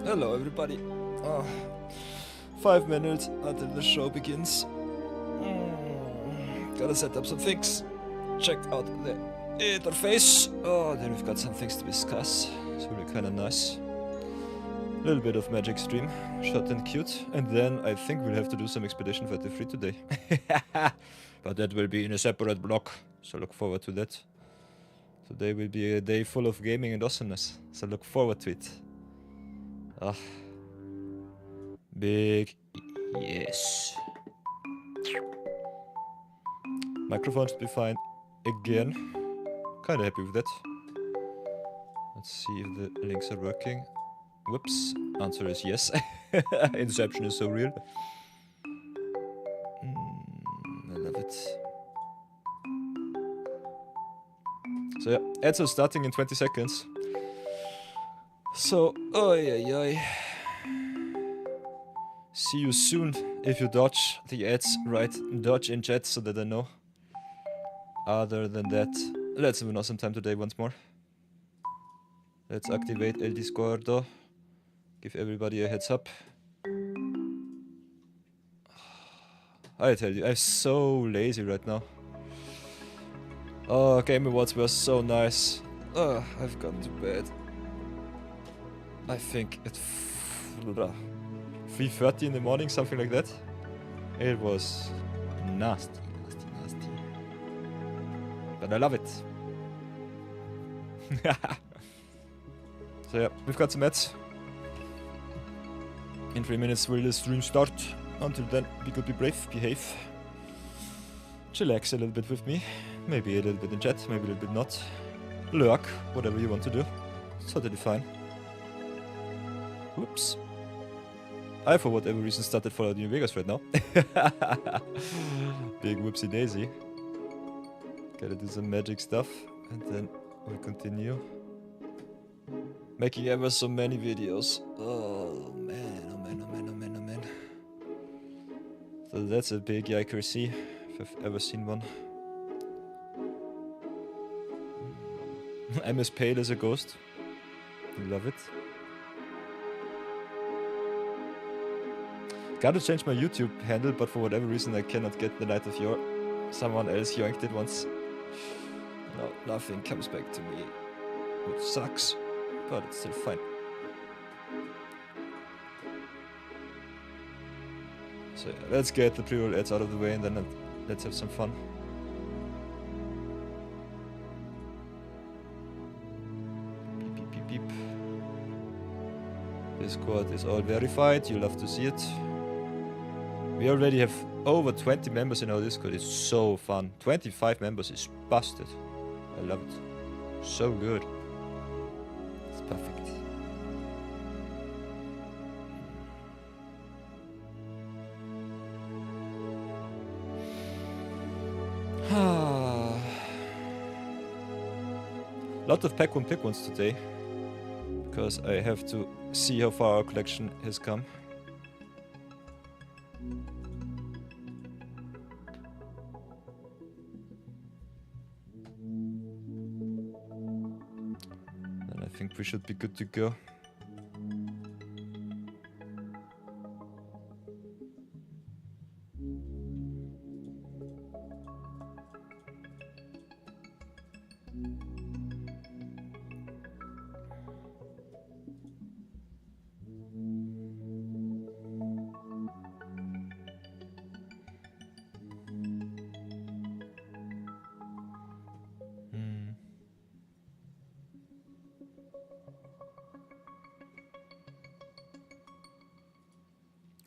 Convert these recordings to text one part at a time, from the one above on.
Hello everybody. 5 minutes until the show begins. Gotta set up some things. Check out the interface. Oh, then we've got some things to discuss. It's really kinda nice. A little bit of Magic stream, short and cute. And then I think we'll have to do some Expedition 33 today. But that will be in a separate block, so look forward to that. Today will be a day full of gaming and awesomeness, so look forward to it. Big yes. Microphone should be fine again. Kinda happy with that. Let's see if the links are working. Whoops. Answer is yes. Inception is so real. I love it. So yeah, ads are starting in 20 seconds. So, oi. See you soon if you dodge the ads, right? Dodge in chat so that I know. Other than that, let's have an awesome time today once more. Let's activate El Discordo. Give everybody a heads up. I tell you, I'm so lazy right now. Oh, Game Awards were so nice. I've gone to bed. I think at 3:30 in the morning, something like that. It was nasty. But I love it. So yeah, we've got some ads. In 3 minutes will the stream start. Until then, be good, be brave, behave. Chillax a little bit with me. Maybe a little bit in chat, maybe a little bit not. Lurk, whatever you want to do. It's totally fine. Whoops. I, for whatever reason, started Fallout New Vegas right now. Big whoopsie daisy. Gotta do some magic stuff, and then we'll continue. Making ever so many videos. Oh man. So that's a big accuracy, if I've ever seen one. I'm as pale as a ghost. I love it. Gotta change my YouTube handle, but for whatever reason I cannot get the Night of Yore. Someone else yoinked it once. No, nothing comes back to me. Which sucks, but it's still fine. So yeah, let's get the pre-roll ads out of the way and then let's have some fun. Beep. Discord is all verified, you'll love to see it. We already have over 20 members in our Discord, it's so fun. 25 members is busted. I love it. So good. It's perfect. Lot of pack one pick ones today, because I have to see how far our collection has come. Then I think we should be good to go.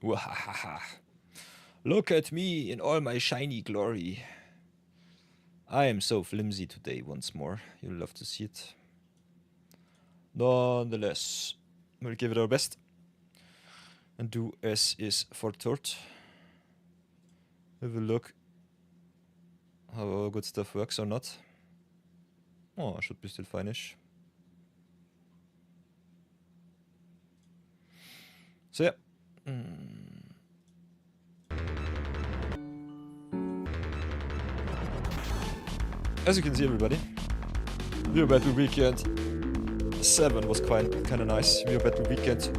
Wahaha. Look at me in all my shiny glory. I am so flimsy today once more. You'll love to see it. Nonetheless, we'll give it our best and do as is foretold. Have a look how our good stuff works or not. Oh, should be still fine-ish. So yeah. As you can see, everybody, View Battle Weekend 7 was kinda nice. View Battle Weekend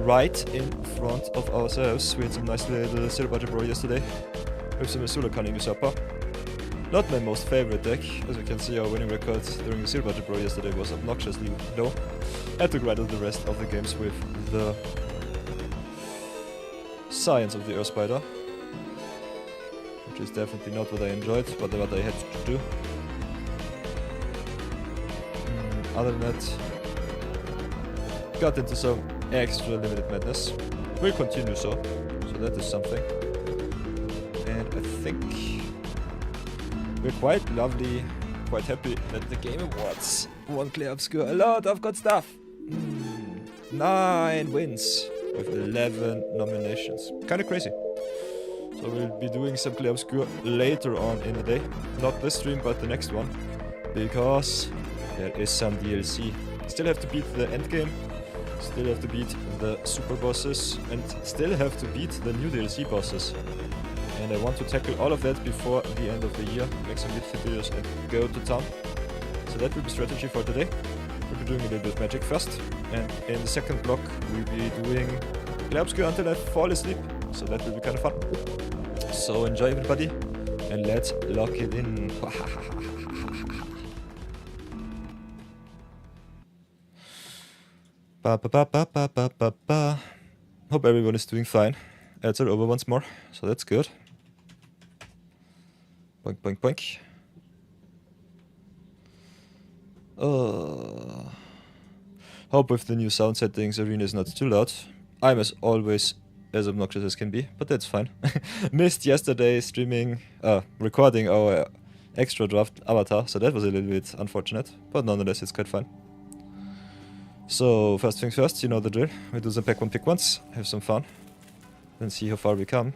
right in front of ourselves. We had some nice little zero budget bro yesterday with some Azula cunning usurper. Not my most favorite deck. As you can see, our winning record during the zero budget bro yesterday was obnoxiously low. Had to grind out the rest of the games with the Science of the Earth Spider, which is definitely not what I enjoyed, but what I had to do. Other than that, got into some extra limited madness. Will continue so that is something. And I think we're quite lovely, quite happy that the Game Awards won Clear Obscure a lot of good stuff. 9 wins with 11 nominations. Kinda crazy. So we'll be doing some Clear Obscure later on in the day. Not this stream, but the next one. Because there is some DLC. Still have to beat the end game. Still have to beat the super bosses. And still have to beat the new DLC bosses. And I want to tackle all of that before the end of the year. Make some YouTube videos and go to town. So that will be strategy for today. We'll be doing a little bit of magic first. And in the second block we'll be doing Clear Obscure until I fall asleep. So that will be kind of fun. So enjoy everybody. And let's lock it in. Hope everyone is doing fine. Ads are over once more, so that's good. Boink, boink, boink. Hope with the new sound settings, arena is not too loud. I'm as always as obnoxious as can be, but that's fine. Missed yesterday streaming, recording our extra draft avatar, so that was a little bit unfortunate, but nonetheless it's quite fun. So, first things first, you know the drill. We do some pack one pick ones, have some fun, then see how far we come.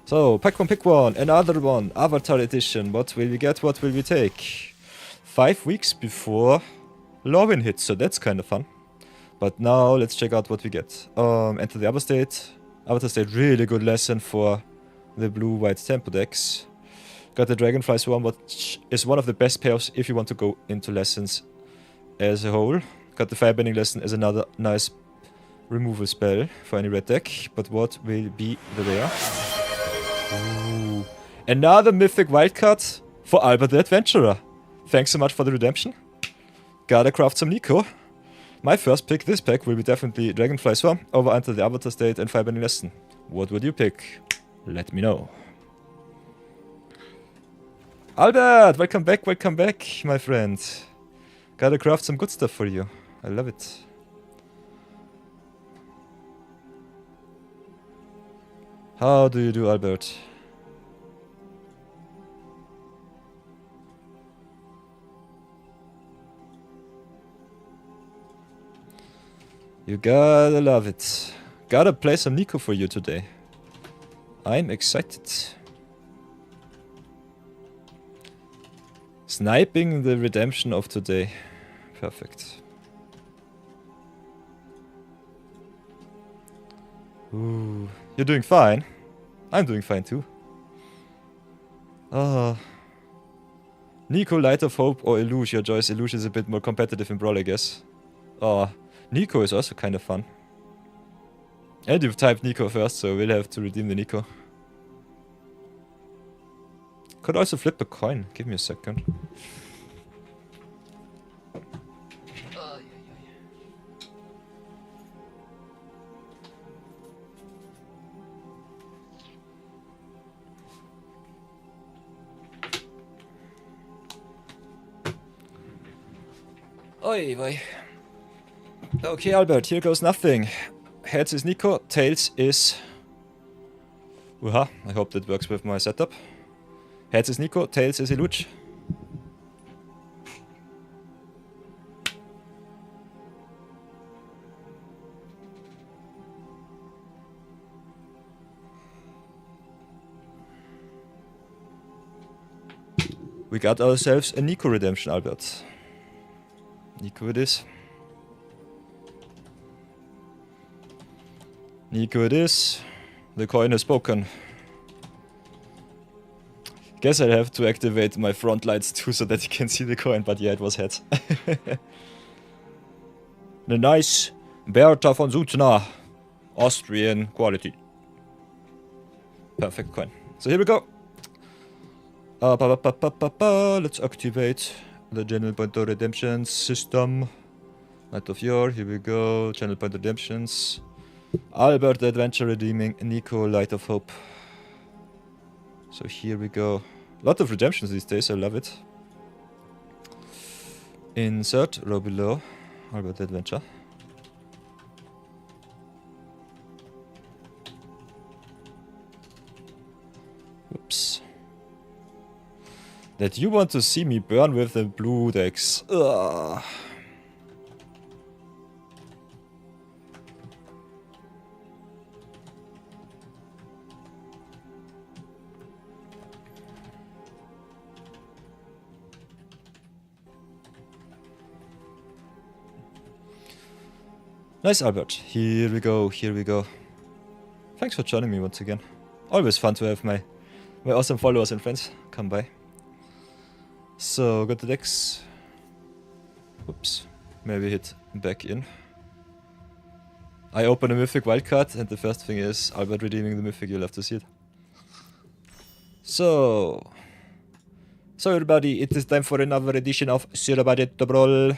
So, pack one pick one, another one, Avatar Edition. What will we get, what will we take? 5 weeks before Lorwyn hits, so that's kind of fun. But now, let's check out what we get. Enter the Avatar State, really good lesson for the blue-white tempo decks. Got the Dragonfly Swarm, which is one of the best pairs if you want to go into lessons as a whole. Got the Firebending lesson as another nice removal spell for any red deck. But what will be the rare? Ooh. Another mythic wildcard for Albert the Adventurer. Thanks so much for the redemption. Gotta craft some Niko. My first pick this pack will be definitely Dragonfly Swarm over Enter the Avatar State and Firebending lesson. What would you pick? Let me know. Albert, welcome back, my friend. Gotta craft some good stuff for you. I love it. How do you do, Albert? You gotta love it. Gotta play some Niko for you today. I'm excited. Sniping the redemption of today. Perfect. Ooh, you're doing fine. I'm doing fine too. Niko, Light of Hope or Illuge? Your choice. Illuge is a bit more competitive in Brawl, I guess. Niko is also kind of fun. And you've typed Niko first, so we'll have to redeem the Niko. Could also flip a coin. Give me a second. Oi, boy. Okay, Albert, here goes nothing. Heads is Niko, tails is... I hope that works with my setup. Heads is Niko, tails is Illuge. We got ourselves a Niko redemption, Albert. Niko it is. Niko it is. The coin has spoken. Guess I'll have to activate my front lights too so that you can see the coin, but yeah, it was heads. The nice Bertha von Suttner. Austrian quality. Perfect coin. So here we go. Let's activate the Channel Point Redemption system. Night of Yore, here we go. Channel Point Redemptions. Albert the Adventure redeeming Niko Light of Hope. So here we go. A lot of redemptions these days, I love it. Insert, row below. Albert the Adventure. Whoops. That you want to see me burn with the blue decks. Ugh. Nice, Albert. Here we go, here we go. Thanks for joining me once again. Always fun to have my awesome followers and friends come by. So, got the decks. Whoops. Maybe hit back in. I open a mythic wildcard and the first thing is Albert redeeming the mythic. You'll have to see it. So everybody, it is time for another edition of Zero Budget Brawl.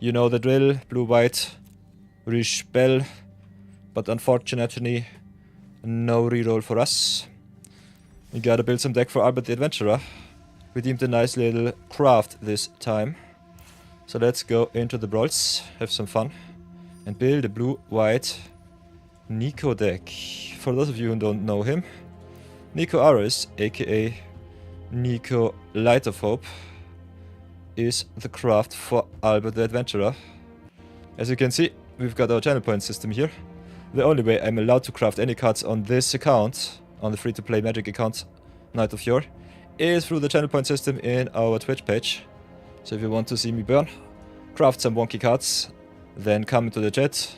You know the drill. Blue-white. Respell, but unfortunately, no reroll for us. We gotta build some deck for Albert the Adventurer. Redeemed a nice little craft this time. So let's go into the brawls, have some fun, and build a blue-white Niko deck. For those of you who don't know him, Niko Aris, aka Niko Light of Hope, is the craft for Albert the Adventurer. As you can see, we've got our channel point system here. The only way I'm allowed to craft any cards on this account, on the free-to-play Magic account, Night of Yore, is through the channel point system in our Twitch page. So if you want to see me burn, craft some wonky cards, then come into the chat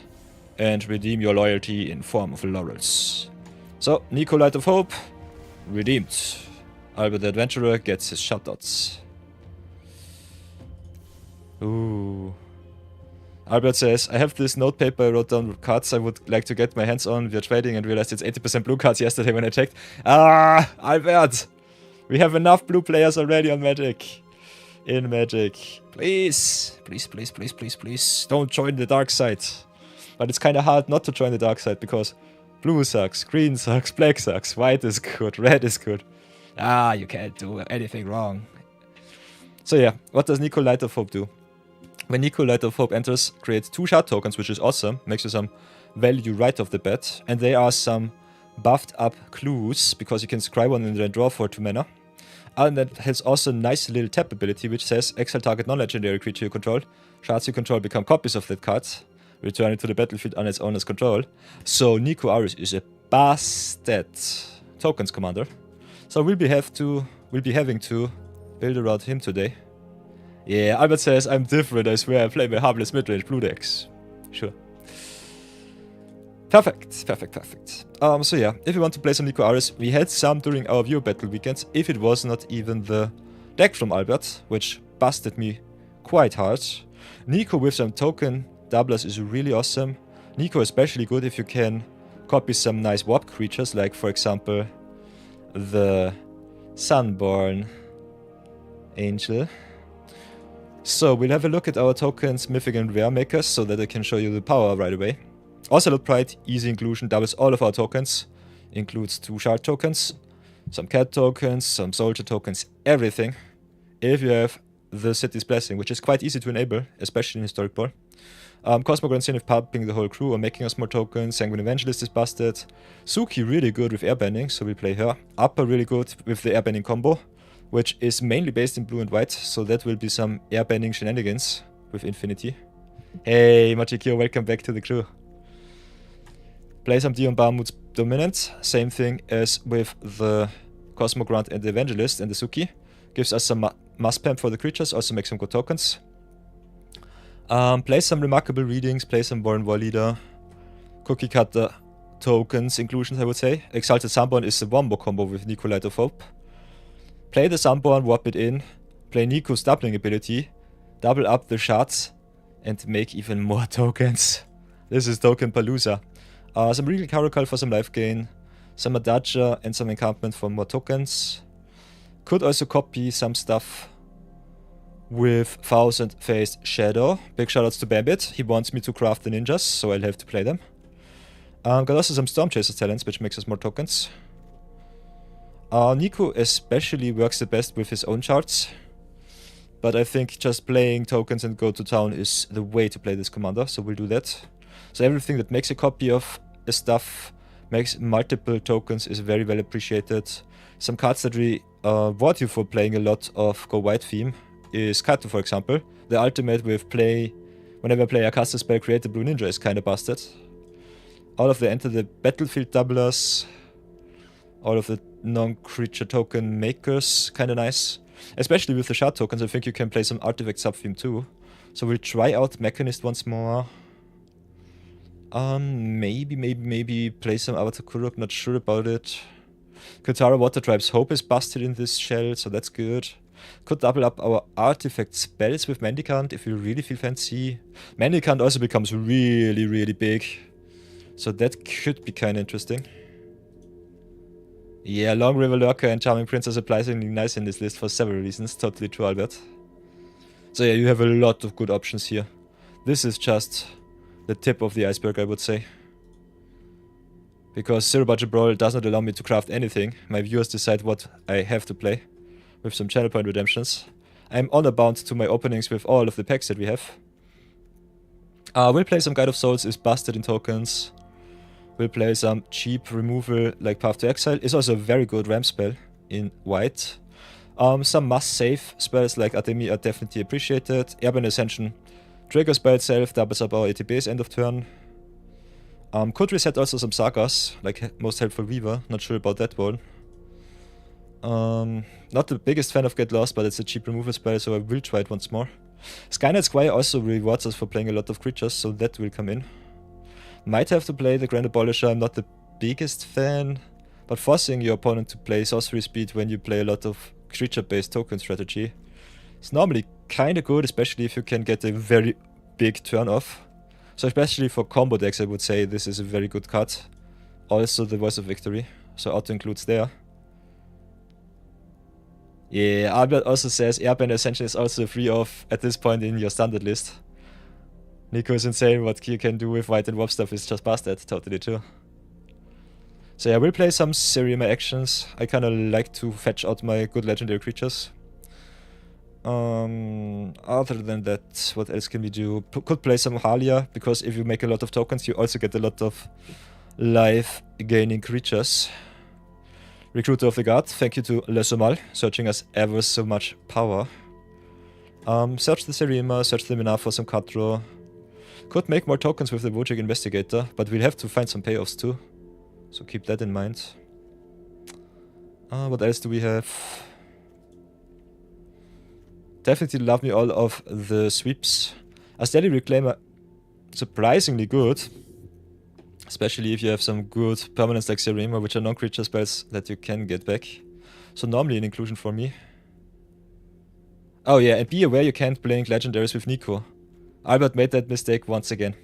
and redeem your loyalty in form of laurels. So, Niko Light of Hope, redeemed. Albert the Adventurer gets his shoutouts. Ooh. Albert says, I have this note paper I wrote down cards I would like to get my hands on. We're trading and realized it's 80% blue cards yesterday when I checked. Ah, Albert! We have enough blue players already on Magic. In Magic. Please. Please, please, please, please, please. Don't join the dark side. But it's kind of hard not to join the dark side because blue sucks, green sucks, black sucks, white is good, red is good. Ah, you can't do anything wrong. So yeah, what does Niko Light of Hope do? When Niko Light of Hope enters, create 2 shard tokens, which is awesome. Makes you some value right off the bat. And they are some buffed up clues, because you can scry one and then draw for 2 mana. And that has also a nice little tap ability, which says, exile target non-legendary creature you control. Shards you control become copies of that card. Return it to the battlefield on its owner's control. So Niko Aris is a bastard tokens commander. So we'll be having to build around him today. Yeah, Albert says, I'm different, I swear, I play my harmless midrange blue decks. Sure. Perfect, perfect, perfect. So yeah, if you want to play some Niko Aris, we had some during our viewer battle weekends, if it was not even the deck from Albert, which busted me quite hard. Niko with some token doublers is really awesome. Niko especially good if you can copy some nice warp creatures, like for example, the Sunborn Angel. So we'll have a look at our tokens, Mythic and Rare makers, so that I can show you the power right away. Ocelot Pride, easy inclusion, doubles all of our tokens. Includes 2 shard tokens, some cat tokens, some soldier tokens, everything. If you have the City's Blessing, which is quite easy to enable, especially in Historic Brawl. Cosmogran Sin if pumping the whole crew or making us more tokens. Sanguine Evangelist is busted. Suki really good with airbending, so we play her. Upper really good with the airbending combo, which is mainly based in blue and white, so that will be some airbending shenanigans with Infinity. Hey, Machikyo, welcome back to the crew. Play some Dion Barmut's Dominant, same thing as with the Cosmogrant and the Evangelist and the Suki. Gives us some mass spam for the creatures, also makes some good tokens. Play some Remarkable Readings, play some Warren War Leader, Cookie Cutter tokens, inclusions I would say. Exalted Sunborn is the wombo combo with Niko Light of Hope. Play the Sunborn, warp it in, play Niko's doubling ability, double up the shards, and make even more tokens. This is Token Palooza. Some Regal Caracal for some life gain, some Adagia and some encampment for more tokens. Could also copy some stuff with Thousand Faced Shadow. Big shoutouts to Bambit. He wants me to craft the ninjas, so I'll have to play them. Got also some Storm Chaser talents, which makes us more tokens. Niko especially works the best with his own charts. But I think just playing tokens and go to town is the way to play this commander, so we'll do that. So everything that makes a copy of a stuff, makes multiple tokens, is very well appreciated. Some cards that reward you for playing a lot of Go White theme is Kato, for example. The ultimate with whenever I play a caster spell, create a blue ninja is kinda busted. All of the enter the battlefield doublers, all of the non-creature token makers, kinda nice. Especially with the shard tokens, I think you can play some artifact sub-theme too. So we'll try out Mechanist once more. Maybe play some Avatar Kurok, not sure about it. Katara Water Tribe's Hope is busted in this shell, so that's good. Could double up our artifact spells with Mendicant if we really feel fancy. Mendicant also becomes really big, so that could be kinda interesting. Yeah, Long River Lurker and Charming Prince are surprisingly nice in this list for several reasons. Totally true, Albert. So yeah, you have a lot of good options here. This is just the tip of the iceberg, I would say. Because Zero Budget Brawl does not allow me to craft anything. My viewers decide what I have to play, with some channel point redemptions. I'm honor bound to my openings with all of the packs that we have. We'll play some Guide of Souls, is busted in tokens. We'll play some cheap removal like Path to Exile, is also a very good ramp spell in white. Some must-save spells like Atemi are definitely appreciated. Airborne Ascension triggers by itself, doubles up our ATBs end of turn. Could reset also some sagas, like Most Helpful Weaver, not sure about that one. Not the biggest fan of Get Lost, but it's a cheap removal spell, so I will try it once more. Skynight Squire also rewards us for playing a lot of creatures, so that will come in. Might have to play the Grand Abolisher, I'm not the biggest fan, but forcing your opponent to play sorcery speed when you play a lot of creature-based token strategy is normally kinda good, especially if you can get a very big turn off. So especially for combo decks, I would say this is a very good card. Also the Voice of Victory, so auto includes there. Yeah, Albert also says Airbender Ascension is also free off at this point in your standard list. Niko is insane, what you can do with white and warp stuff is just past that, totally true. So yeah, we'll play some Serima actions. I kinda like to fetch out my good legendary creatures. Other than that, what else can we do? Could play some Halia, because if you make a lot of tokens, you also get a lot of life-gaining creatures. Recruiter of the Guard, thank you to Le Somal, searching us ever so much power. Search the Serima, search the Minar for some card draw. Could make more tokens with the Wojcik Investigator, but we'll have to find some payoffs too. So keep that in mind. What else do we have? Definitely love me all of the sweeps. A Steady Reclaimer, surprisingly good. Especially if you have some good permanents like Serima, which are non-creature spells that you can get back. So normally an inclusion for me. Oh yeah, and be aware you can't blink legendaries with Niko. Albert made that mistake once again.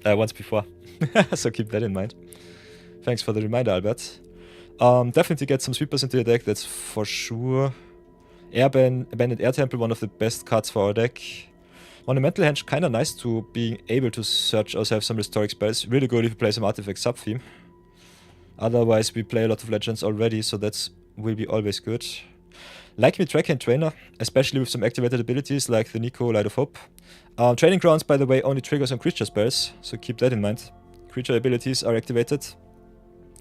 Once before. So keep that in mind. Thanks for the reminder, Albert. Definitely get some sweepers into your deck, that's for sure. Abandoned Air Temple, one of the best cards for our deck. Monumental Henge, kinda nice to being able to search, also have some Restoring spells. Really good if you play some Artifact sub-theme. Otherwise we play a lot of Legends already, so that will be always good. Like me Trackhand Trainer, especially with some activated abilities like the Niko Light of Hope. Training Grounds, by the way, only triggers on creature spells, so keep that in mind. Creature abilities are activated,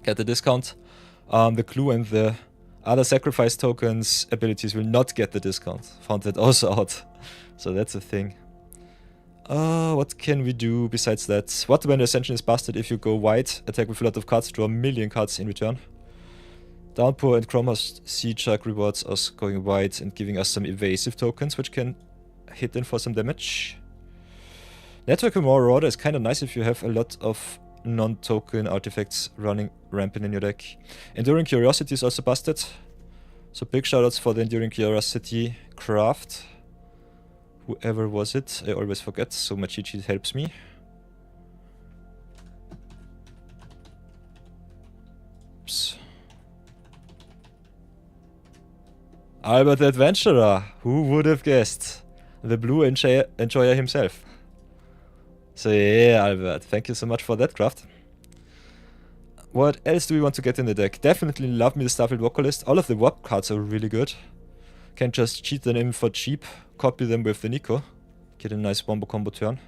get the discount. The Clue and the other sacrifice tokens abilities will not get the discount. Found that also out, so that's a thing. What can we do besides that? Waterbender Ascension is busted if you go white, attack with a lot of cards, draw a million cards in return. Downpour and Chromos Sea Shark rewards us going white and giving us some evasive tokens, which can hit in for some damage. Network of Marauder is kinda nice if you have a lot of non-token artifacts running rampant in your deck. Enduring Curiosity is also busted. So big shoutouts for the Enduring Curiosity craft. Whoever was it, I always forget, so my cheat sheet helps me. Whoops. Albert the Adventurer. Who would have guessed? The blue enjoyer himself. So yeah, Albert, thank you so much for that craft. What else do we want to get in the deck? Definitely love me the Starfield Vocalist. All of the WAP cards are really good. Can just cheat them in for cheap, copy them with the Niko. Get a nice wombo combo turn.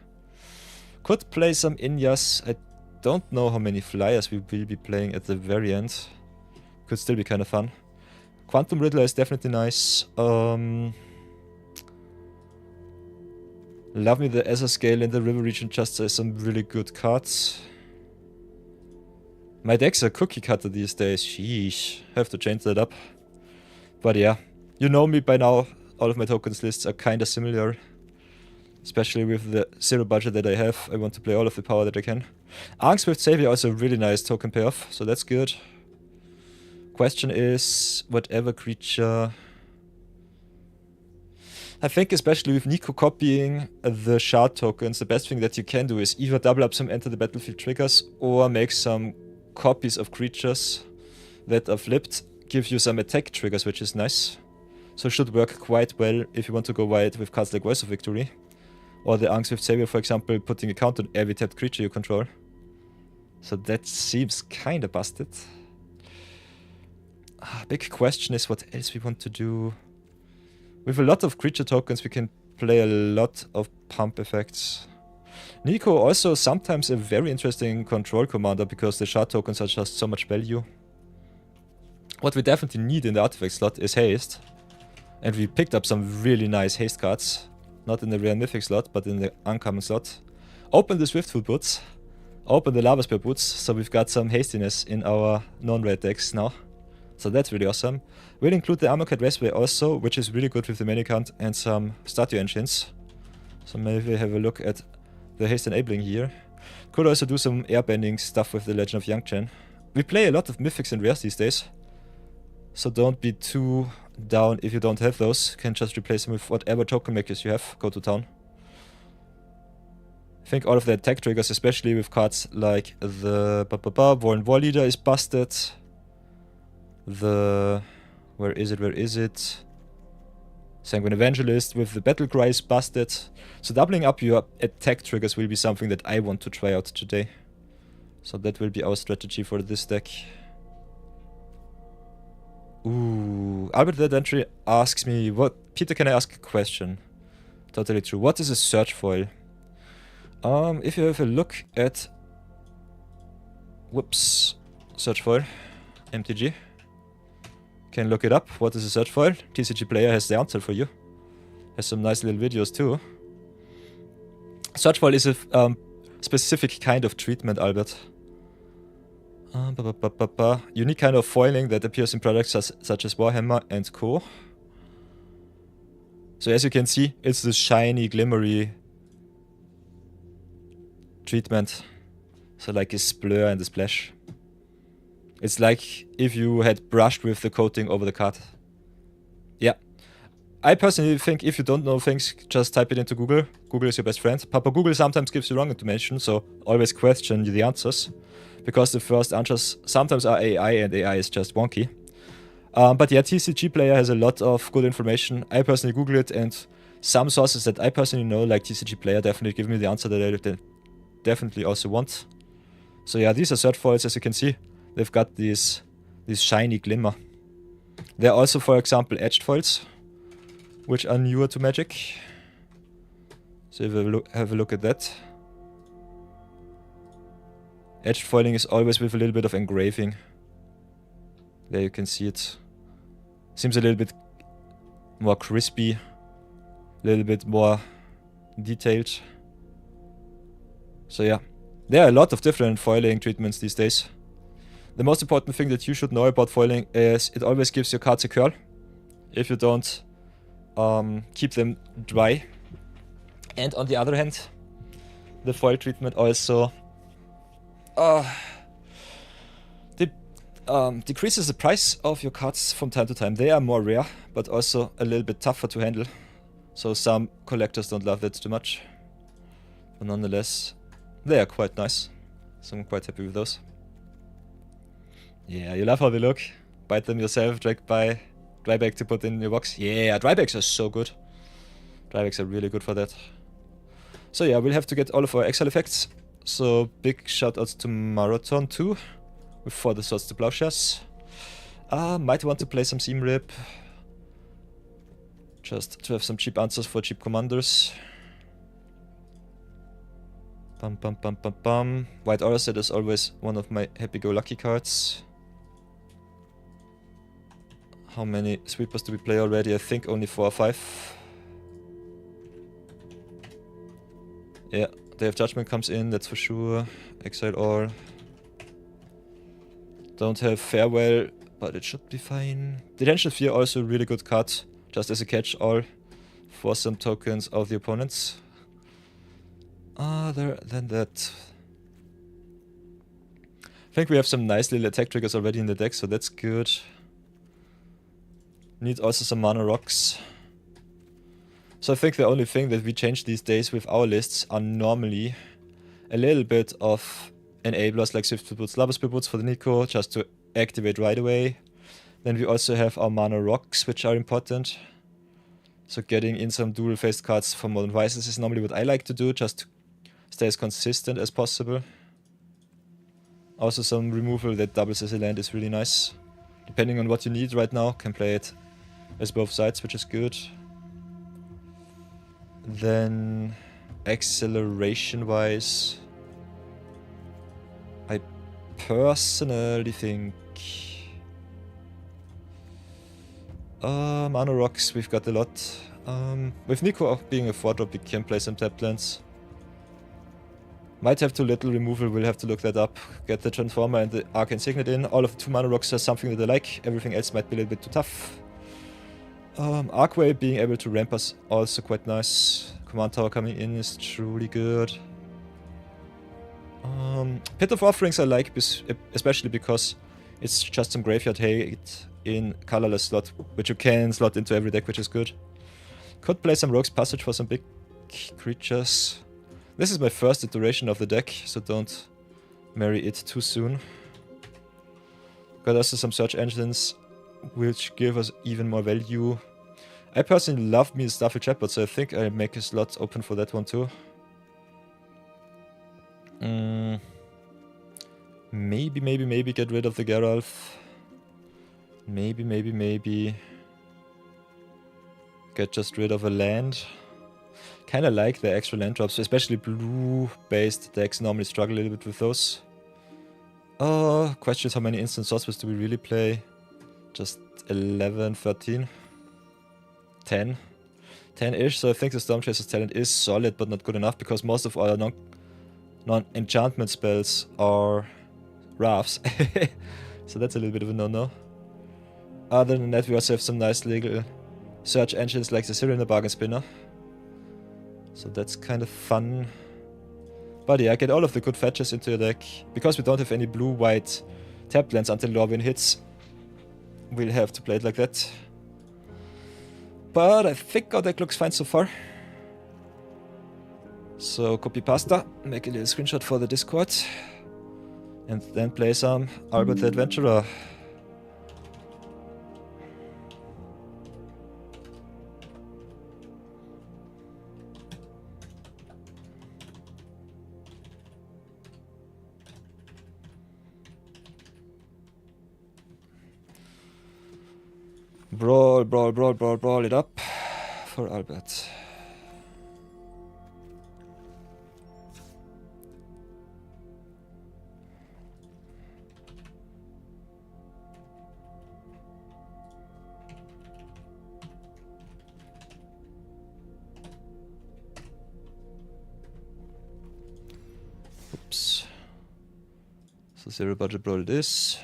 Could play some Inyas. I don't know how many flyers we will be playing at the very end. Could still be kind of fun. Quantum Riddler is definitely nice. Love me the Ether Scale in the River region just has some really good cards. My deck's a cookie cutter these days. Sheesh. Have to change that up. But yeah. You know me by now. All of my tokens lists are kinda similar. Especially with the zero budget that I have. I want to play all of the power that I can. Arngswift Savior also a really nice token payoff. So that's good. Question is, whatever creature... I think especially with Niko copying the shard tokens, the best thing that you can do is either double up some enter the battlefield triggers or make some copies of creatures that are flipped, give you some attack triggers, which is nice. So it should work quite well if you want to go wide with cards like Voice of Victory. Or the Arngswift Savior, for example, putting a count on every tapped creature you control. So that seems kinda busted. Big question is what else we want to do. With a lot of creature tokens we can play a lot of pump effects. Niko also sometimes a very interesting control commander because the shard tokens are just so much value. What we definitely need in the artifact slot is haste. And we picked up some really nice haste cards. Not in the rare mythic slot, but in the uncommon slot. Open the Swiftfoot boots. Open the Lava Spear boots. So we've got some hastiness in our non-red decks now. So that's really awesome. We'll include the Armorcad Raceway also, which is really good with the mana count and some statue engines. So maybe have a look at the haste enabling here. Could also do some airbending stuff with the Legend of Yangchen. We play a lot of mythics and rares these days. So don't be too down if you don't have those. You can just replace them with whatever token makers you have. Go to town. I think all of the attack triggers, especially with cards like the War and War Leader is busted. The... where is it? Sanguine Evangelist with the Battle Cry is busted. So doubling up your attack triggers will be something that I want to try out today. So that will be our strategy for this deck. Ooh, Albert the Adventurer asks me, what... Peter, can I ask a question? Totally true. What is a search foil? If you have a look at... Whoops. Search foil. MTG. Can look it up. What is a search foil? TCG Player has the answer for you. Has some nice little videos too. Search foil is a specific kind of treatment, Albert. Unique kind of foiling that appears in products such as Warhammer and Co. So as you can see, it's this shiny, glimmery treatment. So like a splur and a splash. It's like if you had brushed with the coating over the card. Yeah. I personally think if you don't know things, just type it into Google. Google is your best friend. Papa Google sometimes gives you wrong information, so always question the answers. Because the first answers sometimes are AI and AI is just wonky. But yeah, TCG Player has a lot of good information. I personally Google it and some sources that I personally know, like TCG Player, definitely give me the answer that I definitely also want. So yeah, these are search foils, as you can see. They've got this shiny glimmer. There are also, for example, edged foils, which are newer to Magic. So have a look at that. Edged foiling is always with a little bit of engraving. There you can see it. Seems a little bit more crispy, a little bit more detailed. So yeah, there are a lot of different foiling treatments these days. The most important thing that you should know about foiling is it always gives your cards a curl if you don't keep them dry. And on the other hand, the foil treatment also decreases the price of your cards from time to time. They are more rare, but also a little bit tougher to handle. So some collectors don't love that too much. But nonetheless, they are quite nice. So I'm quite happy with those. Yeah, you love how they look. Bite them yourself, dryback to put in your box. Yeah, drybacks are so good. Drybacks are really good for that. So yeah, we'll have to get all of our exile effects. So big shout outs to Marathon too, with 4 the swords to plowshares. Might want to play some Seam Rip, just to have some cheap answers for cheap commanders. Bum bum bum bum bum. White Aura Set is always one of my happy-go-lucky cards. How many sweepers do we play already? I think only 4 or 5. Yeah, Day of Judgment comes in, that's for sure. Exile all. Don't have Farewell, but it should be fine. Detention Fear also a really good card, just as a catch-all for some tokens of the opponents. Other than that, I think we have some nice little attack triggers already in the deck, so that's good. Need also some mana rocks. So I think the only thing that we change these days with our lists are normally a little bit of enablers like Swift Boots, Lava Spear Boots for the Niko, just to activate right away. Then we also have our mana rocks, which are important. So getting in some dual-faced cards for Modern Vices is normally what I like to do, just to stay as consistent as possible. Also some removal that doubles as a land is really nice. Depending on what you need right now, can play it as both sides, which is good. Then acceleration-wise, I personally think mana rocks, we've got a lot. With Niko being a 4-drop, we can play some tapped lands. Might have too little removal, we'll have to look that up. Get the Transformer and the Arcane Signet in. All of the 2 mana rocks are something that I like, everything else might be a little bit too tough. Arcway being able to ramp us also quite nice. Command Tower coming in is truly good. Pit of Offerings I like, especially because it's just some graveyard hate in colorless slot, which you can slot into every deck, which is good. Could play some Rogue's Passage for some big creatures. This is my first iteration of the deck, so don't marry it too soon. Got also some search engines, which give us even more value. I personally love me the Starfield Chatbot, so I think I'll make a slot open for that one too. Maybe get rid of the Geralf. Maybe get just rid of a land. Kinda like the extra land drops, especially blue-based decks normally struggle a little bit with those. Questions how many instant sorcerers do we really play? Just 11, 13? 10? 10-ish, so I think the Stormchaser's talent is solid but not good enough because most of our non-enchantment spells are Wraths. So that's a little bit of a no-no. Other than that, we also have some nice legal search engines like the Syrian Bargain Spinner. So that's kind of fun. But yeah, get all of the good fetches into your deck. Because we don't have any blue-white tapped lands until Lorwyn hits, we'll have to play it like that. But I think our deck looks fine so far. So copy pasta, make a little screenshot for the Discord. And then play some Albert the Adventurer. Brawl it up for Albert. Oops. So 0 budget brawl it is.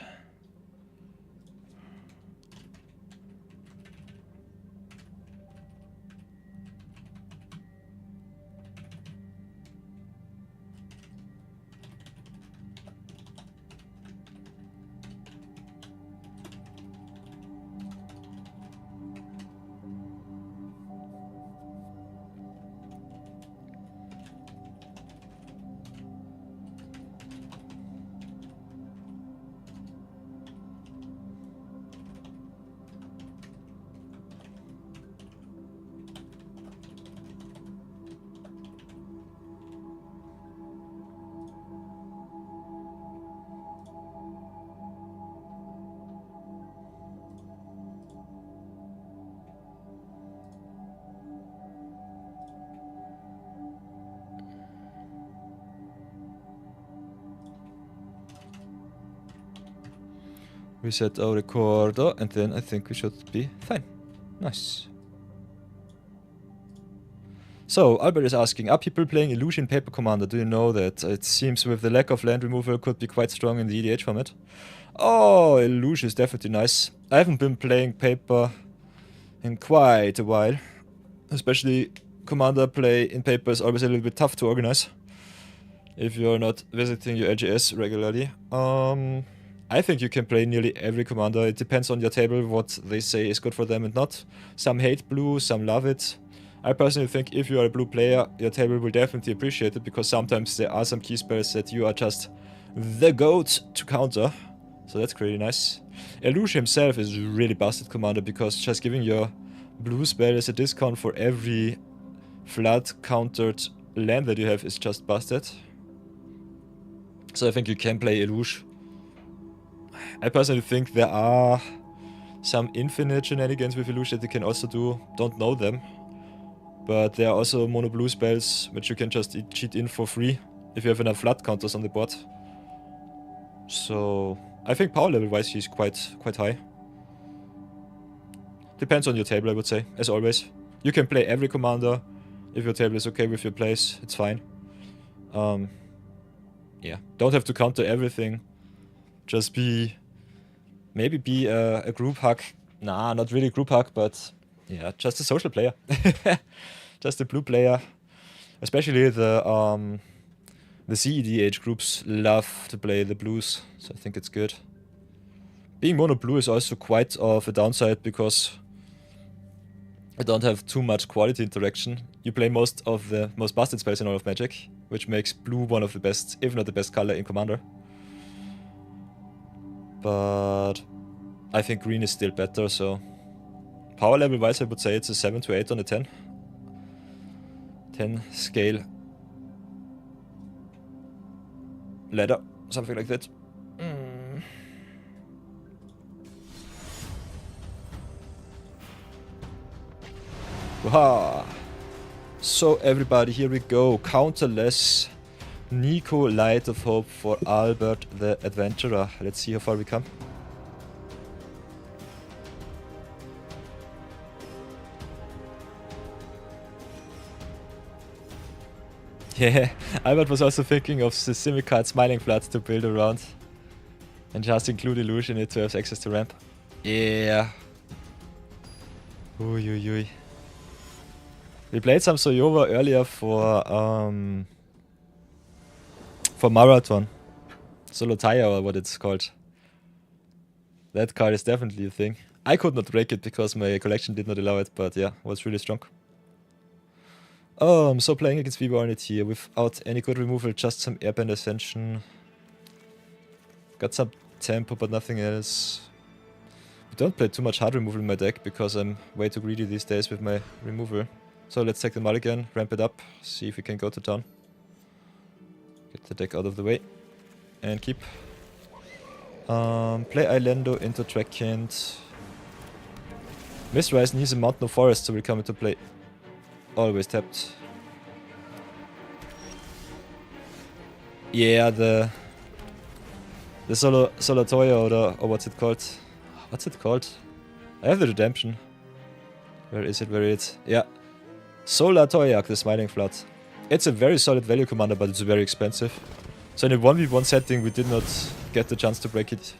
Reset our recorder, and then I think we should be fine. Nice. So, Albert is asking, are people playing Illusion Paper Commander? Do you know that? It seems with the lack of land removal could be quite strong in the EDH format. Oh, Illusion is definitely nice. I haven't been playing Paper in quite a while. Especially Commander play in Paper is always a little bit tough to organize if you're not visiting your LGS regularly. I think you can play nearly every Commander. It depends on your table what they say is good for them and not. Some hate blue, some love it. I personally think if you are a blue player, your table will definitely appreciate it, because sometimes there are some key spells that you are just the GOAT to counter. So that's pretty nice. Illusion himself is really busted commander, because just giving your blue spell as a discount for every flood countered land that you have is just busted. So I think you can play Illusion. I personally think there are some infinite shenanigans with Illusion that you can also do. Don't know them. But there are also mono blue spells which you can just cheat in for free if you have enough flood counters on the board. So I think power level wise he's quite high. Depends on your table, I would say, as always. You can play every commander. If your table is okay with your plays, it's fine. Yeah, don't have to counter everything. Just maybe be a group hack. Nah, not really group hack, but yeah, just a social player. Just a blue player. Especially the CEDH groups love to play the blues, so I think it's good. Being mono blue is also quite of a downside, because I don't have too much quality interaction. You play most of the most busted spells in all of Magic, which makes blue one of the best, if not the best color in Commander. But I think green is still better, so power level wise I would say it's a 7 to 8 on a 10. 10 scale ladder, something like that. Waha! So everybody, here we go. Counterless Niko, Light of Hope for Albert the Adventurer. Let's see how far we come. Yeah, Albert was also thinking of the Simicard Smiling Flood to build around. And just include Illusion in it to have access to ramp. Yeah. Ui, ui, ui. We played some Soyova earlier for Marathon. Solotaya, or what it's called. That card is definitely a thing. I could not break it because my collection did not allow it, but yeah, it was really strong. So playing against V-Barnet here without any good removal, just some Airband Ascension. Got some tempo, but nothing else. I don't play too much hard removal in my deck because I'm way too greedy these days with my removal. So let's take the mulligan, ramp it up, see if we can go to town. Get the deck out of the way. And keep. Play Islando into Trackhand. Mistrise needs a Mountain of Forest, so will come into play. Always tapped. Yeah, the Solatoya, or what's it called? What's it called? I have the Redemption. Where is it? Where is it? Yeah. Solatoyak, the Smiling Flood. It's a very solid value commander, but it's very expensive. So in a 1v1 setting we did not get the chance to break it,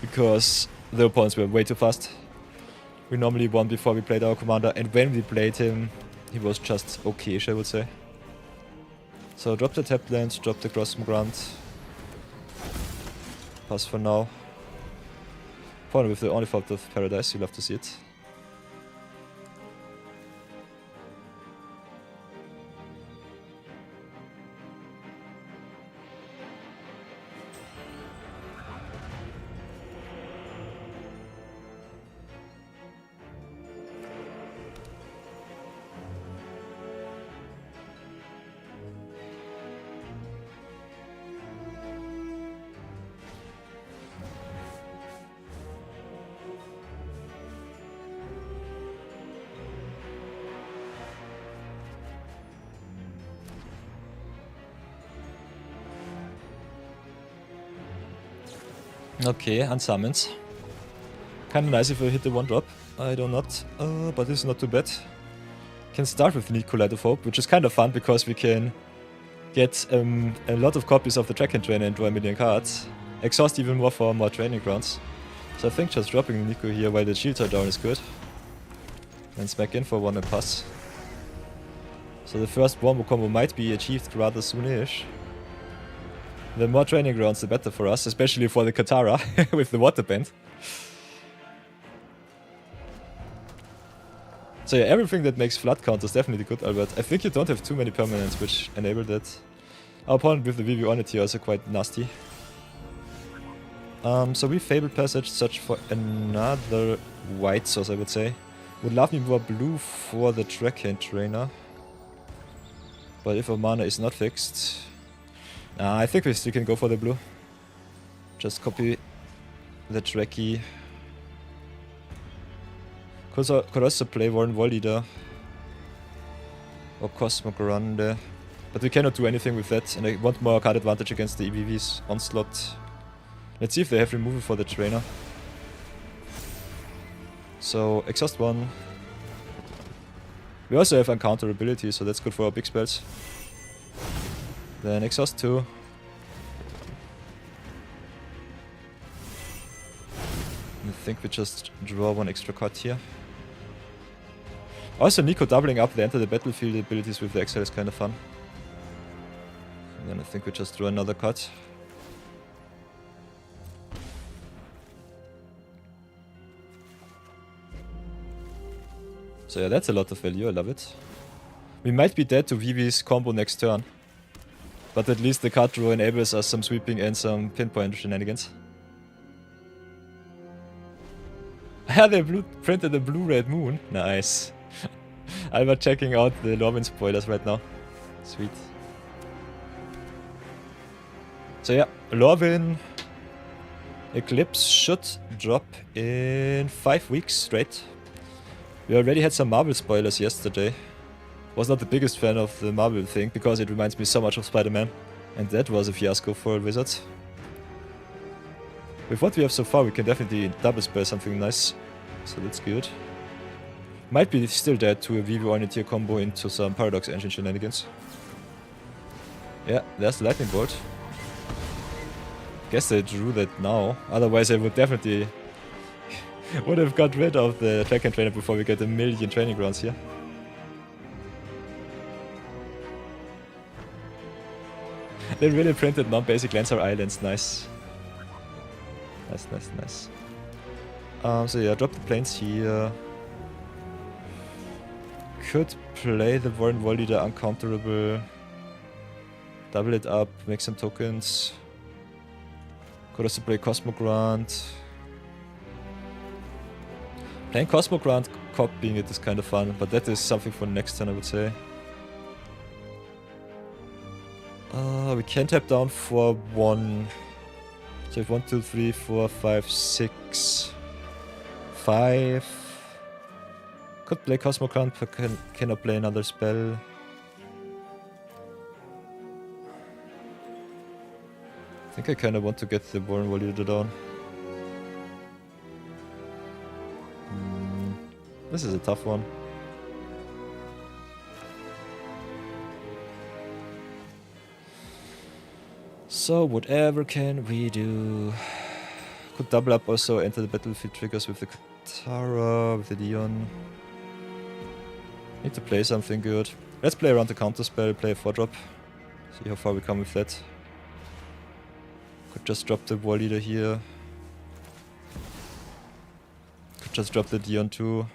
because the opponents were way too fast. We normally won before we played our commander, and when we played him, he was just okay-ish, I would say. So drop the tap land, drop the Crossum Grant. Pass for now. Opponent with the only fault of Paradise, you love to see it. Okay, unsummons. Kinda nice if I hit the 1-drop. I do not, but this is not too bad. Can start with Niko, Light of Hope, which is kind of fun because we can get a lot of copies of the Dragon Trainer and draw a million cards. Exhaust even more for more training grounds. So I think just dropping Niko here while the shields are down is good. And smack in for 1 and pass. So the first Wombo combo might be achieved rather soonish. The more training grounds the better for us, especially for the Katara with the water band. So yeah, everything that makes flood count is definitely good, Albert. I think you don't have too many permanents which enable that. Our opponent with the VV on it here is also quite nasty. So we Fabled Passage, search for another white source, I would say. Would love me more blue for the Dragon Trainer. But if our mana is not fixed... I think we still can go for the blue. Just copy the Trekkie. Could also play Warren Wall Leader. Or Cosmo Grande. But we cannot do anything with that, and I want more card advantage against the EVV's Onslaught. Let's see if they have removal for the trainer. So, exhaust 1. We also have encounter ability, so that's good for our big spells. Then exhaust 2. I think we just draw 1 extra card here. Also Niko doubling up the enter the battlefield abilities with the exile is kind of fun. And then I think we just draw another card. So yeah, that's a lot of value, I love it. We might be dead to Vivi's combo next turn. But at least the card draw enables us some sweeping and some pinpoint shenanigans. Yeah, they printed a blue-red moon. Nice. Albert checking out the Lorwyn spoilers right now. Sweet. So yeah, Lorwyn Eclipse should drop in 5 weeks straight. We already had some Marvel spoilers yesterday. Was not the biggest fan of the Marvel thing because it reminds me so much of Spider-Man. And that was a fiasco for Wizards. With what we have so far, we can definitely double spell something nice. So that's good. Might be still dead to a VV Ornithir combo into some Paradox Engine shenanigans. Yeah, there's the Lightning Bolt. Guess they drew that now. Otherwise I would definitely would have got rid of the Dragon Trainer before we get a million training grounds here. They really printed non-basic Lancer Islands, nice. Nice, nice, nice. So yeah, drop the planes here. Could play the Warren Wall Leader uncounterable. Double it up, make some tokens. Could also play Cosmogrant. Playing Cosmogrant, copying it is kind of fun, but that is something for next turn, I would say. We can tap down for 1. So if 1, 2, 3, 4, 5, 6, 5. Could play Cosmogrant, but cannot play another spell. I think I kinda want to get the Warren Wall Leader down. This is a tough one. So whatever can we do? Could double up also, enter the battlefield triggers with the Katara, with the Dion. Need to play something good. Let's play around the counter spell, play a 4-drop. See how far we come with that. Could just drop the War Leader here. Could just drop the Dion too.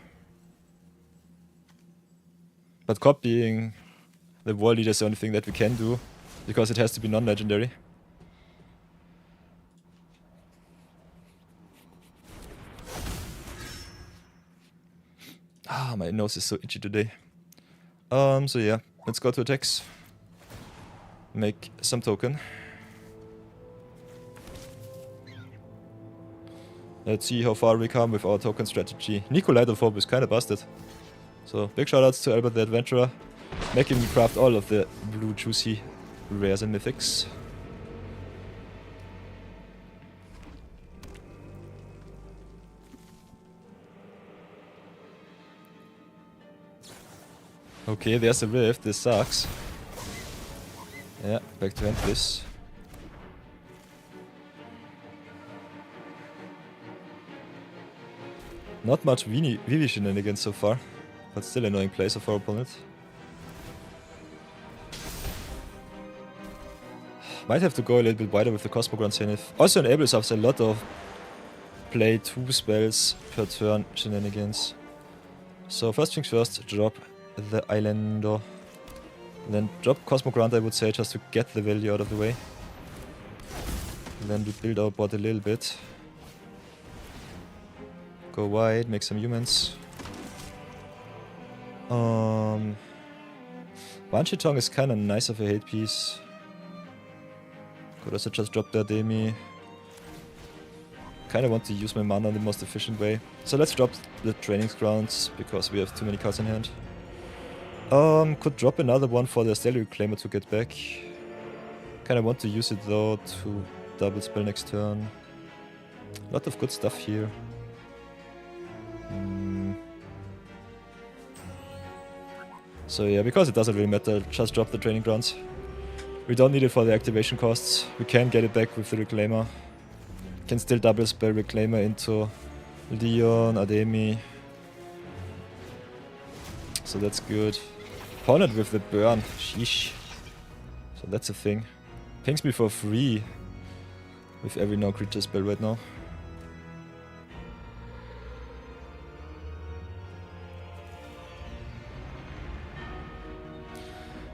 But copying the War Leader is the only thing that we can do, because it has to be non-legendary. Ah, my nose is so itchy today. So yeah, let's go to attacks. Make some token. Let's see how far we come with our token strategy. Niko Light of Hope is kinda busted. So big shoutouts to Albert the Adventurer, making me craft all of the blue juicy rares and mythics. Okay, there's a rift. This sucks. Yeah, back to end this. Not much Vivi shenanigans so far, but still annoying plays of our opponent. Might have to go a little bit wider with the Cosmogron Zenith. Also enables us a lot of play 2 spells per turn shenanigans. So first things first, drop the Islander. And then drop Cosmogrant, I would say, just to get the value out of the way. And then we build our board a little bit. Go wide, make some humans. Banshee Tongue is kinda nice of a hate piece. Could also just drop the Ademi. Kinda want to use my mana in the most efficient way. So let's drop the Training Grounds, because we have too many cards in hand. Could drop another one for the Stellar Reclaimer to get back. Kinda want to use it though to double spell next turn. Lot of good stuff here. So yeah, because it doesn't really matter, just drop the Training Grounds. We don't need it for the activation costs. We can get it back with the Reclaimer. Can still double spell Reclaimer into Leon, Ademi. So that's good. Opponent with the burn. Sheesh. So that's a thing. Pings me for free with every no-creature spell right now.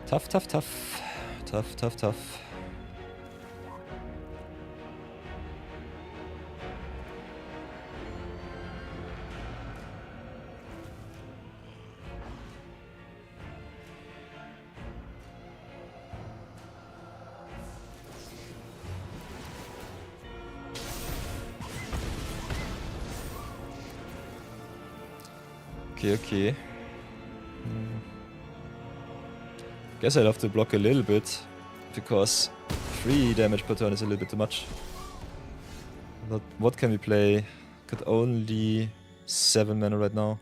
Tough, tough, tough. Tough, tough, tough. Okay. Guess I'll have to block a little bit, because 3 damage per turn is a little bit too much. But what can we play? Could only 7 mana right now.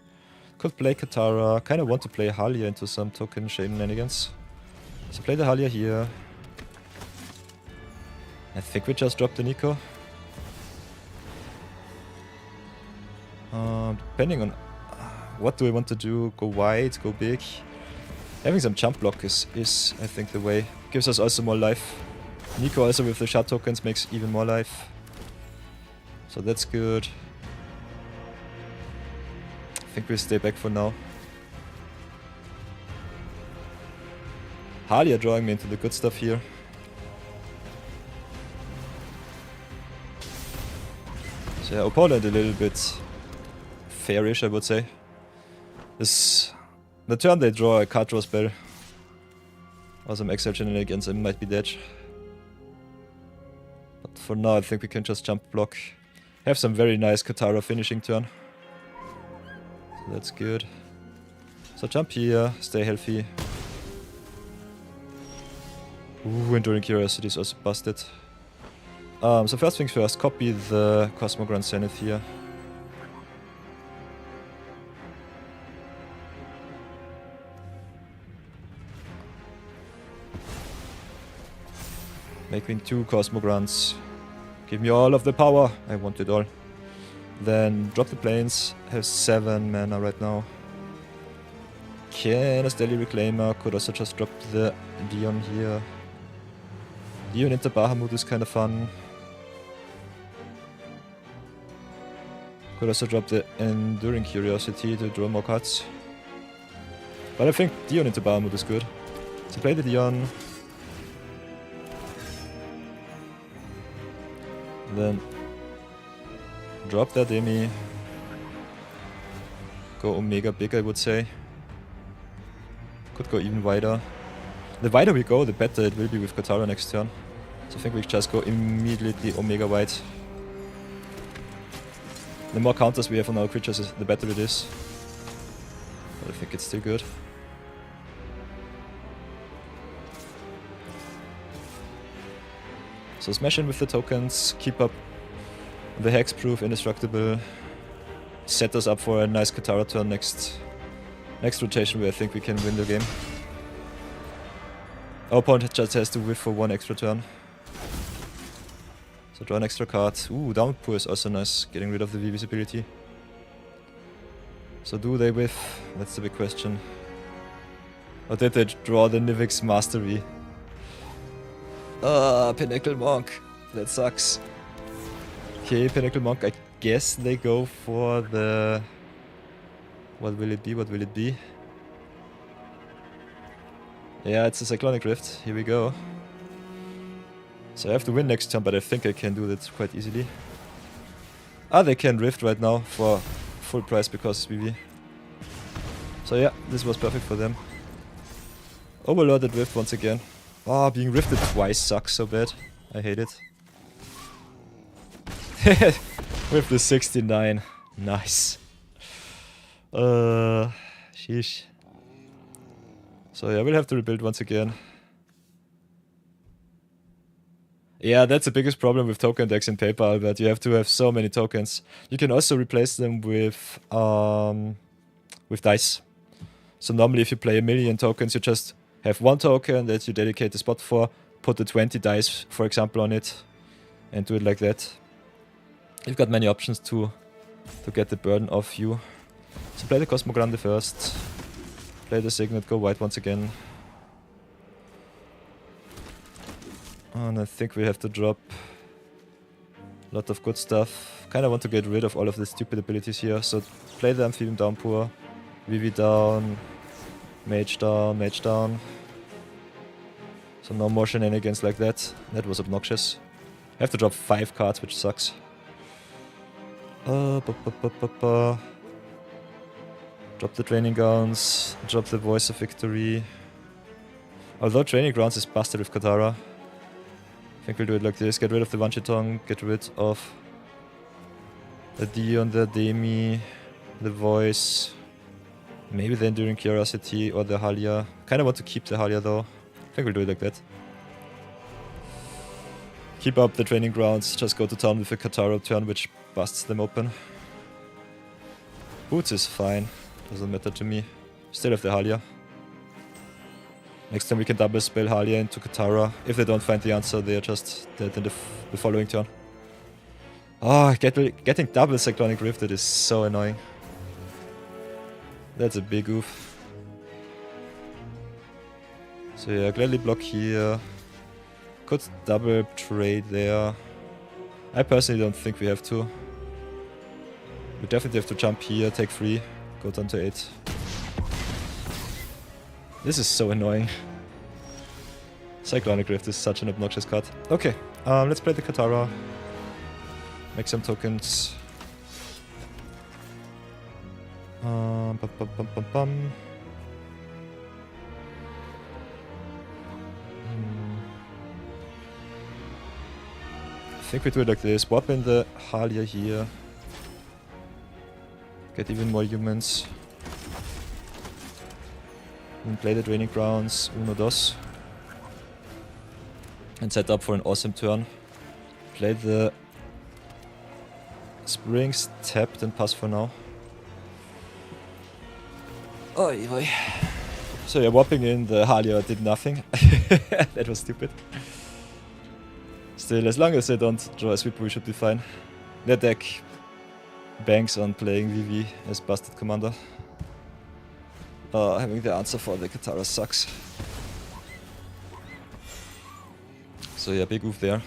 Could play Katara. Kinda want to play Halia into some token shenanigans. So play the Halia here. I think we just dropped the Niko. Depending on what do I want to do, go wide, go big. Having some jump block is I think the way. Gives us also more life. Niko also with the shard tokens makes even more life. So that's good. I think we'll stay back for now. Halia drawing me into the good stuff here. So yeah, opponent a little bit fairish, I would say. The turn they draw a card draw spell or some exile shenanigans, I might be dead. But for now I think we can just jump block. Have some very nice Katara finishing turn. So that's good. So jump here, stay healthy. Ooh, Enduring Curiosity is also busted. So first things first, copy the Cosmogron Zenith here. Making 2 Cosmogrants. Give me all of the power. I want it all. Then drop the planes. Have 7 mana right now. Can a Stellar Reclaimer. Could also just drop the Dion here. Dion into Bahamut is kind of fun. Could also drop the Enduring Curiosity to draw more cards. But I think Dion into Bahamut is good. So play the Dion. Then drop that Demi. Go Omega big, I would say. Could go even wider. The wider we go, the better it will be with Katara next turn. So I think we just go immediately Omega wide. The more counters we have on our creatures, the better it is. But I think it's still good. So smash in with the tokens, keep up the hexproof, indestructible, set us up for a nice Katara turn next Next rotation where I think we can win the game. Our opponent just has to whiff for 1 extra turn. So draw an extra card. Ooh, Downpour is also nice, getting rid of the visibility. So do they whiff? That's the big question. Or did they draw the Nivix Mastery? Ah, Pinnacle Monk. That sucks. Okay, Pinnacle Monk, I guess they go for the... What will it be? What will it be? Yeah, it's a Cyclonic Rift. Here we go. So I have to win next turn, but I think I can do that quite easily. Ah, they can Rift right now for full price because VV. So yeah, this was perfect for them. Overloaded Rift once again. Ah, being Rifted twice sucks so bad. I hate it. With the 69. Nice. Sheesh. So yeah, we'll have to rebuild once again. Yeah, that's the biggest problem with token decks in paper, but you have to have so many tokens. You can also replace them with dice. So normally if you play 1,000,000 tokens, you just have 1 token that you dedicate the spot for, put the 20 dice, for example, on it, and do it like that. You've got many options to get the burden off you. So play the Cosmo Grande first. Play the Signet, go white once again. And I think we have to drop a lot of good stuff. Kinda want to get rid of all of the stupid abilities here. So play the Amphibian Downpour, VV down, Mage down, Mage down. So no more shenanigans like that. That was obnoxious. I have to drop 5 cards, which sucks. Drop the Training Grounds, drop the Voice of Victory. Although Training Grounds is busted with Katara. I think we'll do it like this. Get rid of the Wanchitong, get rid of the Dion, the Demi, the Voice. Maybe the Enduring Curiosity or the Halia. Kinda want to keep the Halia though. I think we'll do it like that. Keep up the Training Grounds, just go to town with a Katara turn which busts them open. Boots is fine. Doesn't matter to me. Still have the Halia. Next time we can double spell Halia into Katara. If they don't find the answer, they are just dead in the following turn. Oh, getting double Cyclonic Rifted is so annoying. That's a big oof. So yeah, gladly block here. Could double trade there. I personally don't think we have to. We definitely have to jump here, take 3. Go down to 8. This is so annoying. Cyclonic Rift is such an obnoxious card. Okay, let's play the Katara. Make some tokens. Bum, bum, bum, bum, bum. I think we do it like this. Swap in the Halia here. Get even more humans. And play the Training Grounds, uno dos. And set up for an awesome turn. Play the Springs tapped and pass for now. Oi, oi. So yeah, whopping in the Halia did nothing. That was stupid. Still, as long as they don't draw a sweeper, we should be fine. Their deck banks on playing VV as busted commander. Having the answer for the Katara sucks. So yeah, big oof there.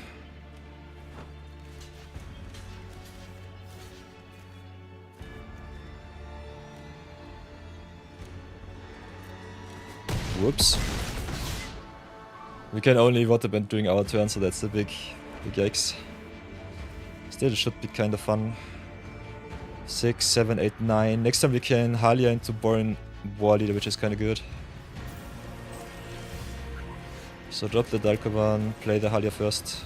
Whoops. We can only waterbend during our turn, so that's the big yikes. Still, it should be kind of fun. 6, 7, 8, 9. Next time we can Halia into Borin War Leader, which is kind of good. So drop the Dalkovan, play the Halia first.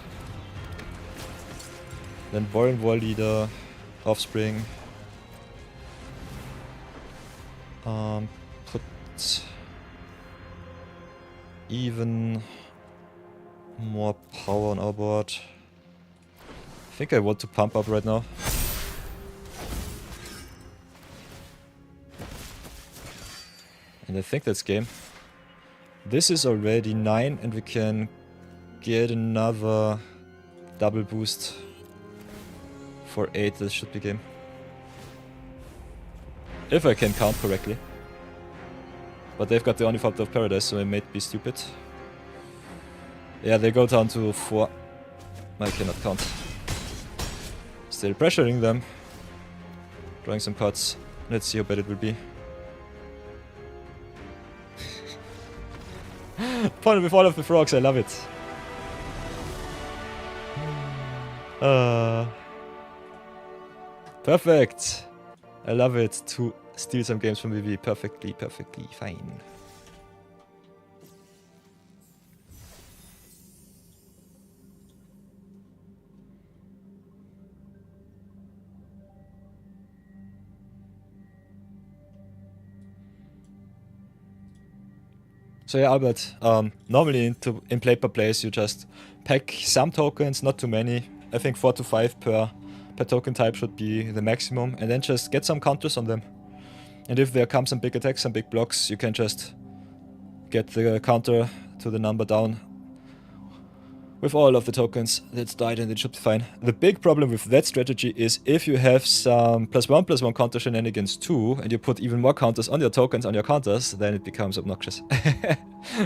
Then Borin War Leader, Offspring. Put even more power on our board. I think I want to pump up right now. And I think that's game. This is already 9 and we can get another double boost for 8. This should be game. If I can count correctly. But they've got the only Fountain of Paradise, so it might be stupid. Yeah, they go down to 4. I cannot count. Still pressuring them. Drawing some cards. Let's see how bad it will be. Opponent with all of the frogs, I love it. Perfect! I love it to steal some games from VV. Perfectly fine. So yeah, Albert, normally in paper plays you just pack some tokens, not too many. I think 4 to 5 per token type should be the maximum, and then just get some counters on them. And if there come some big attacks, some big blocks, you can just get the counter to the number down with all of the tokens that's died, and it should be fine. The big problem with that strategy is if you have some +1/+1 counter shenanigans too, and you put even more counters on your tokens, on your counters, then it becomes obnoxious.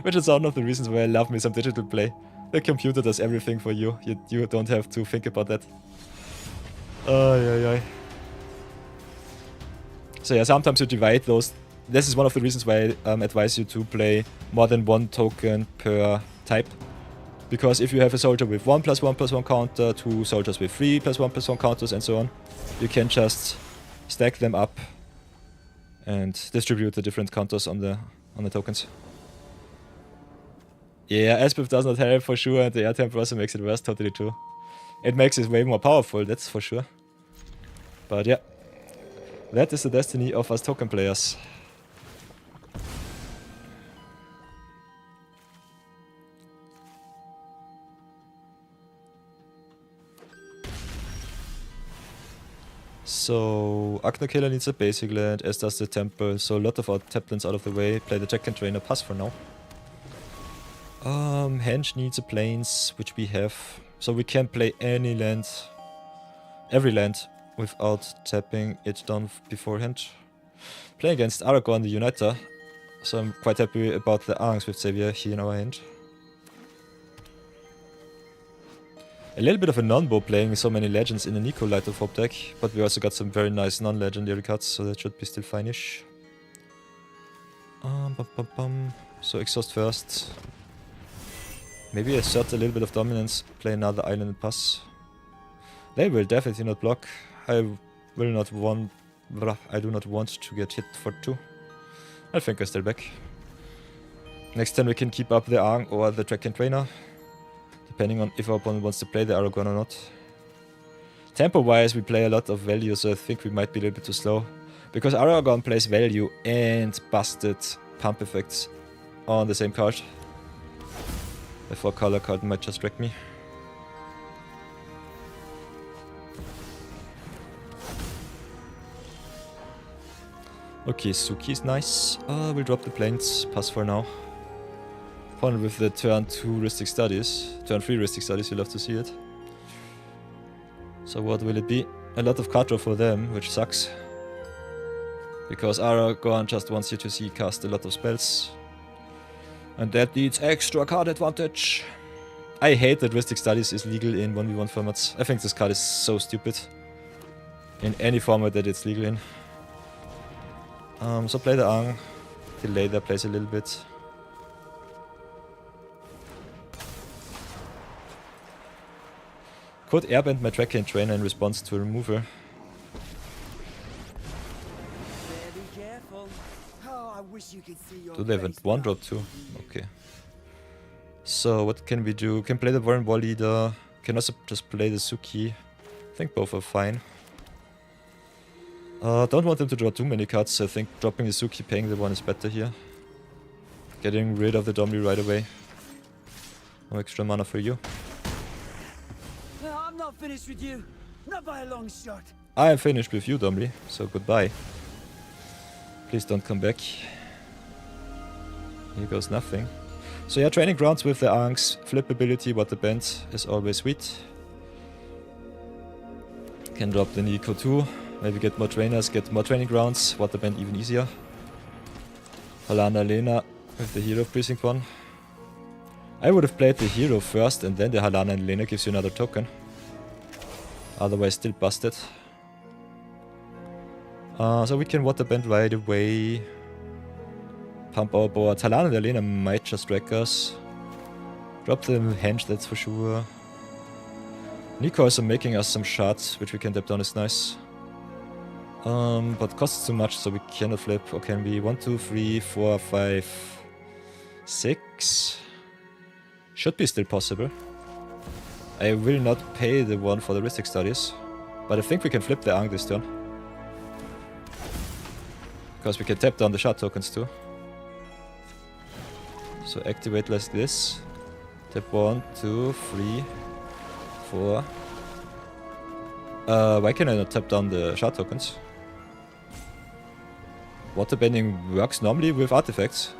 Which is one of the reasons why I love me some digital play. The computer does everything for you. You don't have to think about that. So yeah, sometimes you divide those. This is one of the reasons why I advise you to play more than 1 token per type. Because if you have a soldier with 1/1/1 counter, 2 soldiers with 3/1/1 counters, and so on, you can just stack them up and distribute the different counters on the tokens. Yeah, Aspev does not help for sure, and the air temper also makes it worse, totally true. It makes it way more powerful, that's for sure. But yeah, that is the destiny of us token players. So, Akno Killer needs a basic land, as does the temple, so a lot of our tap lands out of the way. Play the Jack and Trainer, pass for now. Henge needs a plains, which we have. So we can play any land, every land, without tapping it down beforehand. Playing against Aragorn, the Uniter, so I'm quite happy about the Arms with Xavier here in our hand. A little bit of a non-bow playing so many legends in the Niko Light of Hope deck, but we also got some very nice non-legendary cards, so that should be still fine-ish. So exhaust first. Maybe assert a little bit of dominance, play another island and pass. They will definitely not block. I do not want to get hit for 2. I think I stay back. Next turn we can keep up the Arng or the Dragon Trainer, depending on if our opponent wants to play the Aragorn or not. Tempo-wise we play a lot of value, so I think we might be a little bit too slow. Because Aragorn plays value and busted pump effects on the same card. The 4-color card might just wreck me. Okay, Suki is nice. We'll drop the planes, pass for now. Opponent with the turn 2 Ristic Studies. Turn 3 Ristic Studies, you'll love to see it. So what will it be? A lot of card draw for them, which sucks. Because Aragorn just wants you to see cast a lot of spells. And that needs extra card advantage. I hate that Ristic Studies is legal in 1v1 formats. I think this card is so stupid. In any format that it's legal in. So play the Arng. Delay their plays a little bit. Could airbend my Dragon Trainer in response to a removal. Do they have a 1-drop too? Okay. So what can we do? Can play the Warren Wall Leader. Can also just play the Suki. I think both are fine. Don't want them to draw too many cards, so I think dropping the Suki, paying the 1 is better here. Getting rid of the Domri right away. No extra mana for you. I'm not finished with you. Not by a long shot. I am finished with you, Domri, so goodbye. Please don't come back. Here goes nothing. So yeah, training grounds with the Ankh's flip ability, what the bend is always sweet. Can drop the Niko too. Maybe get more trainers, get more training grounds, what the bend even easier. Halana Lena with the hero of Precinct 1. I would have played the hero first and then the Halana and Lena gives you another token. Otherwise still busted. So we can water bend right away. Pump our board. Halana and Lena might just wreck us. Drop the henge, that's for sure. Niko is making us some shots, which we can tap down is nice. But costs too much, so we cannot flip. Or can we? 1, 2, 3, 4, 5, 6. Should be still possible. I will not pay the one for the Ristic Studies. But I think we can flip the Ankh this turn. Because we can tap down the shot tokens too. So activate like this. Tap 1, 2, 3, 4. Why can I not tap down the shot tokens? Water bending works normally with artifacts.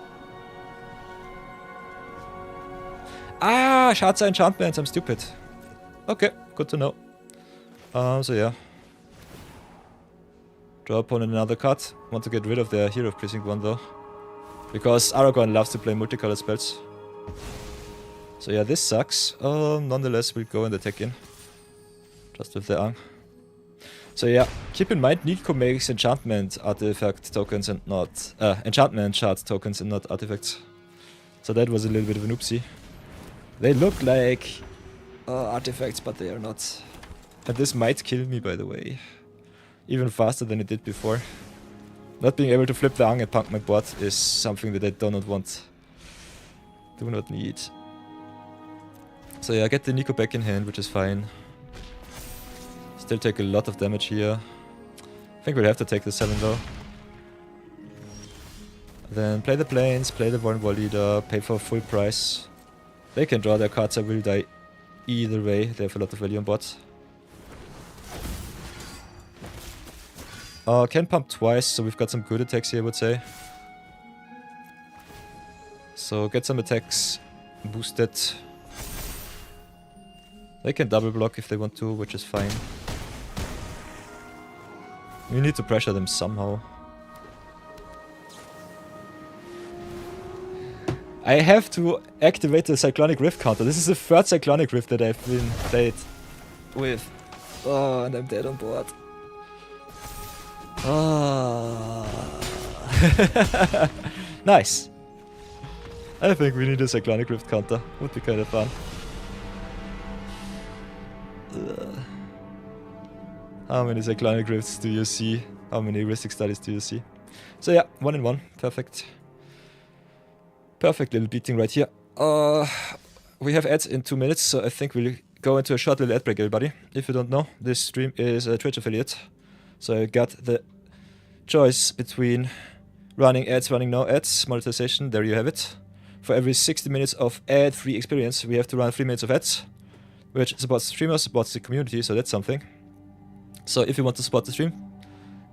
Ah, shots are enchantments, I'm stupid. Okay, good to know. So yeah. Draw opponent another card. Want to get rid of their hero of Precinct 1 though. Because Aragorn loves to play multicolored spells. So yeah, this sucks. Nonetheless, we'll go and attack in. Just with the Ankh. So yeah, keep in mind Niko makes enchantment artifact tokens and not... enchantment shard tokens and not artifacts. So that was a little bit of an oopsie. They look like artifacts, but they are not. And this might kill me, by the way. Even faster than it did before. Not being able to flip the Ankh and punk my board is something that I do not want. Do not need. So yeah, I get the Niko back in hand, which is fine. Still take a lot of damage here. I think we'll have to take the 7 though. Then play the planes, play the Vulnerable Leader, pay for full price. They can draw their cards, I will die either way. They have a lot of value on board. Can pump twice, so we've got some good attacks here, I would say. So get some attacks boosted. They can double block if they want to, which is fine. We need to pressure them somehow. I have to activate the Cyclonic Rift counter. This is the third Cyclonic Rift that I've been played with. Oh, and I'm dead on board. Ah. Nice. I think we need a Cyclonic Rift counter. Would be kind of fun. How many Cyclonic Rifts do you see? How many heuristic studies do you see? So yeah, 1 in 1. Perfect. Perfect little beating right here. We have ads in 2 minutes, so I think we'll go into a short little ad break, everybody. If you don't know, this stream is a Twitch affiliate. So I got the choice between running ads, running no ads, monetization, there you have it. For every 60 minutes of ad-free experience, we have to run 3 minutes of ads, which supports streamers, supports the community, so that's something. So if you want to support the stream,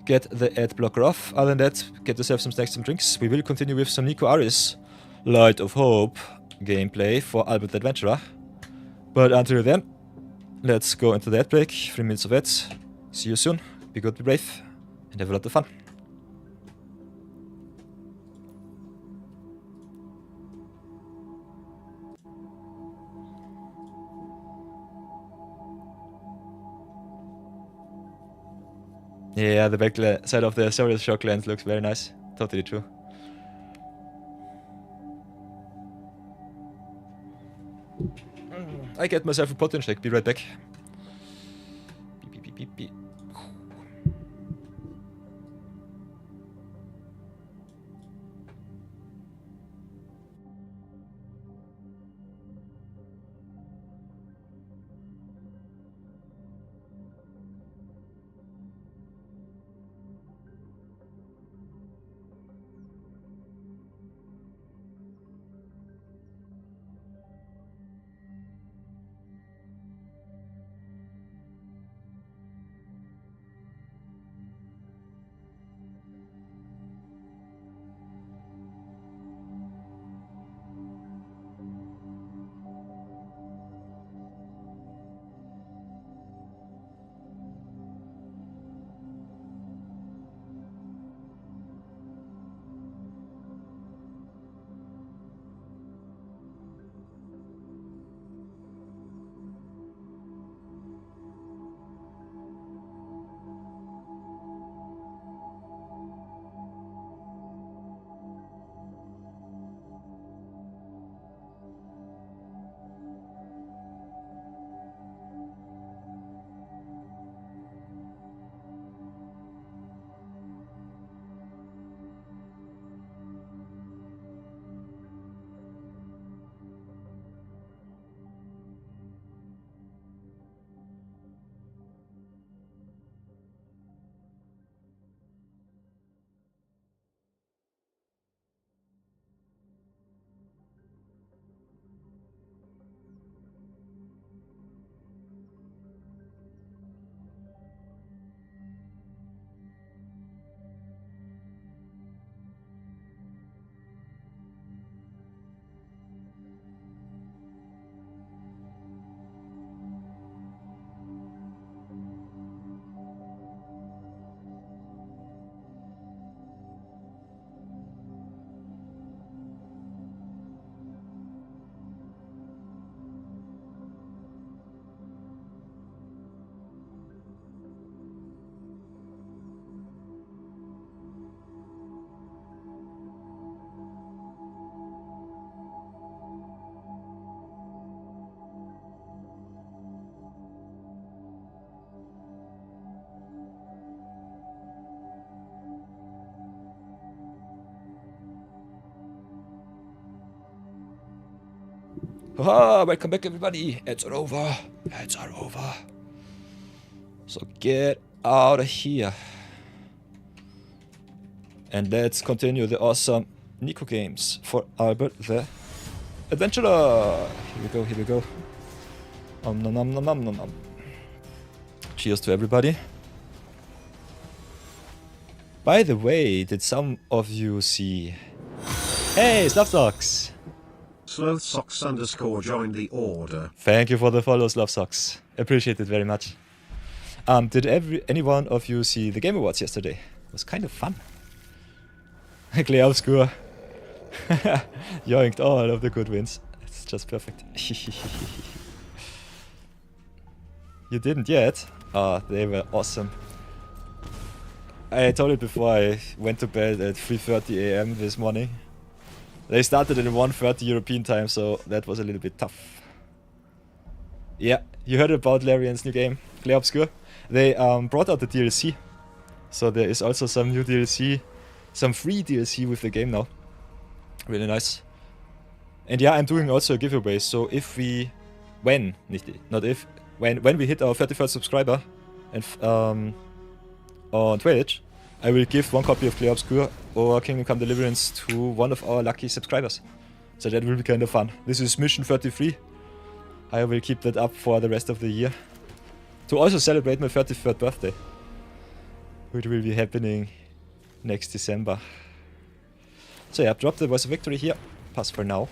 get the ad blocker off. Other than that, get yourself some snacks, some drinks. We will continue with some Niko Aris Light of Hope gameplay for Albert the Adventurer. But until then, let's go into the ad break. 3 minutes of ads. See you soon. Be good, be brave, and have a lot of fun. Yeah, the back side of the Solar Shock lens looks very nice. Totally true. I get myself a protein shake. Be right back. Beep, beep, beep, beep. Ah, welcome back everybody. It's over. It's over. So get out of here. And let's continue the awesome Niko games for Albert the Adventurer. Here we go, here we go. Nom nom nom nom nom nom. Cheers to everybody. By the way, did some of you see... Hey, Slavsocks! Slothsocks _ joined the order. Thank you for the follow, Slavsocks. Appreciate it very much. Did any one of you see the Game Awards yesterday? It was kind of fun. Clear Obscure. Yoinked all of the good wins. It's just perfect. You didn't yet? Ah, they were awesome. I told it before I went to bed at 3:30 AM this morning. They started at 1:30 European time, so that was a little bit tough. Yeah, you heard about Larian's new game, Clear Obscure. They brought out the DLC. So there is also some new DLC, some free DLC with the game now. Really nice. And yeah, I'm doing also a giveaway, so if we... when we hit our 31st subscriber and on Twitch, I will give one copy of Clear Obscure or Kingdom Come Deliverance to one of our lucky subscribers. So that will be kind of fun. This is mission 33. I will keep that up for the rest of the year. To also celebrate my 33rd birthday, which will be happening next December. So yeah, drop the Voice of Victory here. Pass for now.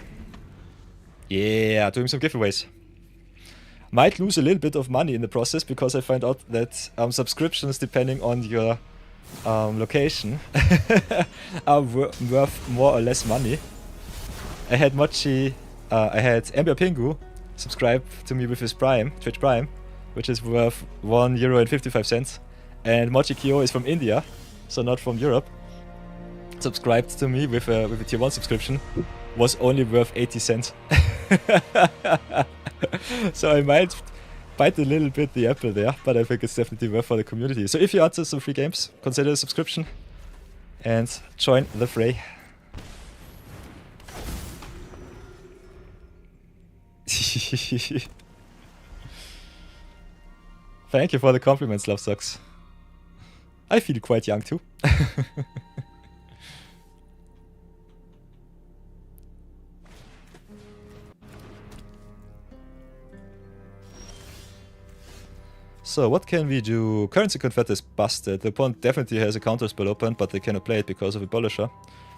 Yeah, doing some giveaways. Might lose a little bit of money in the process because I find out that subscriptions, depending on your location, are worth more or less money. I had Ember Pingu subscribe to me with his Prime, Twitch Prime, which is worth €1.55, and Mochi Kyo is from India, so not from Europe. Subscribed to me with a tier 1 subscription, was only worth 80 cents. So I might bite a little bit the apple there, but I think it's definitely worth for the community. So if you answer some free games, consider a subscription and join the fray. Thank you for the compliments, Love Sucks. I feel quite young too. So what can we do? Currency Convert is busted. The opponent definitely has a counter spell open, but they cannot play it because of Abolisher.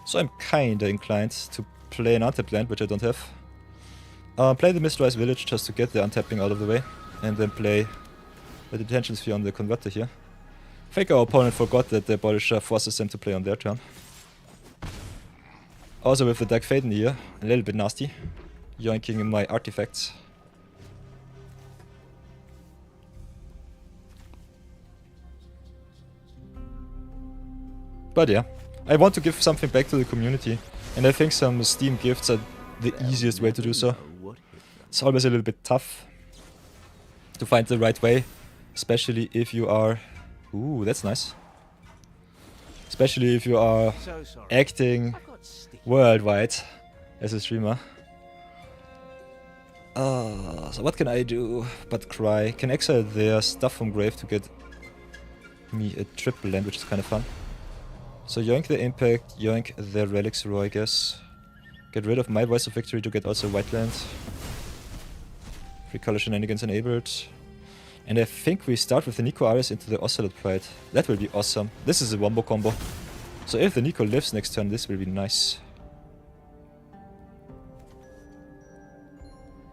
So I'm kinda inclined to play an untapped land, which I don't have. Play the Mistrise Village just to get the untapping out of the way, and then play the Detention Sphere on the Converter here. I think our opponent forgot that the Abolisher forces them to play on their turn. Also with the Dark Faden here, a little bit nasty. Yoinking my artifacts. But yeah, I want to give something back to the community, and I think some Steam gifts are the easiest way to do so. It's always a little bit tough to find the right way, especially if you are... Ooh, that's nice. Especially if you are acting worldwide as a streamer. So what can I do but cry? Can exile their stuff from grave to get me a triple land, which is kind of fun. So yoink the impact, yoink the relics row, I guess. Get rid of my Voice of Victory to get also white land. Free color shenanigans enabled. And I think we start with the Niko Ares into the Ocelot Pride. That will be awesome. This is a wombo combo. So if the Niko lives next turn, this will be nice.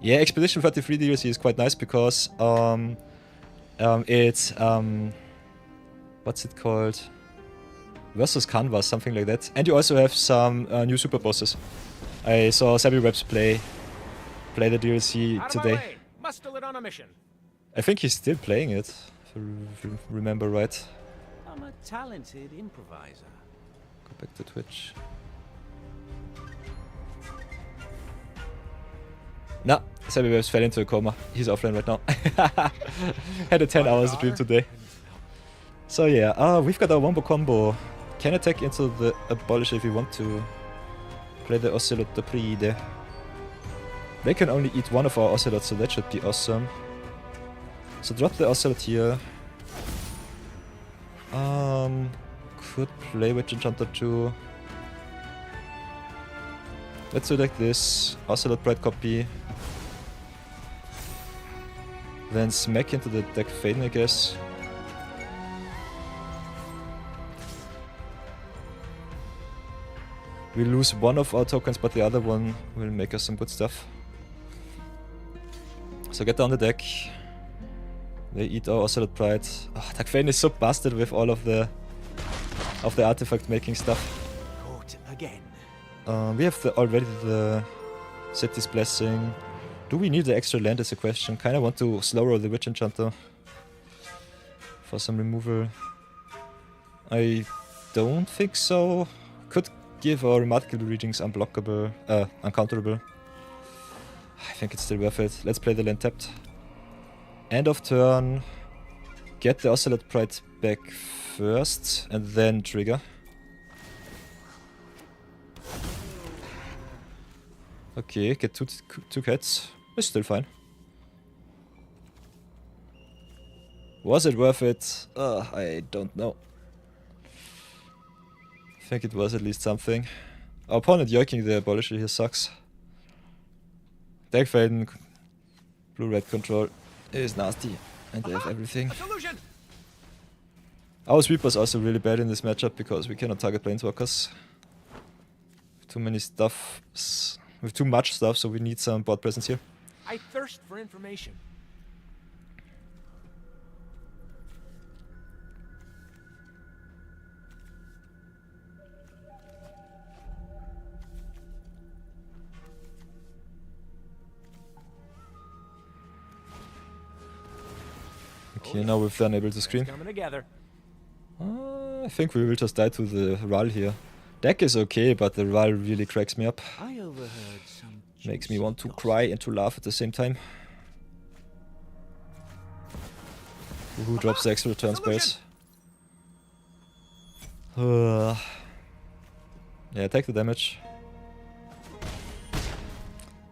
Yeah, Expedition 33 DLC is quite nice because it's what's it called? Versus Canvas, something like that. And you also have some new super bosses. I saw Sabi Reps play the DLC today. On a mission. I think he's still playing it, if I remember right. I'm a talented improviser. Go back to Twitch. Nah, Sabi Reps fell into a coma. He's offline right now. Had a 10-hour stream today. So yeah, we've got our wombo combo. Can attack into the Abolisher if we want to. Play the Ocelot de Pride. They can only eat one of our Ocelots, so that should be awesome. So drop the Ocelot here. Could play with Enchanter too. Let's do like this. Ocelot Pride copy. Then smack into the deck Faden, I guess. We lose one of our tokens, but the other one will make us some good stuff. So get down the deck. They eat our Ocelot Pride. Oh, Dark Faden is so busted with all of the artifact making stuff. Caught again. We have already the City's Blessing. Do we need the extra land is a question. Kinda want to slow roll the Witch Enchanter for some removal. I don't think so. Could give our Remarkable Readings unblockable, uncounterable. I think it's still worth it. Let's play the land tapped. End of turn. Get the Ocelot Pride back first and then trigger. Okay, get two cats. It's still fine. Was it worth it? I don't know. I think it was at least something. Our opponent yoiking the Abolisher here sucks. Dark Faden, blue-red control is nasty, and they have everything. Our sweeper is also really bad in this matchup because we cannot target planeswalkers. Too many stuff, with too much stuff, so we need some board presence here. I thirst for information. Okay, now we've done able to screen. Coming together. I think we will just die to the Ral here. Deck is okay, but the Ral really cracks me up. I overheard some. Makes me want to cry and to laugh at the same time. Who drops the extra return space? Yeah, take the damage.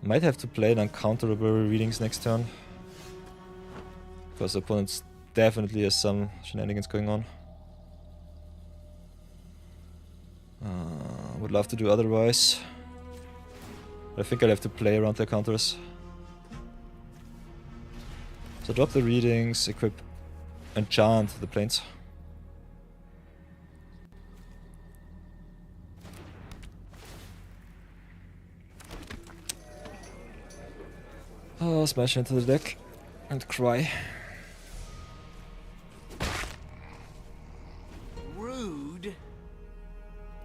Might have to play an uncounterable readings next turn. Because the opponent definitely has some shenanigans going on. Would love to do otherwise. But I think I'll have to play around their counters. So drop the readings, equip, enchant the planes. Oh, smash into the deck and cry. Rude.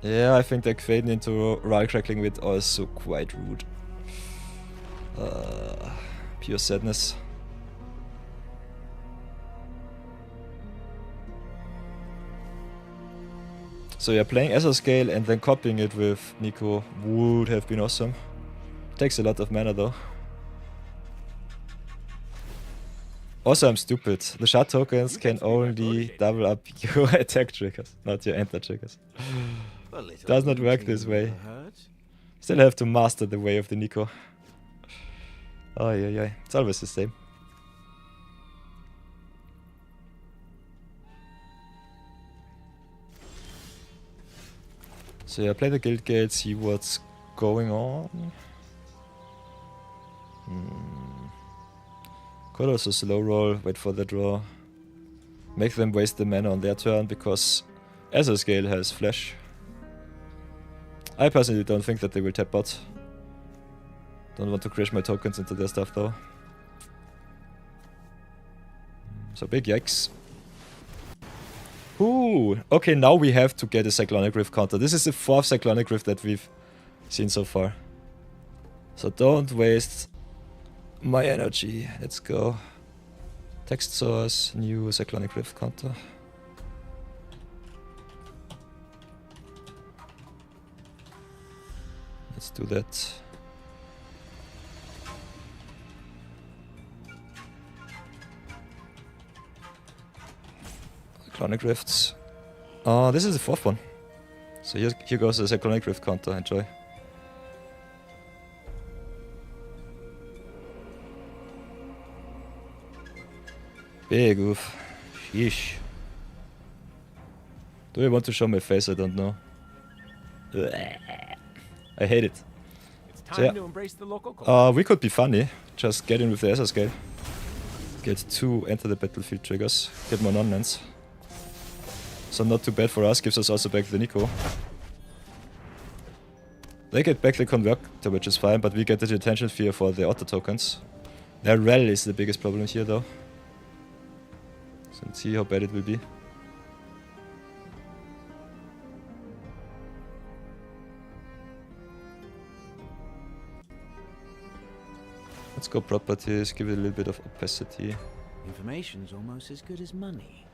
Yeah, I think that fading into Ral Crackling Wit also quite rude. Pure sadness. So yeah, playing Azure Scale and then copying it with Niko would have been awesome. Takes a lot of mana though. Also, I'm stupid. The shard tokens can only double up your attack triggers, not your enter triggers. Does not work this way. Still have to master the way of the Niko. Oh yeah, it's always the same. So yeah, play the guild gate, see what's going on. Could also slow roll, wait for the draw. Make them waste the mana on their turn because Azure Scale has flash. I personally don't think that they will tap out. Don't want to crash my tokens into their stuff though. So big yikes. Ooh, okay, now we have to get a Cyclonic Rift counter. This is the 4th Cyclonic Rift that we've seen so far. So don't waste my energy. Let's go. Text source, new Cyclonic Rift counter. Let's do that. Cyclonic Rifts. Oh, this is the 4th one. So here goes the Cyclonic Rift counter. Enjoy. Big oof. Sheesh. Do I want to show my face? I don't know. I hate it. It's time So yeah. to embrace the local culture. We could be funny. Just get in with the SR scale. Get 2 enter the battlefield triggers. Get more non-lands. So not too bad for us. Gives us also back the Niko. They get back the converter, which is fine, but we get the detention fear for the auto tokens. Their rel is the biggest problem here though. So let's see how bad it will be. Let's go properties, give it a little bit of opacity. Information's almost as good as money.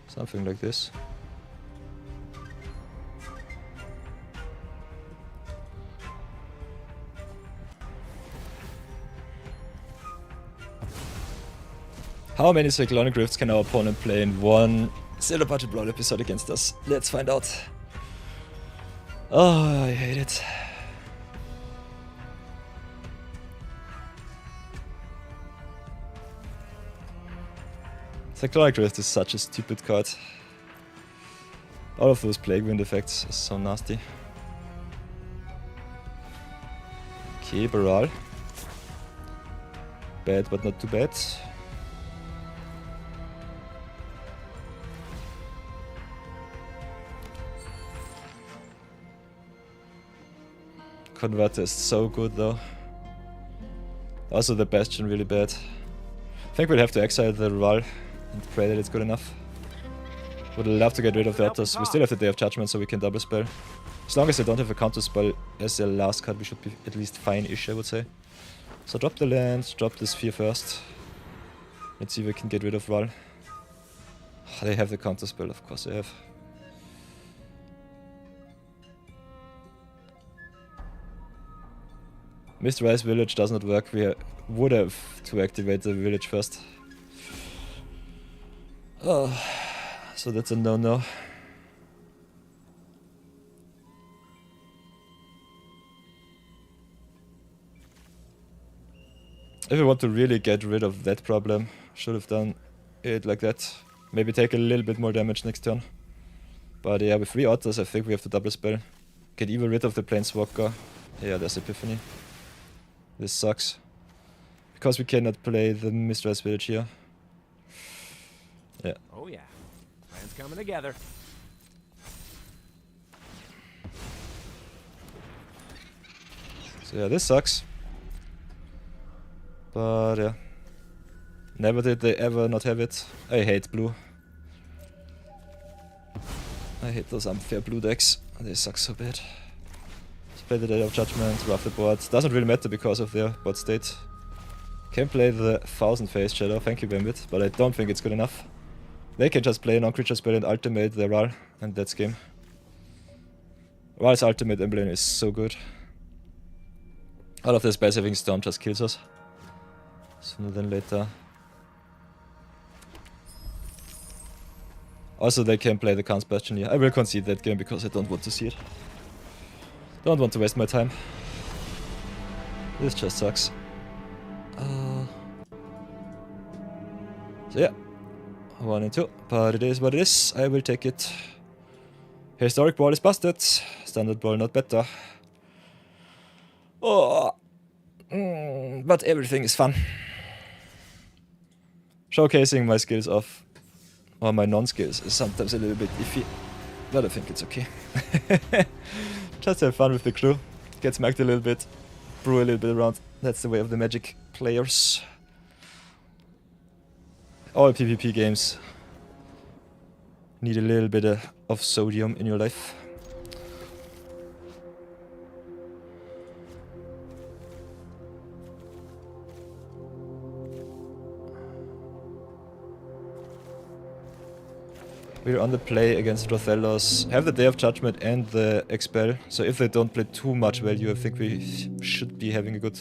Something like this. How many Cyclonic Rifts can our opponent play in one Zero Budget Brawl episode against us? Let's find out. Oh, I hate it. Cyclonic Rift is such a stupid card. All of those Plague Wind effects are so nasty. Okay, Baral. Bad, but not too bad. Converter is so good though. Also the Bastion really bad. I think we'll have to exile the Ral and pray that it's good enough. Would love to get rid of the Otters. We still have the Day of Judgment so we can double spell. As long as they don't have a counter spell as their last card, we should be at least fine-ish, I would say. So drop the land, drop the Sphere first. Let's see if we can get rid of Ral. Oh, they have the counter spell, of course they have. Mistrise Village does not work. We would have to activate the village first. Oh, so that's a no-no. If we want to really get rid of that problem, should have done it like that. Maybe take a little bit more damage next turn. But yeah, with 3 Otters I think we have to double spell. Get even rid of the Planeswalker. Yeah, there's Epiphany. This sucks. Because we cannot play the Mistrise Village here. Yeah. Oh yeah. Plans coming together. So yeah, this sucks. But yeah. Never did they ever not have it. I hate blue. I hate those unfair blue decks. They suck so bad. Play the Day of Judgment, rough the board. Doesn't really matter because of their board state. Can play the 1000 Phase Shadow, thank you Bambit, but I don't think it's good enough. They can just play a non-creature spell and ultimate the Ral, and that's game. Ral's ultimate emblem is so good. All of the spells having Storm just kills us. Sooner than later. Also they can play the Khan's Bastion here. I will concede that game because I don't want to see it. Don't want to waste my time. This just sucks. So yeah. 1 and 2. But it is what it is. I will take it. Historic Brawl is busted. Standard Brawl not better. Oh. But everything is fun. Showcasing my skills off. Or my non-skills is sometimes a little bit iffy. But I think it's okay. Just have fun with the crew. Get smacked a little bit. Brew a little bit around. That's the way of the Magic players. All PvP games need a little bit of sodium in your life. We're on the play against Rothellos. Have the Day of Judgment and the Expel. So if they don't play too much value, I think we should be having a good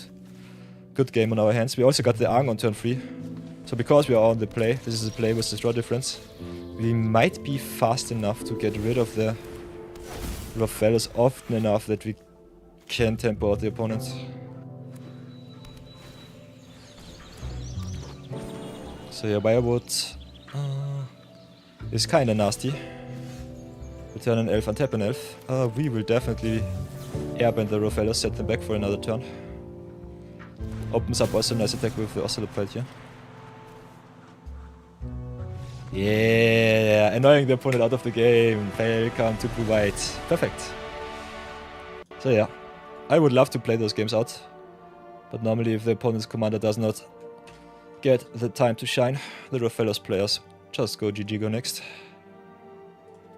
game on our hands. We also got the Arng on turn 3. So because we are on the play, this is a play with the draw difference. We might be fast enough to get rid of the Rothellos often enough that we can tempo out the opponent. So yeah, Wirewood is kinda nasty. Return an elf, untap an elf. We will definitely airbend the Rofellas, set them back for another turn. Opens up also a nice attack with the Ocelot here. Yeah, annoying the opponent out of the game. Welcome to blue white. Perfect. So yeah, I would love to play those games out, but normally if the opponent's commander does not get the time to shine, the Rofellas players just go GG, go next.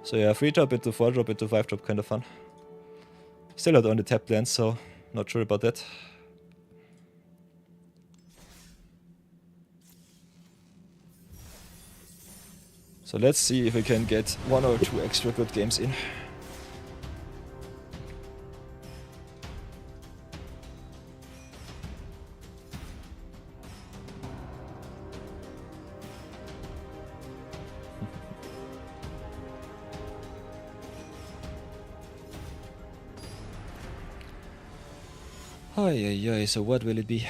So yeah, 3-drop into 4-drop into 5-drop, kind of fun. Still not on the tapped land, so not sure about that. So let's see if we can get 1 or 2 extra good games in. Ay, so what will it be?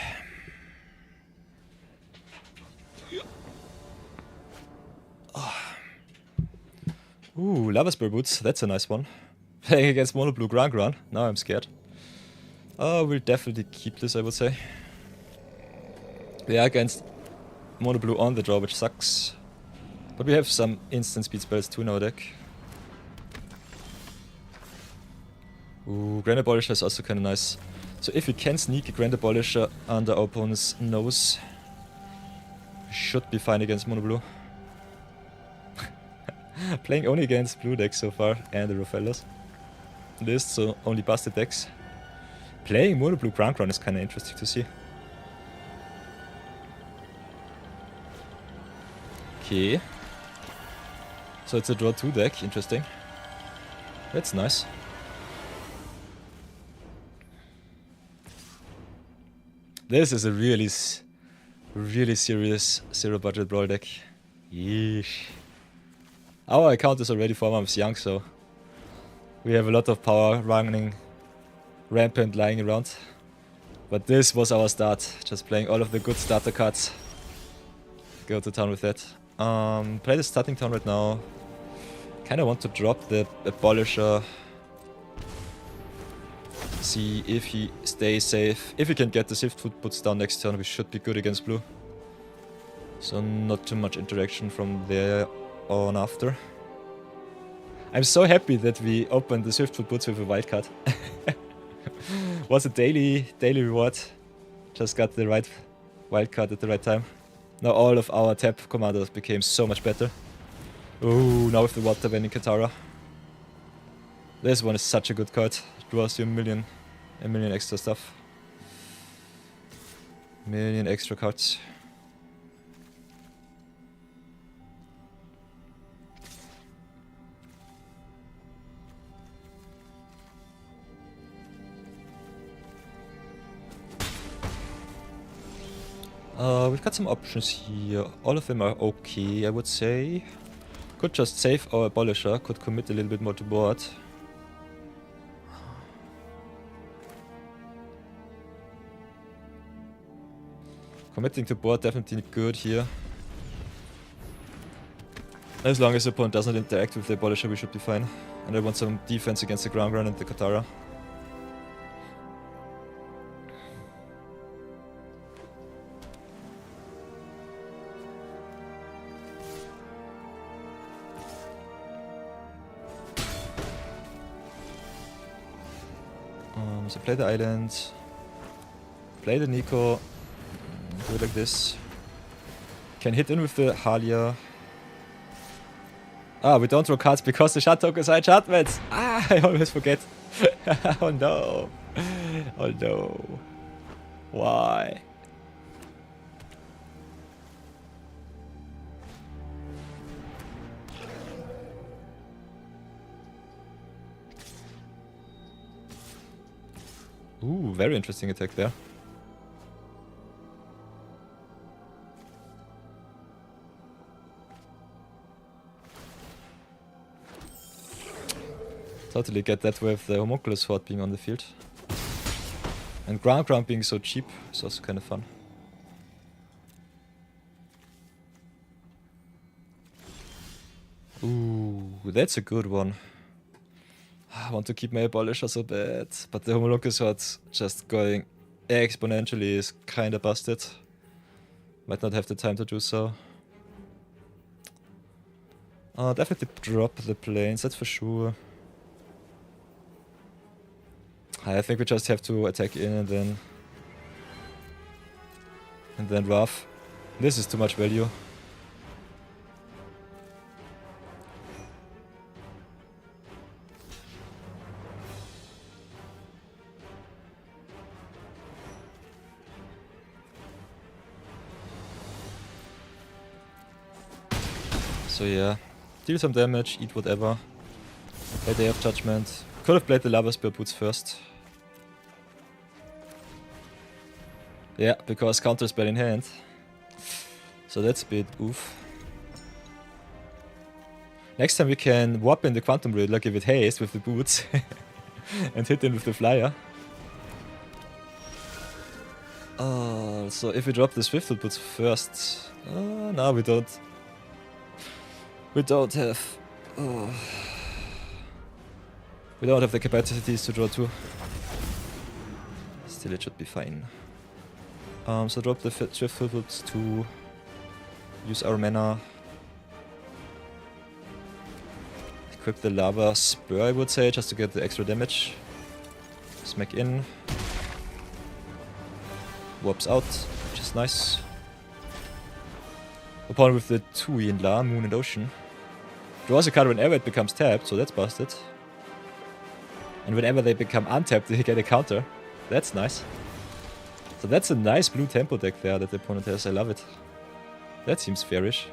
Ooh, Lava Spur Boots, that's a nice one. Playing against Mono Blue Ground Run, now I'm scared. We'll definitely keep this, I would say. We are against Mono Blue on the draw, which sucks. But we have some instant speed spells too in our deck. Ooh, Grand Abolisher is also kinda nice. So if we can sneak a Grand Abolisher under our opponent's nose, we should be fine against Mono Blue. Playing only against blue decks so far, and the Rofellas list, so only busted decks. Playing Mono Blue Ground Run is kinda interesting to see. Okay. So it's a draw 2 deck, interesting. That's nice. This is a really serious zero budget brawl deck. Yeesh. Our account is already 4 months young, so we have a lot of power running rampant lying around. But this was our start, just playing all of the good starter cards. Go to town with that. Play the starting town right now. Kinda want to drop the Abolisher. See if he stays safe. If we can get the Siftfoot Boots down next turn, we should be good against blue. So not too much interaction from there on after. I'm so happy that we opened the Swiftfoot Boots with a wildcard. Was a daily reward. Just got the right wildcard at the right time. Now all of our tap commanders became so much better. Ooh, now with the water bending Katara. This one is such a good card. Draws you a million extra stuff. Million extra cards. We've got some options here. All of them are okay, I would say. Could just save our Abolisher, could commit a little bit more to board. Committing to board definitely good here. As long as the opponent doesn't interact with the Abolisher, we should be fine. And I want some defense against the ground run and the Katara. So play the island, play the Niko, do it like this. Can hit in with the Halia. Ah, we don't draw cards because the shard tokens are enchantments. Ah, I always forget. Oh no. Oh no. Why? Ooh, very interesting attack there. Totally get that with the Homunculus Horde being on the field. And ground being so cheap is also kind of fun. that's a good one. I want to keep my abolisher so bad, but the Homologous Horde just going exponentially is kinda busted. Might not have the time to do so. Definitely drop the planes, that's for sure. I think we just have to attack in and then rough. This is too much value. So yeah, deal some damage, eat whatever. Play Day of Judgment. Could have played the Lava Spear Boots first. Yeah, because counter spell in hand. So that's a bit oof. Next time we can warp in the Quantum Riddler, give it haste with the boots and hit him with the flyer. So if we drop the Swiftfoot boots first... no, we don't. We don't have... we don't have the capacities to draw two. Still, it should be fine. So drop the Swiftfoot boots to use our mana. Equip the Lava Spur, I would say, just to get the extra damage. Smack in. Warps out, which is nice. Upon with the 2 Yinla, Moon and Ocean. Draws a card whenever it becomes tapped, so that's busted. And whenever they become untapped, they get a counter. That's nice. So that's a nice blue tempo deck there that the opponent has, I love it. That seems fairish.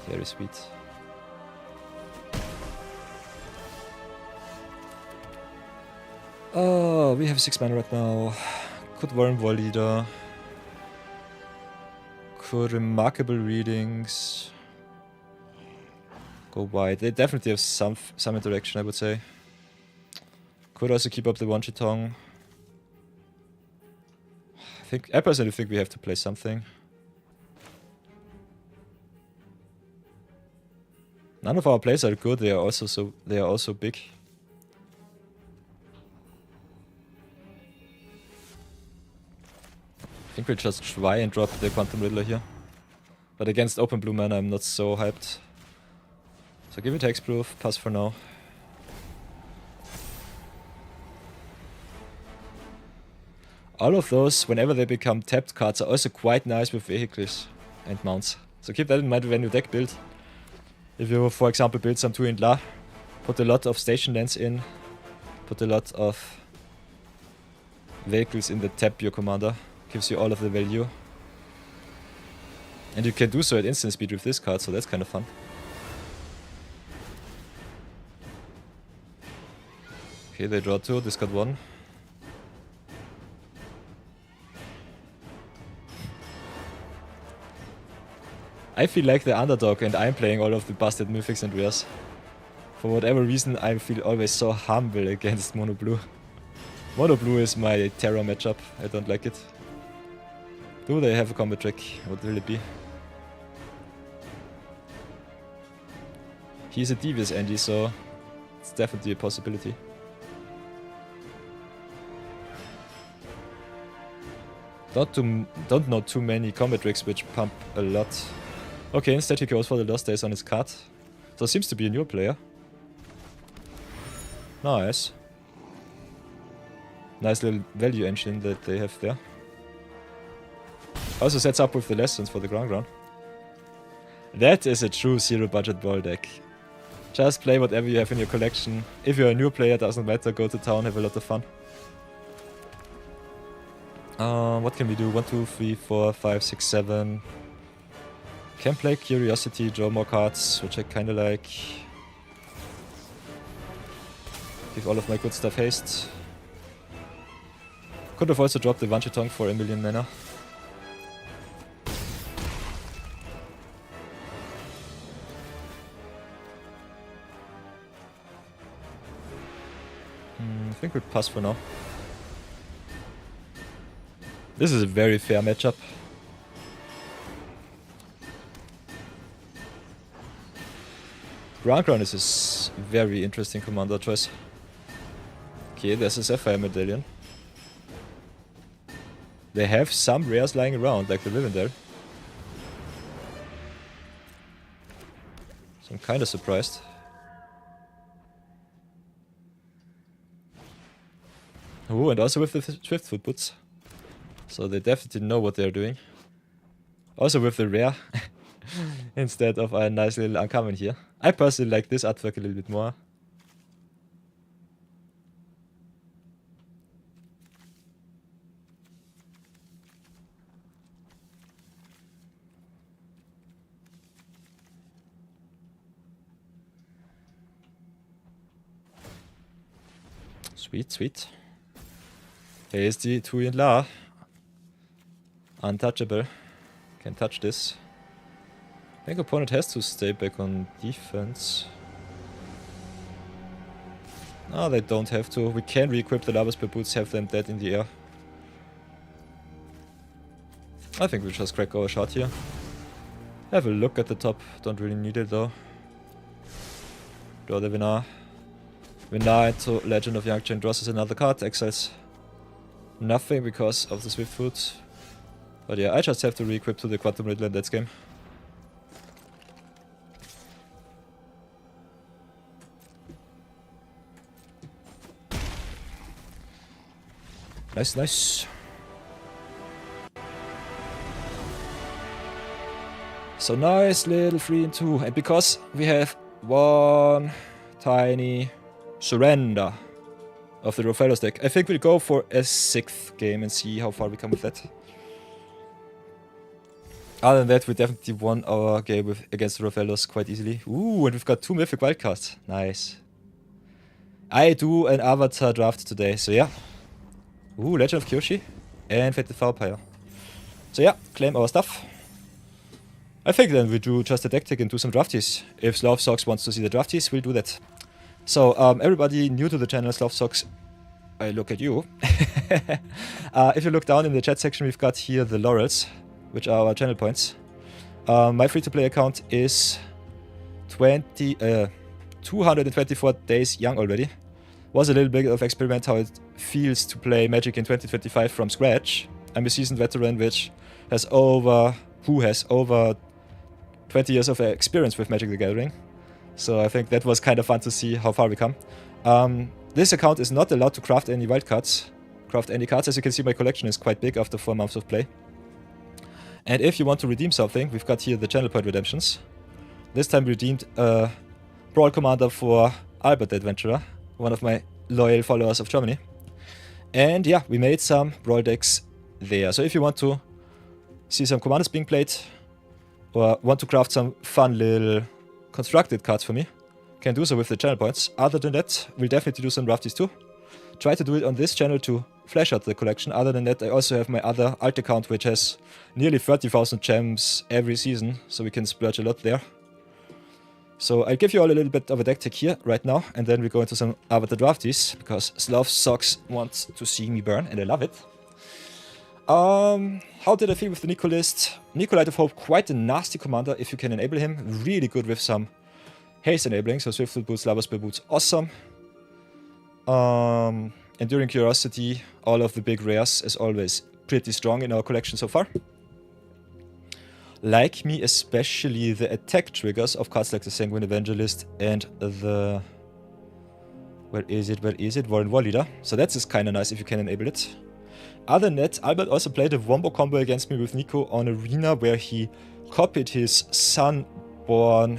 Very sweet. Oh, we have 6 mana right now. Could Warren War Leader. Could Remarkable Readings. Go wide. They definitely have some interaction, I would say. Could also keep up the One Chitong. I personally think we have to play something. None of our plays are good. They are also big. I think we'll just try and drop the Quantum Riddler here. But against open blue mana, I'm not so hyped. So give it hexproof, pass for now. All of those, whenever they become tapped cards, are also quite nice with vehicles and mounts. So keep that in mind when you deck build. If you, for example, build some 2 Yinla, put a lot of station lands in, put a lot of vehicles in the tap your commander. Gives you all of the value. And you can do so at instant speed with this card, so that's kind of fun. Okay, they draw 2, discard 1. I feel like the underdog and I'm playing all of the busted mythics and rares. For whatever reason, I feel always so humble against Mono Blue. Mono Blue is my terror matchup, I don't like it. Do they have a combat trick? What will it be? He's a devious Andy, so it's definitely a possibility. Don't know too many combat tricks which pump a lot. Okay, instead he goes for the Lost Days on his card. So seems to be a new player. Nice. Nice little value engine that they have there. Also sets up with the lessons for the ground. That is a true zero budget Brawl deck. Just play whatever you have in your collection. If you're a new player, doesn't matter, go to town, have a lot of fun. What can we do? 1, 2, 3, 4, 5, 6, 7. Can play Curiosity, draw more cards, which I kinda like. Give all of my good stuff haste. Could have also dropped the One Chitong for 1,000,000 mana. I think we'll pass for now. This is a very fair matchup. Ground is a very interesting commander choice. Okay, there's a Sapphire Medallion. They have some rares lying around, like the Rivendell. So I'm kinda surprised. Oh, and also with the Swiftfoot boots. So they definitely know what they're doing. Also with the rare, instead of a nice little uncommon here. I personally like this artwork a little bit more. Sweet, sweet. Here's the Tui and La. Untouchable. Can't touch this. I think opponent has to stay back on defense. No, they don't have to. We can re-equip the Lava Spear boots, have them dead in the air. I think we'll just crack our shot here. Have a look at the top. Don't really need it though. Draw the Vinar. Vinar into Legend of Yangtze draws us another card. Exiles nothing because of the Swiftfoot. But yeah, I just have to re-equip to the Quantum Riddler in that game. Nice, nice. So nice little 3 and 2. And because we have one tiny surrender of the Rofellos deck, I think we'll go for a 6th game and see how far we come with that. Other than that, we definitely won our game against the Rofellos quite easily. Ooh, and we've got 2 mythic wildcards. Nice. I do an avatar draft today, so yeah. Ooh, Legend of Kyoshi and Fated Vampire. So yeah, claim our stuff. I think then we do just a deck tech and do some drafties. If Slav Socks wants to see the drafties, we'll do that. So everybody new to the channel, Slav Socks, I look at you. If you look down in the chat section, we've got here the Laurels, which are our channel points. My free-to-play account is 224 days young already. Was a little bit of experiment how it feels to play Magic in 2025 from scratch. I'm a seasoned veteran who has over 20 years of experience with Magic the Gathering. So I think that was kind of fun to see how far we come. This account is not allowed to craft any wildcards. Craft any cards. As you can see, my collection is quite big after 4 months of play. And if you want to redeem something, we've got here the channel point redemptions. This time redeemed a Brawl Commander for Albert the Adventurer, one of my loyal followers of Germany. And yeah, we made some Brawl Decks there. So if you want to see some commanders being played, or want to craft some fun little constructed cards for me, can do so with the channel points. Other than that, we'll definitely do some drafties too. Try to do it on this channel to flesh out the collection. Other than that, I also have my other alt account, which has nearly 30,000 gems every season, so we can splurge a lot there. So I'll give you all a little bit of a deck tech here right now, and then we go into some avatar drafties, because Slav Socks wants to see me burn, and I love it. How did I feel with the Niko list? Niko, Light of Hope, quite a nasty commander if you can enable him. Really good with some haste enabling, so Swiftfoot boots, Lava Spear boots, awesome. Enduring Curiosity, all of the big rares, is always pretty strong in our collection so far. Like me, especially the attack triggers of cards like the Sanguine Evangelist and the... Where is it? Warren War Leader. So that's just kinda nice if you can enable it. Other than that, Albert also played a wombo combo against me with Niko on Arena, where he copied his Sunborn,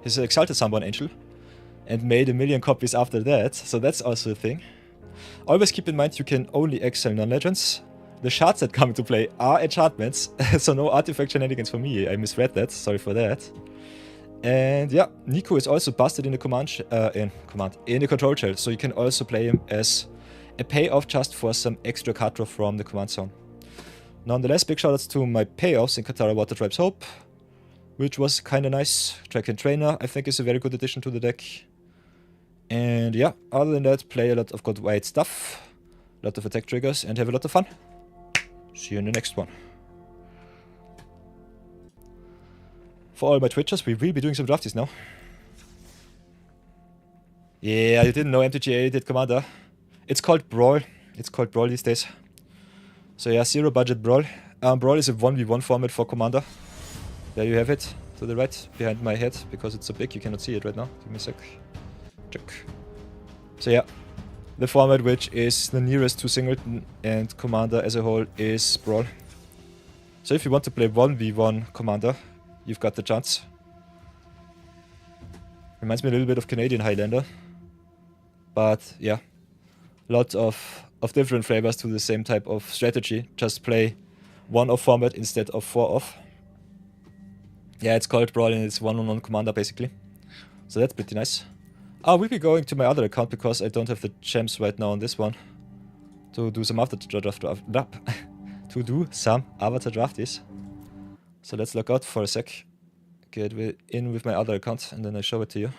his Exalted Sunborn Angel, and made 1 million copies after that, so that's also a thing. Always keep in mind you can only exile non-legends. The shards that come into play are enchantments, so no artifact shenanigans for me. I misread that, sorry for that. And yeah, Niko is also busted in the in the control shell, so you can also play him as a payoff just for some extra card draw from the command zone. Nonetheless, big shoutouts to my payoffs in Katara Water Tribe's Hope, which was kinda nice. Draken Trainer, I think, is a very good addition to the deck. And yeah, other than that, play a lot of good white stuff, a lot of attack triggers, and have a lot of fun. See you in the next one. For all my Twitchers, we will be doing some drafties now. Yeah, you didn't know MTGA did Commander. It's called Brawl. It's called Brawl these days. So yeah, zero budget Brawl. Brawl is a 1v1 format for Commander. There you have it, to the right, behind my head, because it's so big you cannot see it right now. Give me a sec. Check. So yeah, the format which is the nearest to Singleton and Commander as a whole is Brawl. So if you want to play 1v1 Commander, you've got the chance. Reminds me a little bit of Canadian Highlander. But yeah, lots of different flavors to the same type of strategy. Just play 1-off format instead of 4-off. Yeah, it's called Brawl and it's 1-on-1 Commander basically. So that's pretty nice. I will be going to my other account because I don't have the gems right now on this one. To do some avatar drafties. So let's log out for a sec. Get in with my other account and then I show it to you.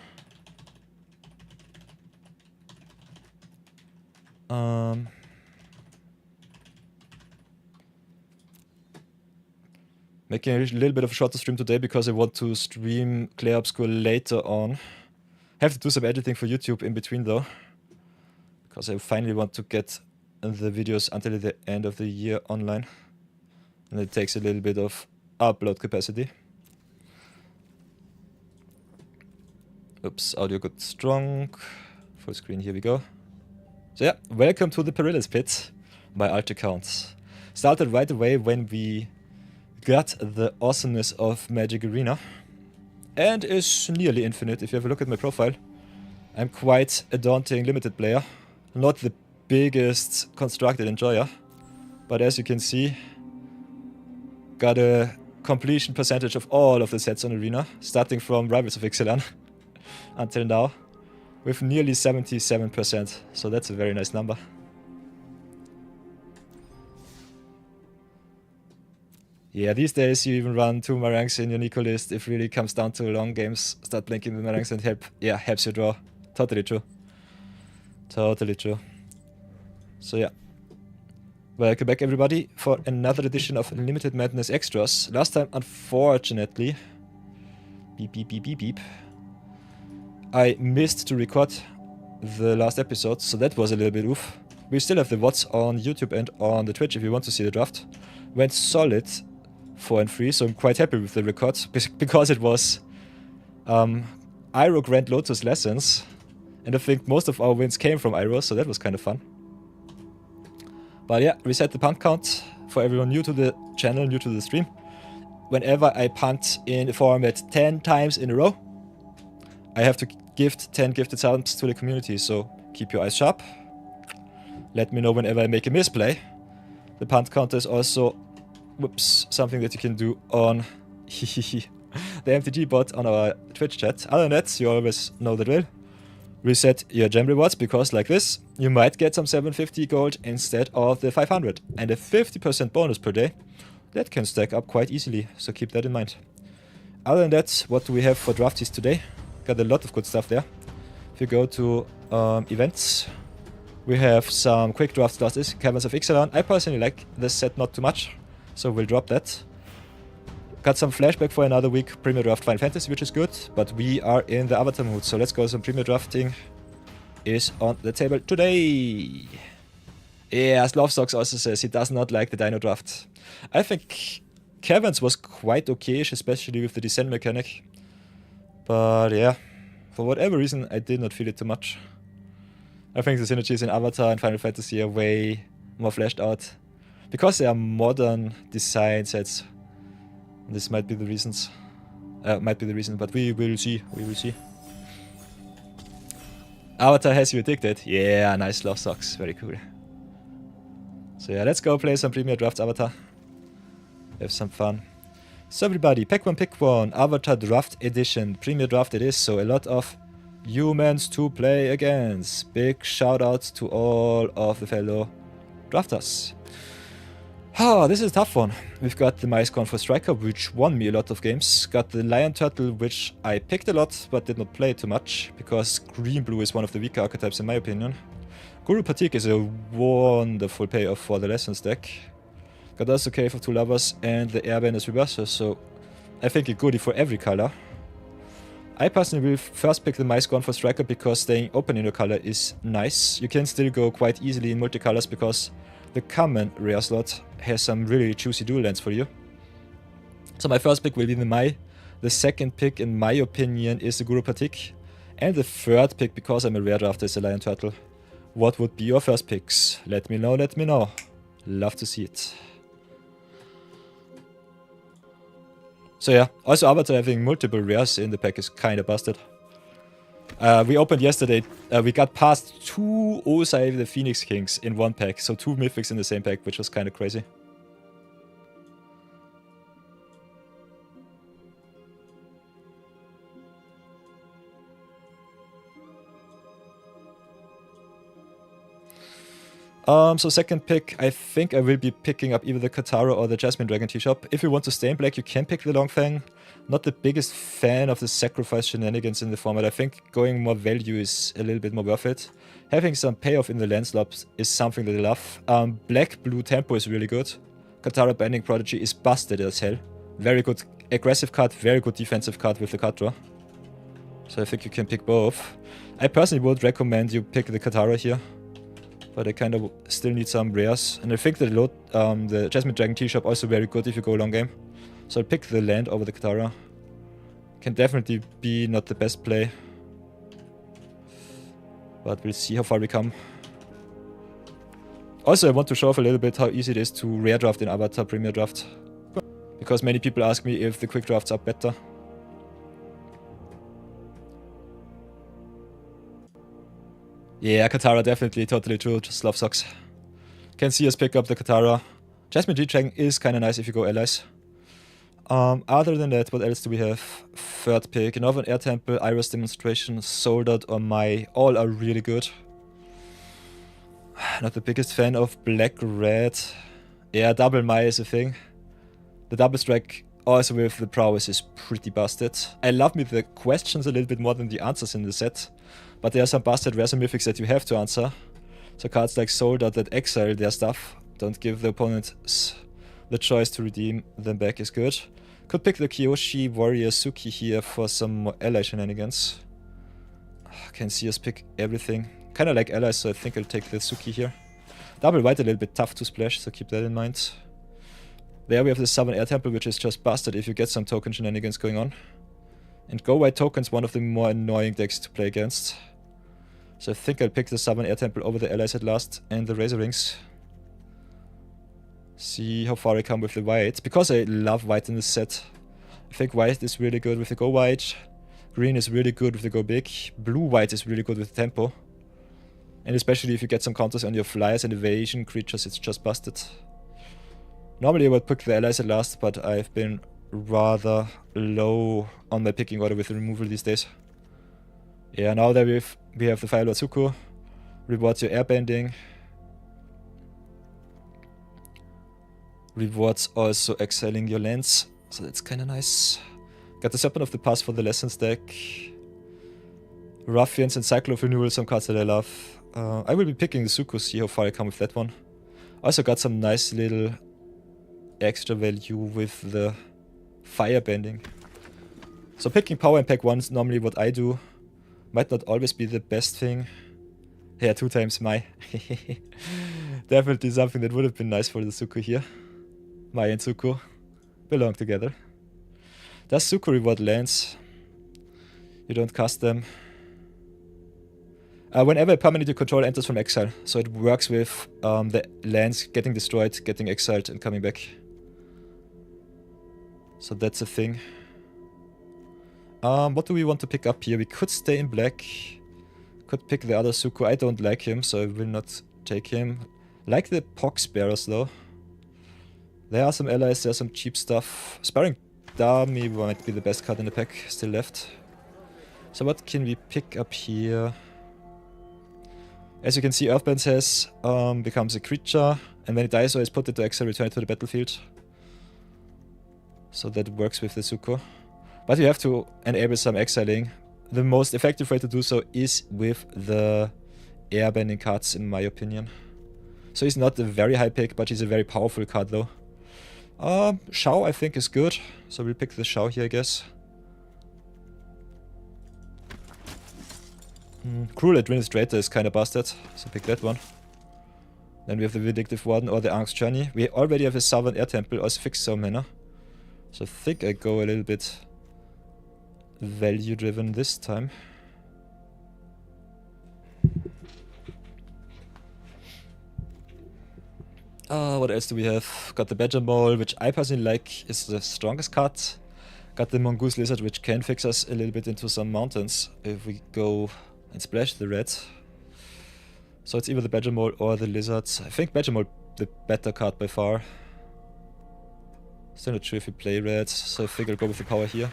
Making a little bit of a shorter stream today because I want to stream Clay Obscure later on. Have to do some editing for YouTube in between though. Because I finally want to get the videos until the end of the year online. And it takes a little bit of upload capacity. Oops, audio got strong. Full screen, here we go. So yeah, welcome to the Perilous Pit, my alt account. Started right away when we got the awesomeness of Magic Arena. And is nearly infinite if you have a look at my profile. I'm quite a daunting limited player. Not the biggest constructed enjoyer. But as you can see, got a completion percentage of all of the sets on Arena, starting from Rivals of Ixalan until now, with nearly 77%. So that's a very nice number. Yeah, these days you even run 2 Marangs in your Niko list if really comes down to long games. Start blinking the Marangs and helps you draw. Totally true. Totally true. So yeah. Welcome back everybody for another edition of Limited Madness Extras. Last time, unfortunately, beep, I missed to record the last episode, so that was a little bit oof. We still have the VODs on YouTube and on the Twitch if you want to see the draft. Went solid 4-3, so I'm quite happy with the record, because it was Iroh Grand Lotus Lessons, and I think most of our wins came from Iroh, so that was kind of fun. But yeah, reset the punt count for everyone new to the channel, new to the stream. Whenever I punt in a format 10 times in a row, I have to gift 10 gifted subs to the community, so keep your eyes sharp. Let me know whenever I make a misplay. The punt counter is also, something that you can do on the MTG bot on our Twitch chat. Other than that, you always know the drill. Reset your gem rewards, because like this, you might get some 750 gold instead of the 500. And a 50% bonus per day, that can stack up quite easily, so keep that in mind. Other than that, what do we have for drafties today? Got a lot of good stuff there. If you go to events, we have some quick draft classes, Caverns of Ixalan. I personally like this set not too much, so we'll drop that. Got some flashback for another week, Premier Draft Final Fantasy, which is good, but we are in the Avatar mood, so let's go. Some Premier Drafting is on the table today. Yeah, Slavsocks also says he does not like the Dino Draft. I think Caverns was quite okayish, especially with the descent mechanic. But yeah, for whatever reason, I did not feel it too much. I think the synergies in Avatar and Final Fantasy are way more fleshed out. Because they are modern design sets. This might be the reasons. But we will see. We will see. Avatar has you addicted. Yeah, nice love socks. Very cool. So yeah, let's go play some Premier Drafts Avatar. Have some fun. So everybody, pick one. Avatar Draft Edition. Premier Draft it is, so a lot of humans to play against. Big shout out to all of the fellow drafters. Oh, this is a tough one. We've got the Micecorn for Striker, which won me a lot of games. Got the Lion Turtle, which I picked a lot, but did not play too much, because Green-Blue is one of the weaker archetypes in my opinion. Guru Patik is a wonderful payoff for the Lessons deck. Got also Cave of Two Lovers and the Airbender's Reverser, so I think a goodie for every color. I personally will first pick the Mice Gone for Striker because staying open in your color is nice. You can still go quite easily in multicolors because the common rare slot has some really juicy dual lands for you. So my first pick will be the Mai. The second pick, in my opinion, is the Guru Patik. And the third pick, because I'm a rare drafter, is the Lion Turtle. What would be your first picks? Let me know, let me know. Love to see it. So yeah, also Avatar having multiple rares in the pack is kinda busted. We opened yesterday, we got past 2 Osai the Phoenix Kings in one pack, so 2 Mythics in the same pack, which was kinda crazy. So second pick, I think I will be picking up either the Katara or the Jasmine Dragon Tea-Shop. If you want to stay in black, you can pick the Longfang. Not the biggest fan of the sacrifice shenanigans in the format. I think going more value is a little bit more worth it. Having some payoff in the land slots is something that I love. Black-blue tempo is really good. Katara Binding Prodigy is busted as hell. Very good aggressive card, very good defensive card with the card draw. So I think you can pick both. I personally would recommend you pick the Katara here. But I kind of still need some rares. And I think the Jasmine Dragon Tea-Shop also very good if you go long game. So I'll pick the land over the Katara. Can definitely be not the best play. But we'll see how far we come. Also, I want to show off a little bit how easy it is to rare draft in Avatar Premier Draft. Because many people ask me if the quick drafts are better. Yeah, Katara definitely, totally true, just love socks. Can see us pick up the Katara. Jasmine G-Dragon is kinda nice if you go allies. Other than that, what else do we have? Third pick, Northern Air Temple, Iris Demonstration, Soldat or Mai, all are really good. Not the biggest fan of Black-Red. Yeah, double Mai is a thing. The double strike also with the prowess is pretty busted. I love me the questions a little bit more than the answers in the set. But there are some busted rares and mythics that you have to answer. So cards like Soldat that exile their stuff, don't give the opponent the choice to redeem them back is good. Could pick the Kyoshi Warrior Suki here for some more ally shenanigans. Can see us pick everything. Kinda like allies, so I think I'll take the Suki here. Double white a little bit tough to splash, so keep that in mind. There we have the Southern Air Temple, which is just busted if you get some token shenanigans going on. And go white token's one of the more annoying decks to play against. So I think I'll pick the Southern Air Temple over the allies at last, and the Razor Rings. See how far I come with the white. Because I love white in this set. I think white is really good with the go white. Green is really good with the go big. Blue-white is really good with the tempo. And especially if you get some counters on your flyers and evasion creatures, it's just busted. Normally I would pick the allies at last, but I've been rather low on my picking order with the removal these days. Yeah, now that we have the Firelord Zuko. Rewards your airbending. Rewards also exiling your lands, so that's kinda nice. Got the Serpent of the Past for the Lessons deck. Ruffians and Cycle of Renewal, some cards that I love. I will be picking the Zuko, see how far I come with that one. Also got some nice little extra value with the firebending. So picking power in pack 1 is normally what I do. Might not always be the best thing. Yeah, 2 times Mai. Definitely something that would have been nice for the Zuko here. Mai and Zuko belong together. Does Zuko reward lands? You don't cast them. Whenever a permanent you control enters from exile, so it works with the lands getting destroyed, getting exiled, and coming back. So that's a thing. What do we want to pick up here? We could stay in black. Could pick the other Zuko. I don't like him, so I will not take him. Like the Pox Bearers though. There are some allies, there's some cheap stuff. Sparring Dummy might be the best card in the pack still left. So what can we pick up here? As you can see, Earthband says becomes a creature, and when it dies or is put into exile, return it to the battlefield. So that works with the Zuko. But you have to enable some exiling. The most effective way to do so is with the airbending cards, in my opinion. So he's not a very high pick, but he's a very powerful card though. Shao I think is good, so we'll pick the Shao here, I guess. Cruel Administrator is kinda busted, so pick that one. Then we have the Vindictive Warden or the Angst Journey. We already have a Southern Air Temple, also fixed some mana. So I think I go a little bit value driven this time. What else do we have? Got the Badger Mole, which I personally like is the strongest card. Got the Mongoose Lizard, which can fix us a little bit into some mountains if we go and splash the red. So it's either the Badger Mole or the Lizard. I think Badger Mole the better card by far. Still not sure if we play red, so I think I'll go with the power here.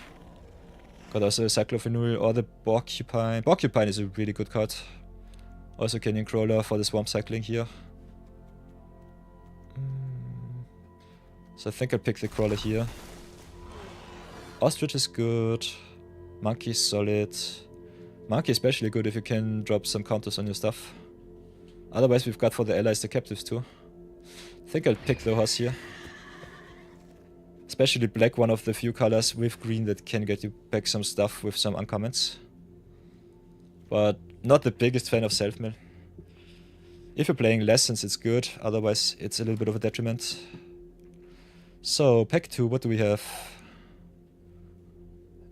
Got also a Cyclophenul or the Porcupine. Porcupine is a really good card. Also Canyon Crawler for the Swamp Cycling here. So I think I'll pick the Crawler here. Ostrich is good. Monkey is solid. Monkey especially good if you can drop some counters on your stuff. Otherwise we've got for the allies the captives too. I think I'll pick the horse here. Especially black, one of the few colors with green that can get you back some stuff with some uncommons. But not the biggest fan of self-mill. If you're playing Lessons it's good, otherwise it's a little bit of a detriment. So, pack 2, what do we have?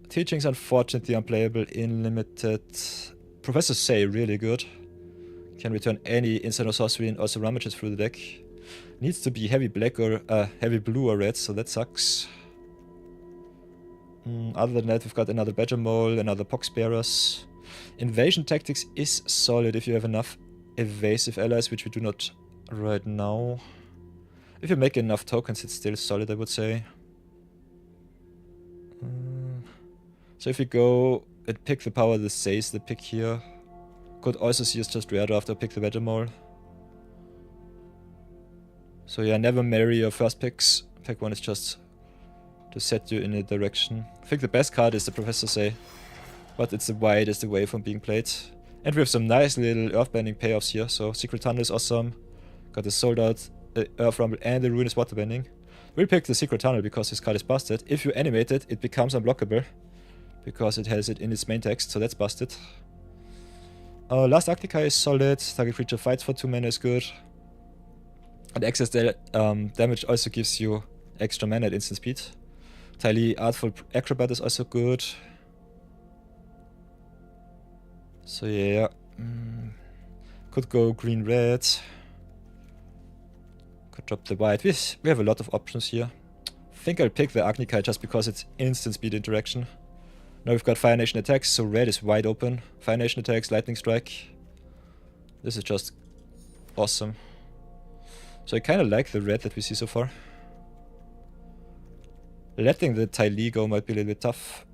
Teachings unfortunately unplayable in limited. Professor Say, really good. Can return any instant or sorcery and also rummages through the deck. Needs to be heavy black or heavy blue or red, so that sucks. Other than that, we've got another Badger Mole, another Poxbearers. Invasion Tactics is solid if you have enough evasive allies, which we do not right now. If you make enough tokens, it's still solid, I would say. So if you go and pick the power that says the pick here, could also see us just rare after pick the Badger Mole. So yeah, never marry your first picks. Pick one is just to set you in a direction. I think the best card is the Professor Say, but it's the widest away from being played. And we have some nice little earthbending payoffs here. So Secret Tunnel is awesome. Got the Sold Out, Earth Rumble, and the Ruinous Waterbending. We'll pick the Secret Tunnel because this card is busted. If you animate it, it becomes unblockable because it has it in its main text, so that's busted. Last Arctica is solid. Target creature fights for 2 mana is good. And excess damage also gives you extra mana at instant speed. Tylee Artful Acrobat is also good. So yeah, could go green-red. Could drop the white. We have a lot of options here. I think I'll pick the Agnikai just because it's instant speed interaction. Now we've got Fire Nation attacks, so red is wide open. Fire Nation attacks, Lightning Strike. This is just awesome. So I kind of like the red that we see so far. Letting the Tylee go might be a little bit tough.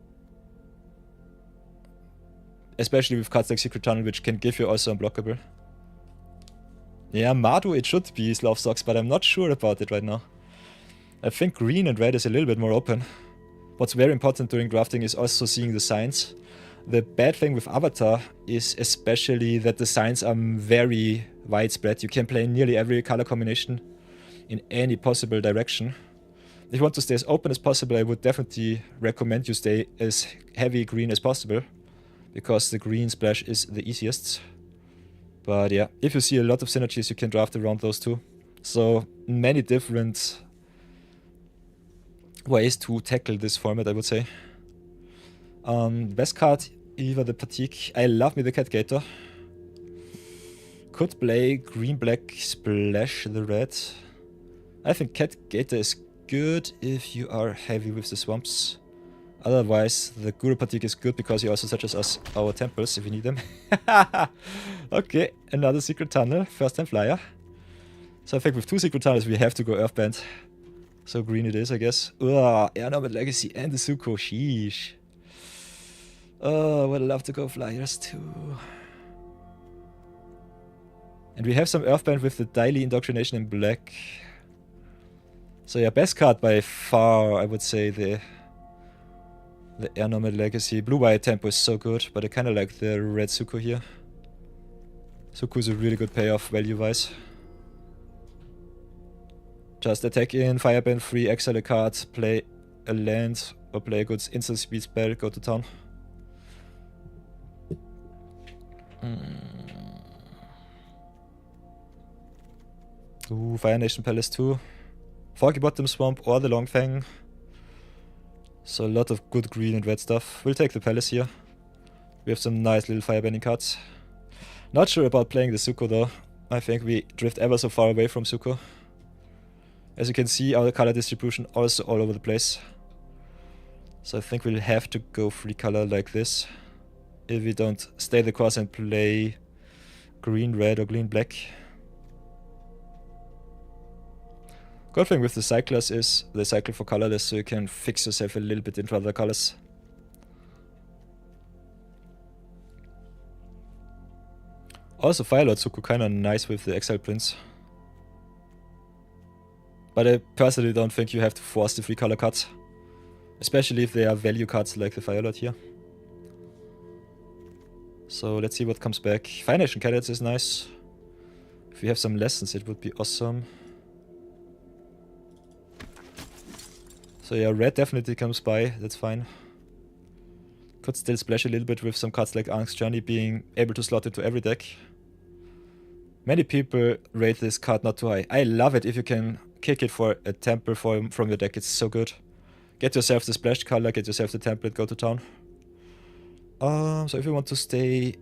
Especially with cards like Secret Tunnel, which can give you also unblockable. Yeah, Mardu it should be Slav Socks, but I'm not sure about it right now. I think green and red is a little bit more open. What's very important during drafting is also seeing the signs. The bad thing with Avatar is especially that the signs are very widespread. You can play nearly every color combination in any possible direction. If you want to stay as open as possible, I would definitely recommend you stay as heavy green as possible, because the green splash is the easiest. But yeah, if you see a lot of synergies, you can draft around those two. So many different ways to tackle this format, I would say. Best card, either the Patik. I love me the Cat Gator. Could play green-black splash the red. I think Cat Gator is good if you are heavy with the swamps. Otherwise, the Guru Patik is good because he also searches us our temples if we need them. Okay, another Secret Tunnel, first time flyer. So I think with 2 Secret Tunnels we have to go Earthband. So green it is, I guess. Air Nomad Legacy and the Suko, sheesh. Would love to go flyers too. And we have some Earthband with the Daily Indoctrination in black. So yeah, best card by far, I would say the Air Nomad Legacy. Blue-white tempo is so good, but I kind of like the red Suko here. Suko is a really good payoff value-wise. Just attack in, fireband free, exile a card, play a land, or play a good instant speed spell, go to town. Ooh, Fire Nation Palace 2. Foggy Bottom Swamp or the Long Fang. So a lot of good green and red stuff. We'll take the Palace here. We have some nice little firebending cards. Not sure about playing the Suko though. I think we drift ever so far away from Suko. As you can see, our color distribution also all over the place. So I think we'll have to go free color like this. If we don't stay the course and play green-red or green-black. Good thing with the cyclers is they cycle for colorless, so you can fix yourself a little bit into other colors. Also, Firelord Suko kinda nice with the Exile Prince. But I personally don't think you have to force the free color cards. Especially if they are value cards like the Firelord here. So let's see what comes back. Fire Nation Cadets is nice. If we have some lessons, it would be awesome. So yeah, red definitely comes by, that's fine. Could still splash a little bit with some cards like Angst Journey being able to slot into every deck. Many people rate this card not too high. I love it if you can kick it for a temple from your deck, it's so good. Get yourself the splash color, get yourself the template, go to town. So if you want to stay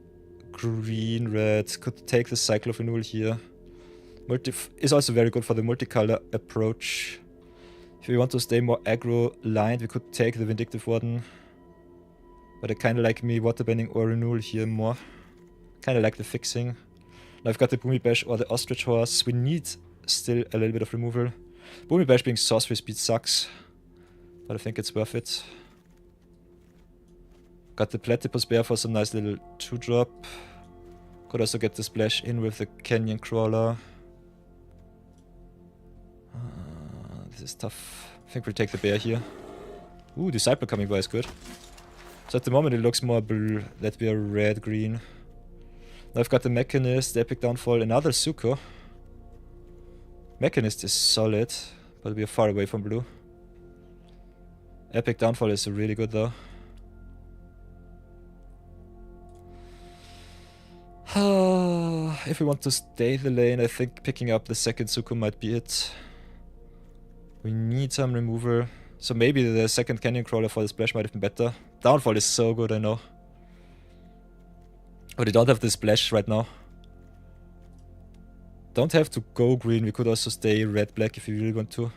green-red, could take the Cycle of Renewal here. Is also very good for the multicolor approach. If we want to stay more aggro-lined, we could take the Vindictive Warden. But I kinda like me Waterbending or Renewal here more. Kinda like the fixing. Now I've got the Boomy Bash or the Ostrich Horse. We need still a little bit of removal. Boomy Bash being sorcery speed sucks. But I think it's worth it. Got the Platypus Bear for some nice little 2-drop. Could also get the splash in with the Canyon Crawler. This is tough. I think we'll take the bear here. Ooh, Disciple coming by is good. So at the moment it looks more blue. That we are red-green. Now I've got the Mechanist, the Epic Downfall, another Suko. Mechanist is solid, but we are far away from blue. Epic Downfall is really good though. If we want to stay the lane, I think picking up the second Suko might be it. We need some removal. So maybe the second Canyon Crawler for the splash might have been better. Downfall is so good, I know. But we don't have the splash right now. Don't have to go green, we could also stay red-black if we really want to.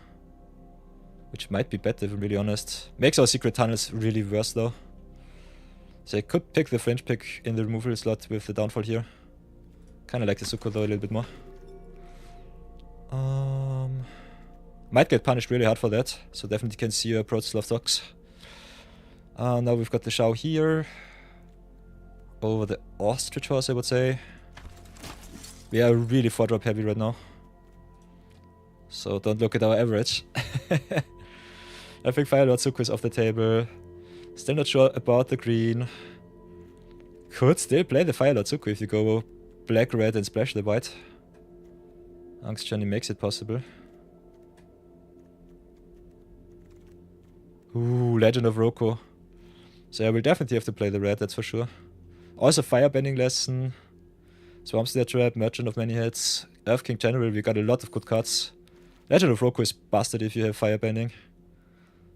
Which might be better if I'm really honest. Makes our secret tunnels really worse though. So I could pick the fringe pick in the removal slot with the downfall here. Kinda like the Suko though a little bit more. Might get punished really hard for that, so definitely can see your approach Slav Dogs. Now we've got the Shao here. Over the Ostrich Horse, I would say. We are really 4-drop heavy right now. So don't look at our average. I think Firelord Suko is off the table. Still not sure about the green. Could still play the Firelord Suko if you go black, red and splash the white. Angst Journey makes it possible. Ooh, Legend of Roko. So I will definitely have to play the red, that's for sure. Also Firebending Lesson. Swamp Snare Trap, Merchant of Many Heads, Earth King General, we got a lot of good cards. Legend of Roko is busted if you have Firebending.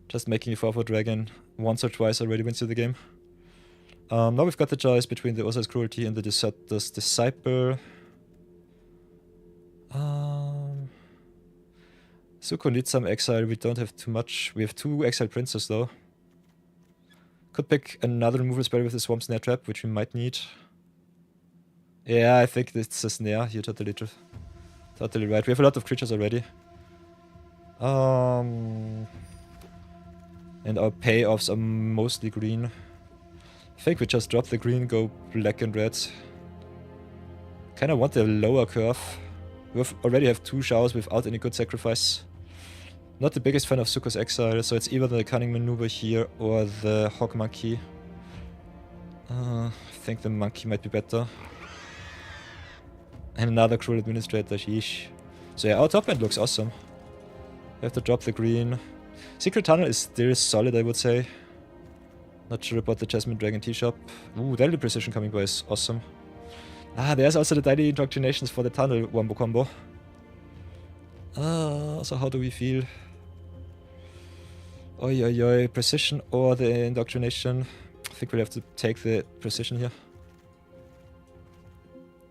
Just making a 4-4 dragon once or twice already wins you the game. Now we've got the choice between the Osiris Cruelty and the Deserter's Disciple. Suko needs some exile, we don't have too much. We have 2 exile princes though. Could pick another removal spell with the Swamp Snare Trap, which we might need. Yeah, I think it's a snare, you're totally right. We have a lot of creatures already. And our payoffs are mostly green. I think we just drop the green, go black and red. Kinda want the lower curve. We already have 2 Shaos without any good sacrifice. Not the biggest fan of Suko's Exile, so it's either the Cunning Maneuver here or the Hawk Monkey. I think the Monkey might be better. And another Cruel Administrator, sheesh. So yeah, our top end looks awesome. We have to drop the green. Secret Tunnel is still solid, I would say. Not sure about the Jasmine Dragon Tea Shop. Ooh, Deadly Precision coming by is awesome. Ah, there's also the daily indoctrinations for the tunnel wombo combo. So how do we feel? Oi oi oi, precision or the indoctrination? I think we'll have to take the precision here.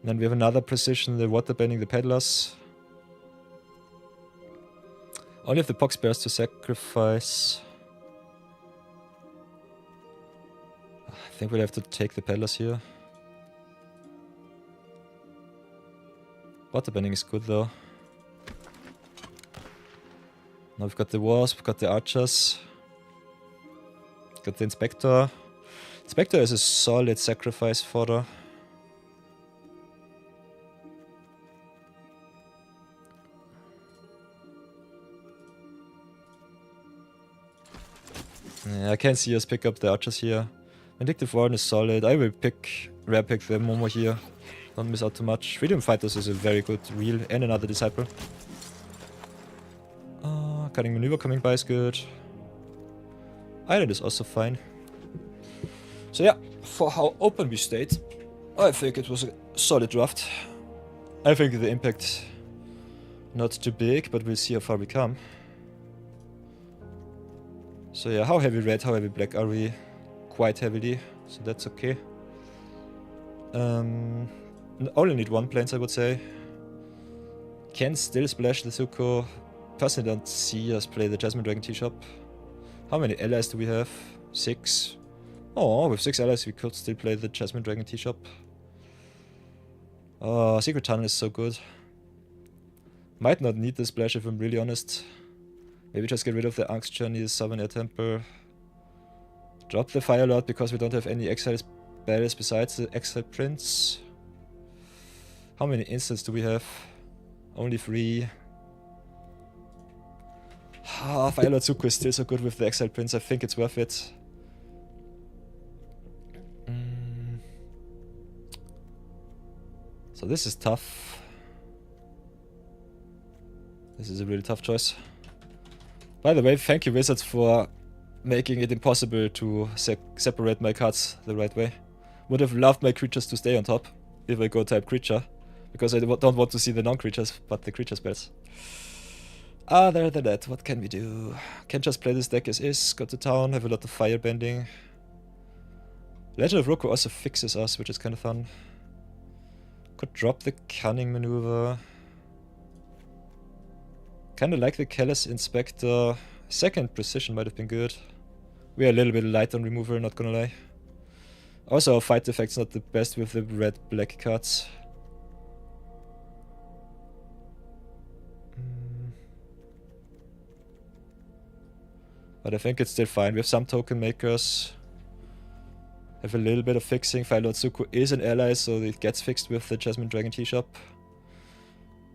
Then we have another precision, the water bending the peddlers. Only have the pox bears to sacrifice. I think we'll have to take the peddlers here. Water bending is good though. Now we've got the wasp, we've got the archers. Got the inspector. Inspector is a solid sacrifice fodder. Yeah, I can see us pick up the archers here. Vindictive Warden is solid. I will rare pick the Momo here. Don't miss out too much. Freedom Fighters is a very good reel and another disciple. Cutting Maneuver coming by is good. Island is also fine. So yeah, for how open we stayed, I think it was a solid draft. I think the impact not too big, but we'll see how far we come. So yeah, how heavy red, how heavy black are we? Quite heavily, so that's okay. Only need one planes, I would say. Can still splash the Zuko. Personally don't see us play the Jasmine Dragon Tea Shop. How many allies do we have? 6. Oh, with 6 allies we could still play the Jasmine Dragon Tea Shop. Oh, Secret Tunnel is so good. Might not need the splash if I'm really honest. Maybe just get rid of the Angst Journey, the Southern Air Temple. Drop the Fire Lord because we don't have any Exile spells besides the Exile Prince. How many instants do we have? Only 3. Fire Lord Zuko is still so good with the Exile Prince, I think it's worth it. So this is tough. This is a really tough choice. By the way, thank you Wizards for making it impossible to separate my cards the right way. Would have loved my creatures to stay on top if I go type creature. Because I don't want to see the non-creatures, but the creature spells. Other than that, what can we do? Can just play this deck as is, go to town, have a lot of fire bending. Legend of Roku also fixes us, which is kind of fun. Could drop the Cunning Maneuver. Kinda like the Callous Inspector. Second Precision might have been good. We are a little bit light on removal, not gonna lie. Also, our fight effect's not the best with the red-black cards. But I think it's still fine. We have some token makers. Have a little bit of fixing. Fire Lord Zuko is an ally, so it gets fixed with the Jasmine Dragon Tea Shop.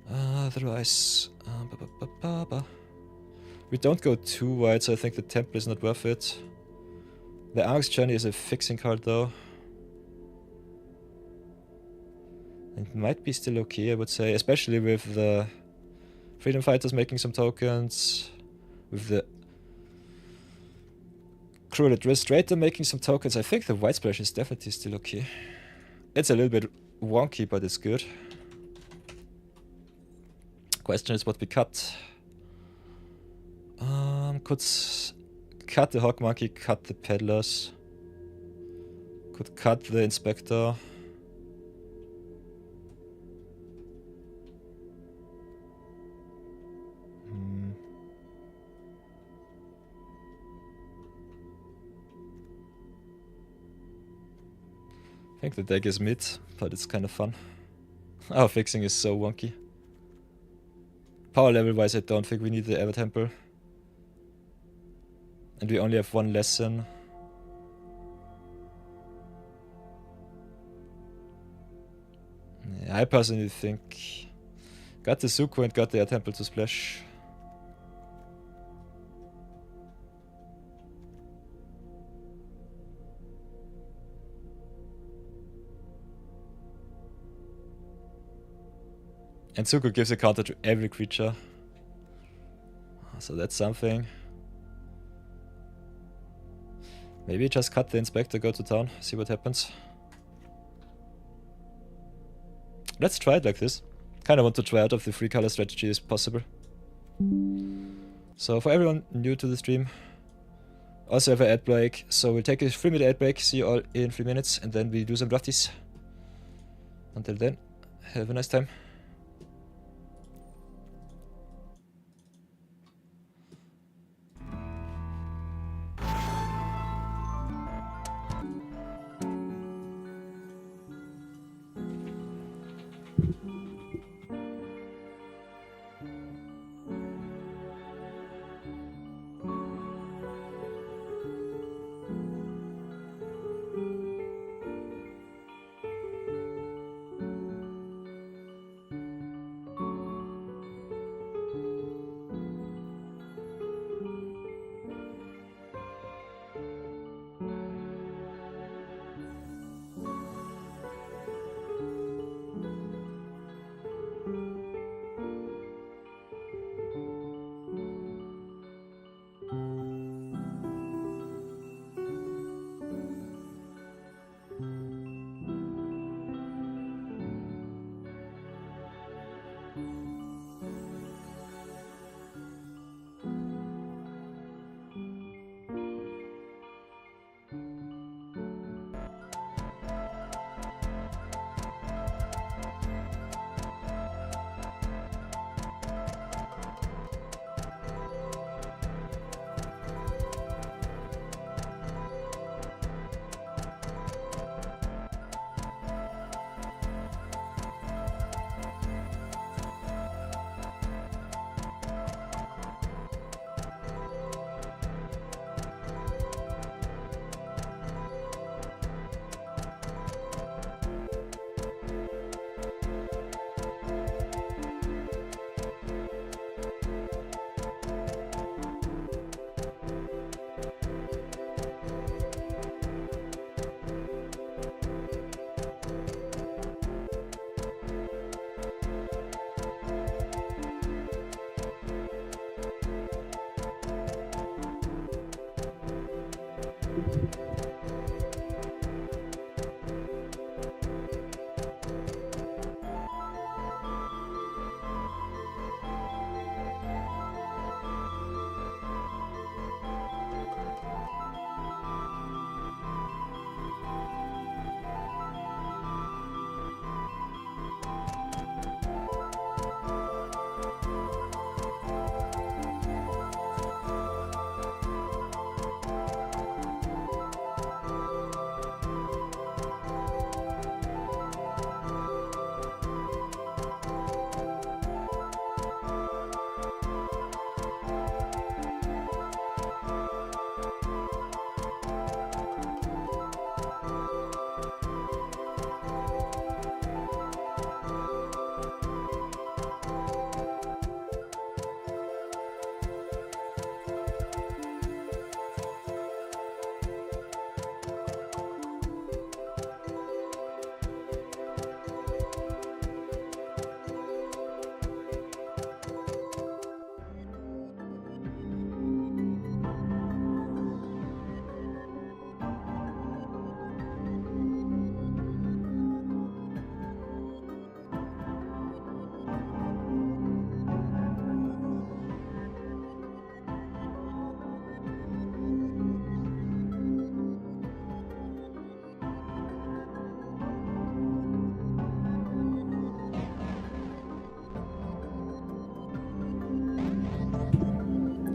Otherwise... We don't go too wide, so I think the temple is not worth it. The Angst Journey is a fixing card though. It might be still okay, I would say. Especially with the Freedom Fighters making some tokens. With the Cruel Administrator making some tokens. I think the White Splash is definitely still okay. It's a little bit wonky, but it's good. Question is what we cut. Could cut the Hawk Monkey, cut the Peddlers. Could cut the Inspector. I think the deck is mid, but it's kind of fun. Our fixing is so wonky. Power level wise, I don't think we need the Ever Temple. And we only have one lesson. Yeah, I personally think... Got the Zuko and got the Air Temple to splash. And Zuko gives a counter to every creature. So that's something. Maybe just cut the Inspector, go to town, see what happens. let's try it like this. Kinda want to try out of the 3-color strategy as possible. So for everyone new to the stream, also have an ad break, so we'll take a 3-minute ad break, see you all in 3 minutes, and then we do some drafties. Until then, have a nice time.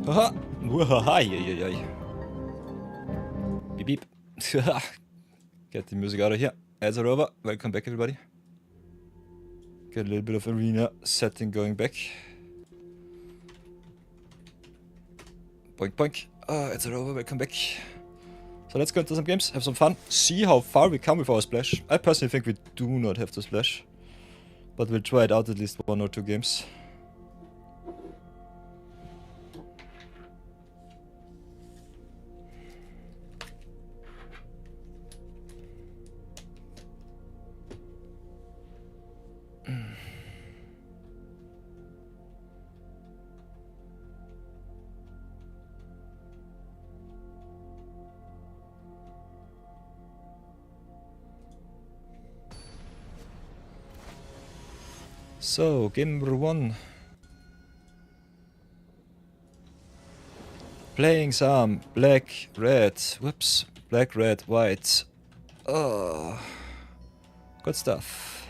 Haha! Ay. Beep beep. Get the music out of here. Ads are over. Welcome back, everybody. Get a little bit of arena setting going back. Boink boink. Ads are over. Welcome back. So let's go into some games, have some fun, see how far we come with our splash. I personally think we do not have to splash, but we'll try it out at least 1 or 2 games. So, game number 1. Playing some black, red, whoops, black, red, white. Oh, good stuff.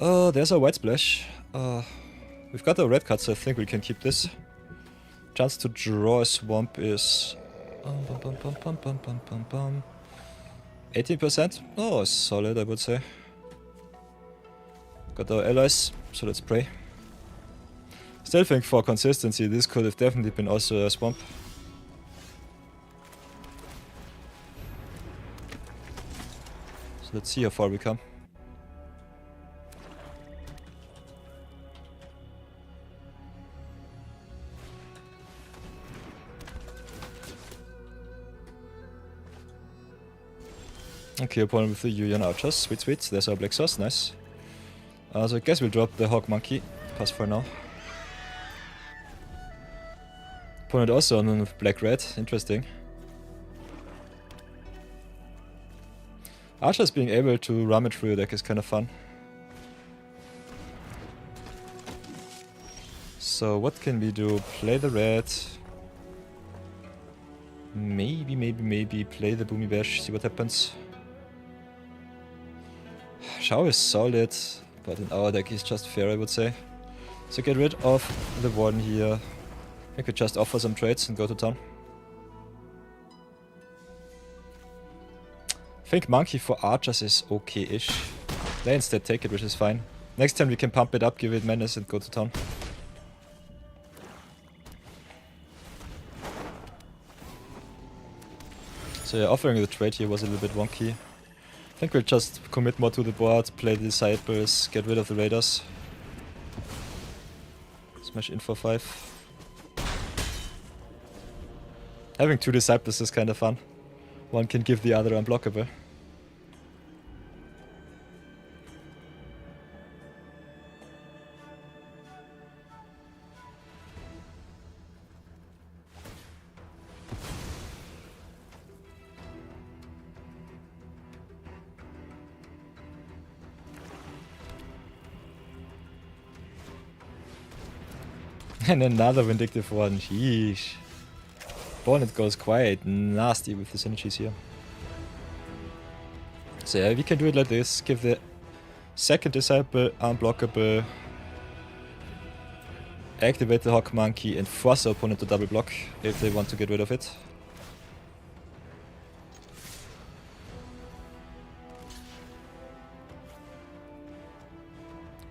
Oh, there's a white splash. We've got a red card, so I think we can keep this. Chance to draw a swamp is 18%. Oh, solid, I would say. Got our allies, so let's pray. Still think for consistency, this could have definitely been also a swamp. So let's see how far we come. Okay, opponent with the Yuyan Archers. Sweet, sweet. There's our Black Sauce. Nice. So I guess we'll drop the Hawk Monkey. Pass for now. Opponent also on black-red. Interesting. Archers being able to rummage through your deck is kind of fun. So what can we do? Play the red. Maybe play the Boomy Bash. See what happens. Shao is solid, but in our deck is just fair, I would say. So get rid of the Warden here. I could just offer some trades and go to town. I think Monkey for Archers is okay-ish. They instead take it, which is fine. Next time we can pump it up, give it Menace and go to town. So yeah, offering the trade here was a little bit wonky. I think we'll just commit more to the board, play the Disciples, get rid of the Raiders. Smash in for 5. Having 2 Disciples is kind of fun. One can give the other unblockable. And another Vindictive one, sheesh. Opponent goes quite nasty with the synergies here. So yeah, we can do it like this, give the second Disciple unblockable, activate the Hawk Monkey and force the opponent to double block if they want to get rid of it.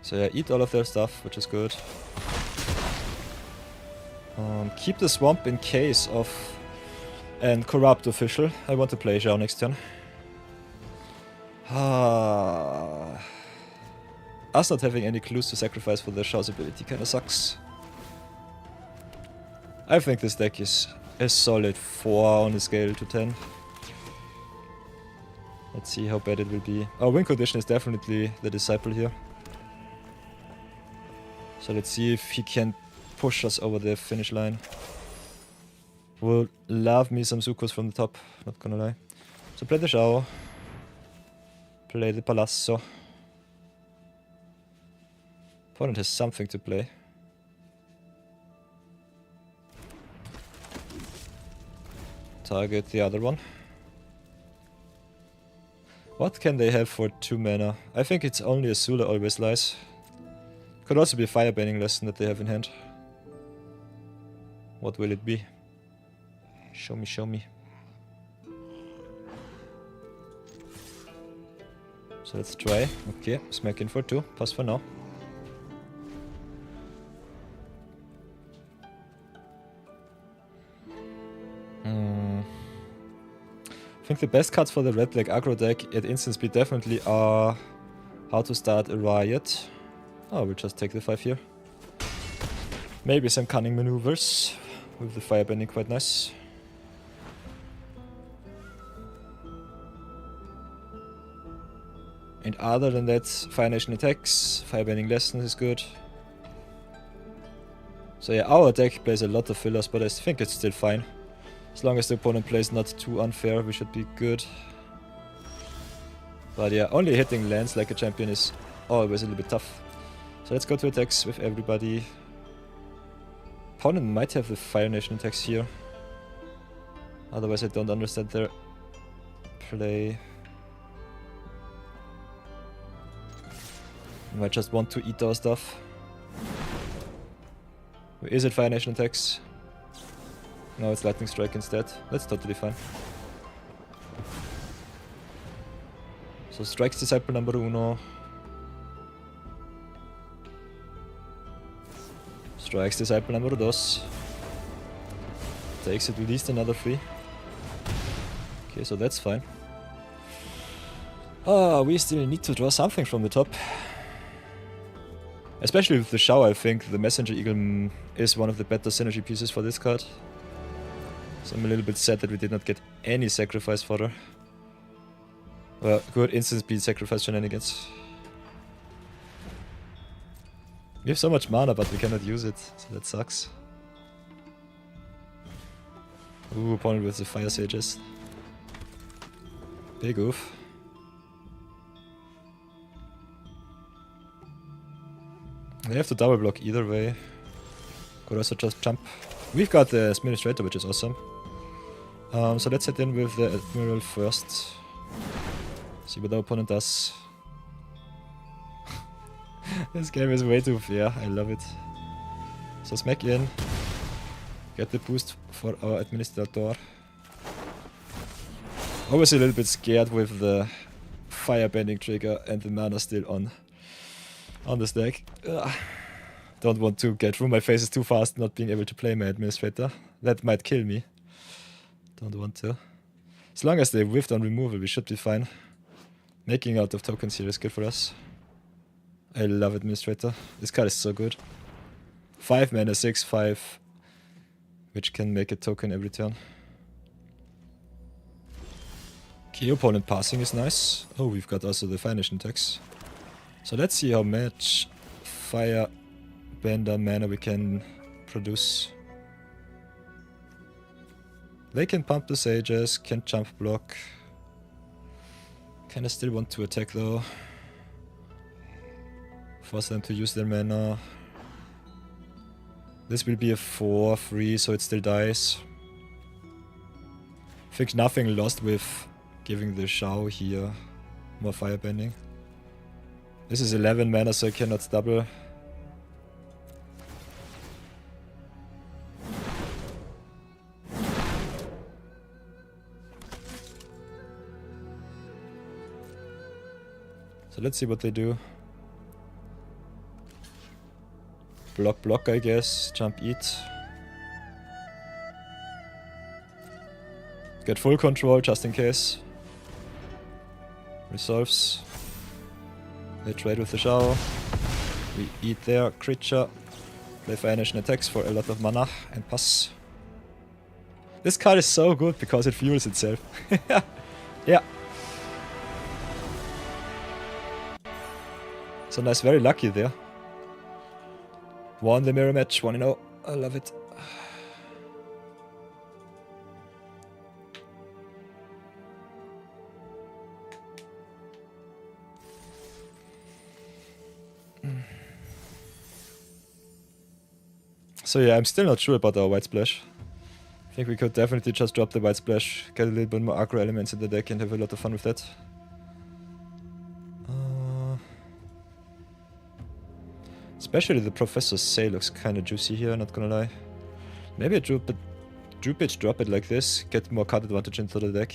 So yeah, eat all of their stuff, which is good. Keep the swamp in case of an corrupt official. I want to play Zhao next turn. Us not having any clues to sacrifice for the Zhao's ability kinda sucks. I think this deck is a solid 4 on the scale to 10. Let's see how bad it will be. Our win condition is definitely the Disciple here. So let's see if he can push us over the finish line. Would love me some Sukos from the top, not gonna lie. So play the Zhao. Play the Palazzo. Opponent has something to play. Target the other one. What can they have for 2 mana? I think it's only Azula always lies. Could also be a Firebending lesson that they have in hand. What will it be? Show me, show me. So let's try. Okay, smack in for 2. Pass for now. I think the best cards for the red black aggro deck at instant speed definitely are how to start a riot. Oh, we'll just take the 5 here. Maybe some cunning maneuvers with the firebending, quite nice. And other than that, Fire Nation attacks, firebending lessons is good. So yeah, our deck plays a lot of fillers, but I think it's still fine. As long as the opponent plays not too unfair, we should be good. But yeah, only hitting lands like a champion is always a little bit tough. So let's go to attacks with everybody. Opponent might have the Fire Nation attacks here. Otherwise I don't understand their play. Might just want to eat our stuff. Is it Fire Nation attacks? No, it's Lightning Strike instead. That's totally fine. So strikes Disciple number uno. Strikes Disciple number dos. Takes at least another 3. Okay, so that's fine. Ah, we still need to draw something from the top. Especially with the Shower, I think the Messenger Eagle is one of the better synergy pieces for this card. So I'm a little bit sad that we did not get any sacrifice fodder. Well, good instant speed sacrifice shenanigans. We have so much mana, but we cannot use it, so that sucks. Ooh, opponent with the Fire Sages. Big oof. They have to double block either way. Could also just jump. We've got the Administrator, which is awesome. So let's head in with the Admiral first. See what our opponent does. This game is way too fair, I love it. So smack in. Get the boost for our Administrator. Always a little bit scared with the Firebending trigger and the mana still on the stack. Ugh. Don't want to get through my faces too fast, not being able to play my Administrator. That might kill me. Don't want to. As long as they whiffed on removal, we should be fine. Making out of tokens here is good for us. I love Administrator. This card is so good. 5 mana, 6/5, which can make a token every turn. Okay, opponent passing is nice. Oh, we've got also the Fire Nation attacks. So let's see how much Fire Bender mana we can produce. They can pump the Sages, can jump block. Kinda still want to attack though. Force them to use their mana. This will be a 4/3, so it still dies. I think nothing lost with giving the Shao here more firebending. This is 11 mana, so I cannot double. So let's see what they do. Block, block, I guess. Jump, eat. Get full control just in case. Resolves. They trade with the Shao. We eat their creature. Play Fire Nation attacks for a lot of mana and pass. This card is so good because it fuels itself. Yeah. So nice, very lucky there. Won the mirror match, 1-0. I love it. So yeah, I'm still not sure about our White Splash. I think we could definitely just drop the White Splash, get a little bit more aggro elements in the deck and have a lot of fun with that. Especially the Professor's Say looks kinda juicy here, not gonna lie. Maybe a Drew pitch drop it like this, get more card advantage into the deck.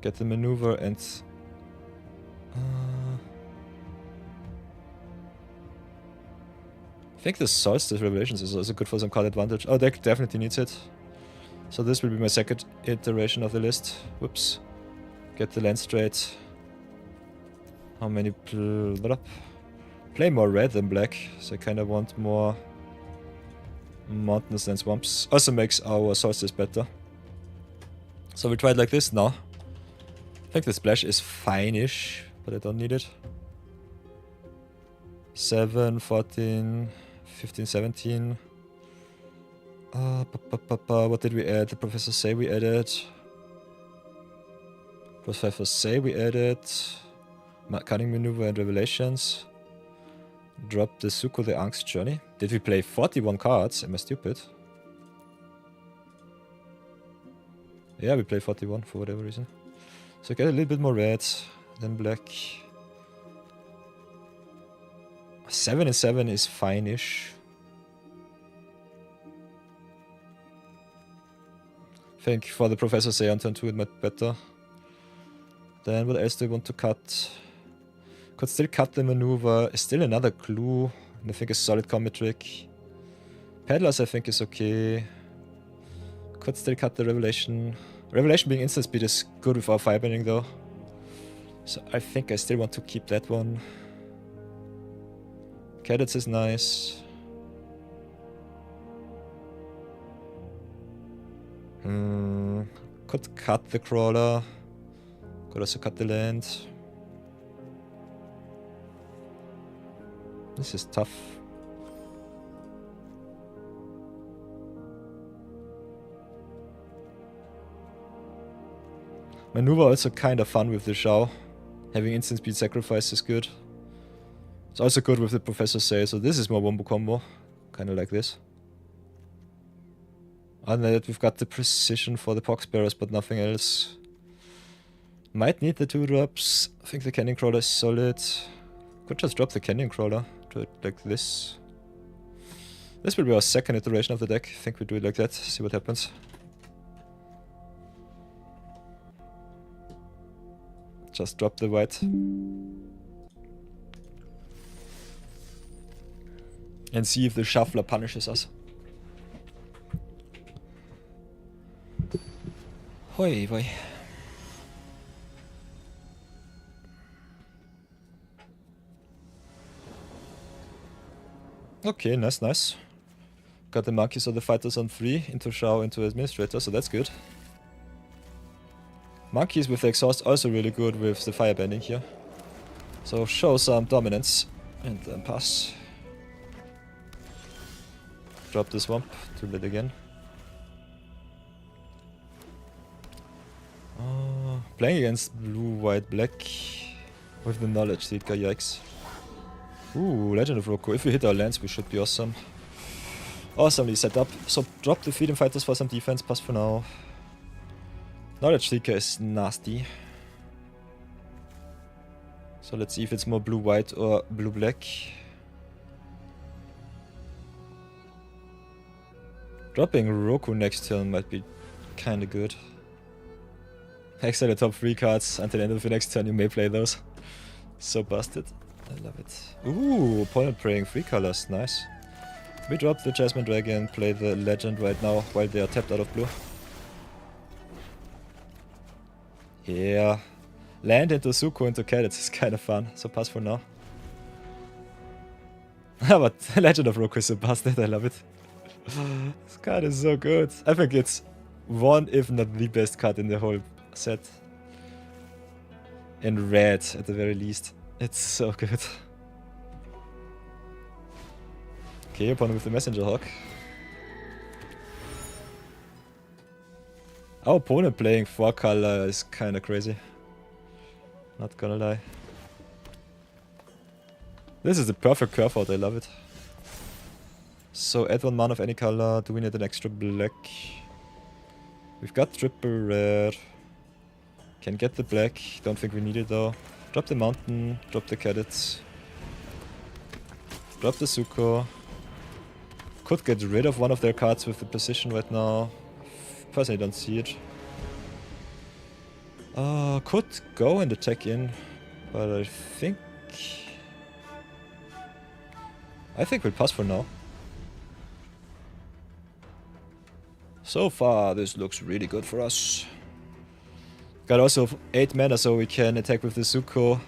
Get the maneuver and... I think the Solstice Revelations is also good for some card advantage. Oh, deck definitely needs it. So this will be my second iteration of the list. Whoops. Get the land straight. How many... Play more red than black, so I kinda want more mountains than swamps. Also makes our Solstice better. So we try it like this now. I think the splash is fine-ish, but I don't need it. 7, 14, 15, 17. What did we add? The Professor Say we added. Plus 5 for say. We added Cunning Maneuver and Revelations. Drop the Zuko the Angst Journey. Did we play 41 cards? Am I stupid? Yeah, we played 41 for whatever reason. So get a little bit more red than black. 7 and 7 is fine-ish. I think for the Professor Say on turn 2 it might be better. Then what else do we want to cut? Could still cut the maneuver. Still another clue. And I think a solid combat trick. Peddlers I think is okay. Could still cut the Revelation. Revelation being instant speed is good with our firebending though. So I think I still want to keep that one. Cadets is nice. Could cut the crawler. Could also cut the land. This is tough. Maneuver also kind of fun with the Shao. Having instant speed sacrifice is good. It's also good with the Professor Say, so this is more wombo combo. Kind of like this. Other than that, we've got the precision for the Poxbearers, but nothing else. Might need the 2-drops. I think the Canyon Crawler is solid. Could just drop the Canyon Crawler. Do it like this. This will be our second iteration of the deck. I think we do it like that. See what happens. Just drop the white. And see if the Shuffler punishes us. Hoi, boy. Okay, nice. Got the monkeys or the fighters on 3, into Shao, into Administrator, so that's good. Monkeys with the exhaust also really good with the firebending here. So show some dominance and then pass. Drop the swamp, too late again. Playing against blue, white, black with the knowledge seeker, yikes. Ooh, Legend of Roku. If we hit our lands, we should be awesome. Awesomely set up. So drop the Freedom Fighters for some defense, pass for now. Knowledge Seeker is nasty. So let's see if it's more blue-white or blue-black. Dropping Roku next turn might be kinda good. Exile the top 3 cards until the end of the next turn, you may play those. So busted. I love it. Ooh, opponent praying 3 colors, nice. We drop the Jasmine Dragon, play the Legend right now while they are tapped out of blue. Yeah. Land into Zuko into Cadets is kind of fun, so pass for now. But Legend of Roku is so busted, I love it. This card is so good. I think it's one, if not the best card in the whole set. In red, at the very least. It's so good. Okay, opponent with the Messenger Hawk. Our opponent playing 4 color is kinda crazy. Not gonna lie. This is the perfect curve out, I love it. So add 1 mana of any color. Do we need an extra black? We've got triple red. Can get the black. Don't think we need it though. Drop the mountain. Drop the cadets. Drop the Zuko. Could get rid of one of their cards with the position right now. Personally don't see it. Could go and attack in. But I think we'll pass for now. So far, this looks really good for us. Got also 8 mana, so we can attack with the Zuko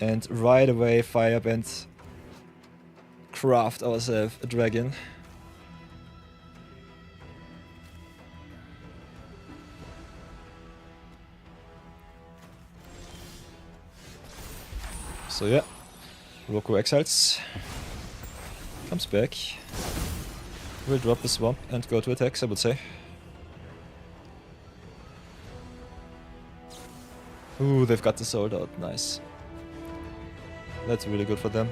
and right away firebend, craft ourselves a dragon. So yeah, Roku exiles, comes back. We'll drop the swamp and go to attacks, I would say. Ooh, they've got the sold out. Nice. That's really good for them.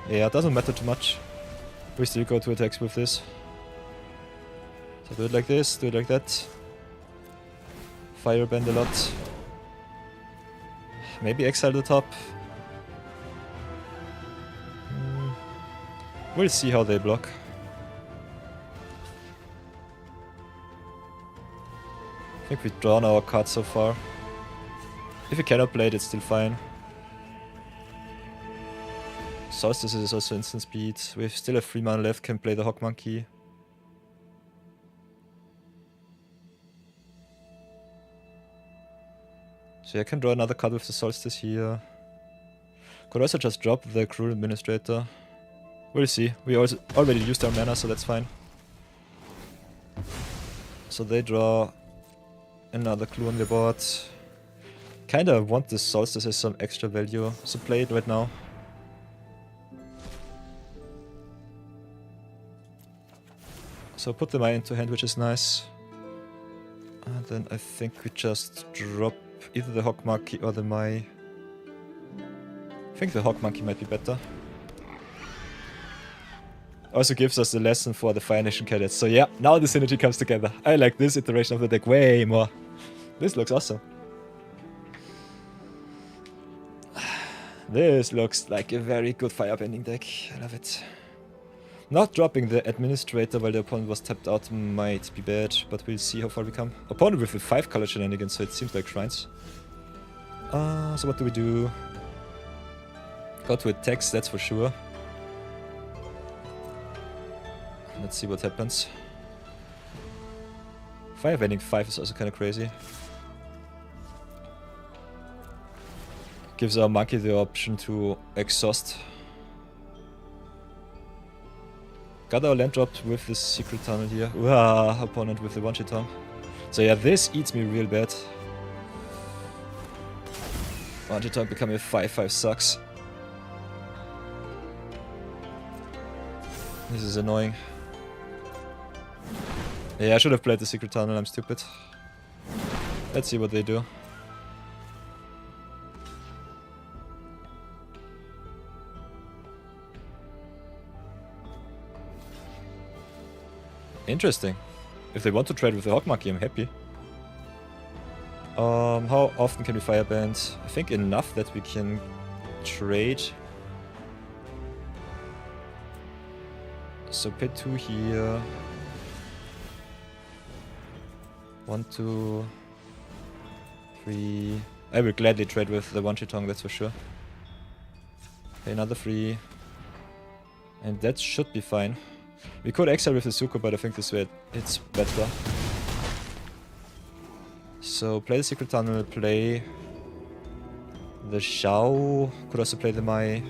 Yeah, it doesn't matter too much. We still go to attacks with this. So do it like this, do it like that. Firebend a lot. Maybe exile the top. We'll see how they block. I think we've drawn our card so far. If we cannot play it, it's still fine. Solstice is also instant speed. We still have 3 mana left, can play the Hawk Monkey. So I can draw another card with the Solstice here. Could also just drop the Cruel Administrator. We'll see. We also already used our mana, so that's fine. So they draw another clue on the board. Kinda want the Solstice as some extra value, so play it right now. So put the Mai into hand, which is nice. And then I think we just drop either the Hawk Monkey or the Mai. I think the Hawk Monkey might be better. Also gives us the lesson for the Fire Nation cadets. So yeah, now the synergy comes together. I like this iteration of the deck way more. This looks awesome. This looks like a very good firebending deck. I love it. Not dropping the Administrator while the opponent was tapped out might be bad, but we'll see how far we come. Opponent with the 5 color shenanigans, so it seems like shrines. So what do we do? Go to attacks, that's for sure. Let's see what happens. Firebending 5 is also kind of crazy. Gives our monkey the option to exhaust. Got our land dropped with this secret tunnel here. Wow, opponent with the one-shot tongue. So yeah, this eats me real bad. One-shot tongue becoming a 5/5 sucks. This is annoying. Yeah, I should have played the secret tunnel, I'm stupid. Let's see what they do. Interesting. If they want to trade with the Hawk Monkey, I'm happy. How often can we fireband? I think enough that we can trade. So pay 2 here. 1, 2, 3. I will gladly trade with the one-shot tongue, that's for sure. Pay another 3. And that should be fine. We could exile with the Zuko, but I think this way it's better. So play the Secret Tunnel, play the Shao. Could also play the Mai.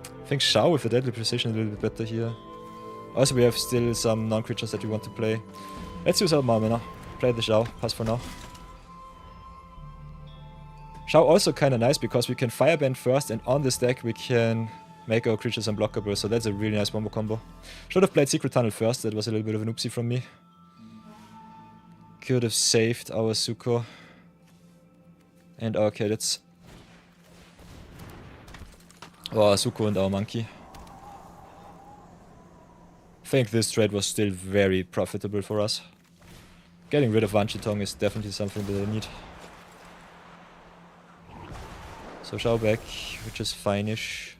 I think Shao with the Deadly Precision is a little bit better here. Also we have still some non-creatures that we want to play. Let's use our mana. Play the Shao, pass for now. Shao also kinda nice because we can firebend first and on this deck we can make our creatures unblockable, so that's a really nice wombo combo. Should have played Secret Tunnel first, that was a little bit of an oopsie from me. Could have saved our Zuko. And our cadets. Or Zuko and our monkey. I think this trade was still very profitable for us. Getting rid of Wanchitong is definitely something that I need. So Shao back, which is fine-ish.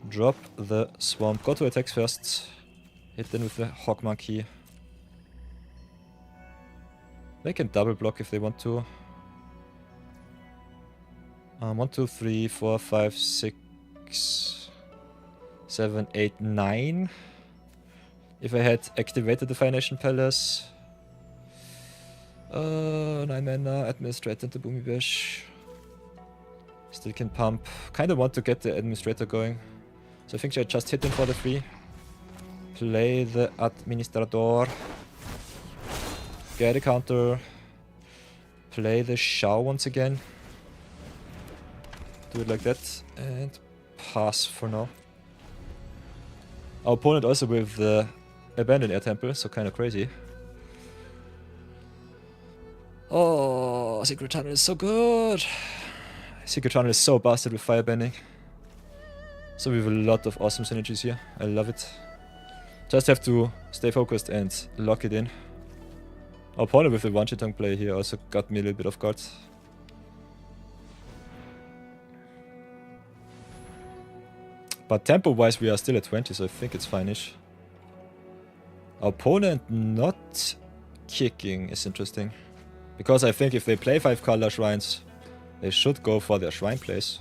Drop the swamp. Go to attacks first. Hit them with the Hawk Monkey. They can double block if they want to. 1, 2, 3, 4, 5, 6, 7, 8, 9. If I had activated the Fire Nation Palace. 9 mana, Administrator into Boomy Bash. Still can pump. Kinda want to get the Administrator going. So I think I just hit him for the 3. Play the Administrador. Get a counter. Play the Shao once again. Do it like that. And pass for now. Our opponent also with the Abandoned Air Temple, so kinda crazy. Oh, Oh, Secret Tunnel is so good. Secret Tunnel is so busted with firebending. So we have a lot of awesome synergies here. I love it. Just have to stay focused and lock it in. Our opponent with the one Chitong play here also got me a little bit off guard. But tempo-wise we are still at 20, so I think it's fine-ish. Our opponent not kicking is interesting. Because I think if they play 5 color shrines, they should go for their shrine plays.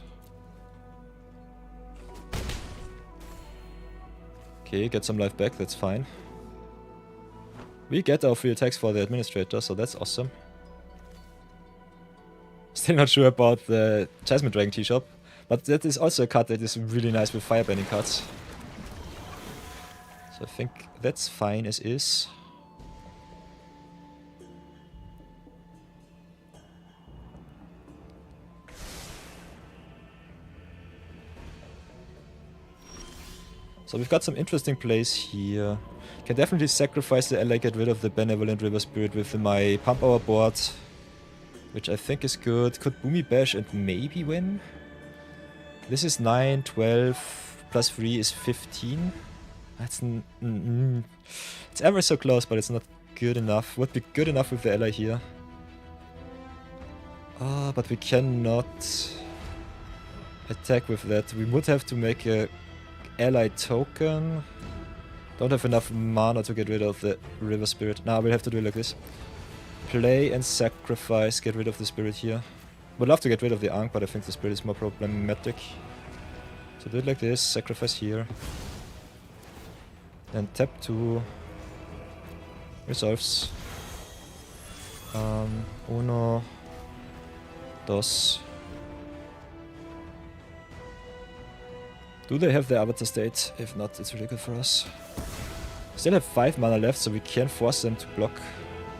Okay, get some life back, that's fine. We get our free attacks for the administrator, so that's awesome. Still not sure about the Jasmine Dragon Tea Shop, but that is also a card that is really nice with firebending cards. So I think that's fine as is. So we've got some interesting plays here. Can definitely sacrifice the ally, get rid of the Benevolent River Spirit with my Pump Our board, which I think is good. Could Boomy Bash and maybe win? This is 9, 12, plus 3 is 15. That's it's ever so close, but it's not good enough. Would be good enough with the ally here. Ah, but we cannot attack with that. We would have to make a ally token. Don't have enough mana to get rid of the river spirit. Nah, we'll have to do it like this. Play and sacrifice, get rid of the spirit here. Would love to get rid of the Ankh, but I think the spirit is more problematic. So do it like this, sacrifice here. Then tap 2. Resolves. Uno. Dos. Do they have the Avatar state? If not, it's really good for us. Still have 5 mana left, so we can force them to block.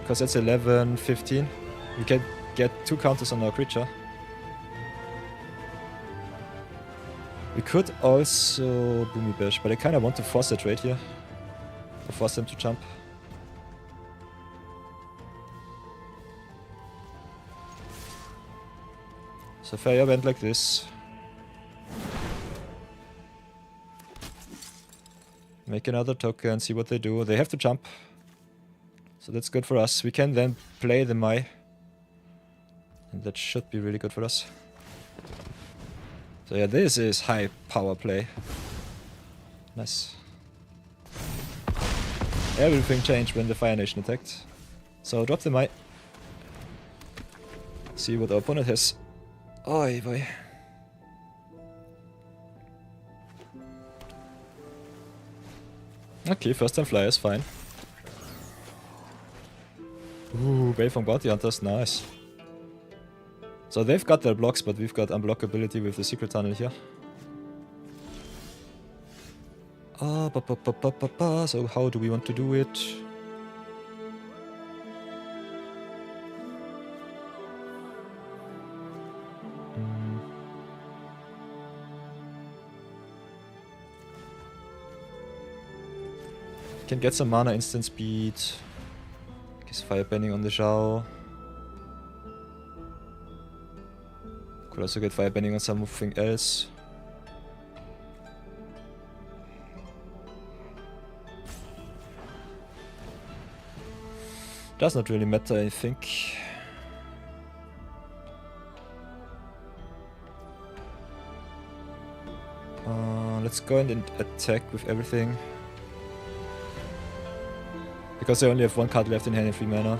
Because that's 11, 15. We can get 2 counters on our creature. We could also Boomy Bash, but I kinda want to force that trade here. Or force them to jump. So Fire went like this. Make another token, see what they do. They have to jump. So that's good for us. We can then play the Mai. And that should be really good for us. So yeah, this is high power play. Nice. Everything changed when the Fire Nation attacked. So drop the Mai. See what our opponent has. Oi, boy. Okay, first time flyer is fine. Ooh, Bay from Bounty Hunters, nice. So they've got their blocks, but we've got unblockability with the Secret Tunnel here. So how do we want to do it? Can get some mana instant speed. Guess firebending on the Zhao. Could also get firebending on something else. Does not really matter, I think. Let's go and attack with everything. Because they only have 1 card left in hand and 3 mana.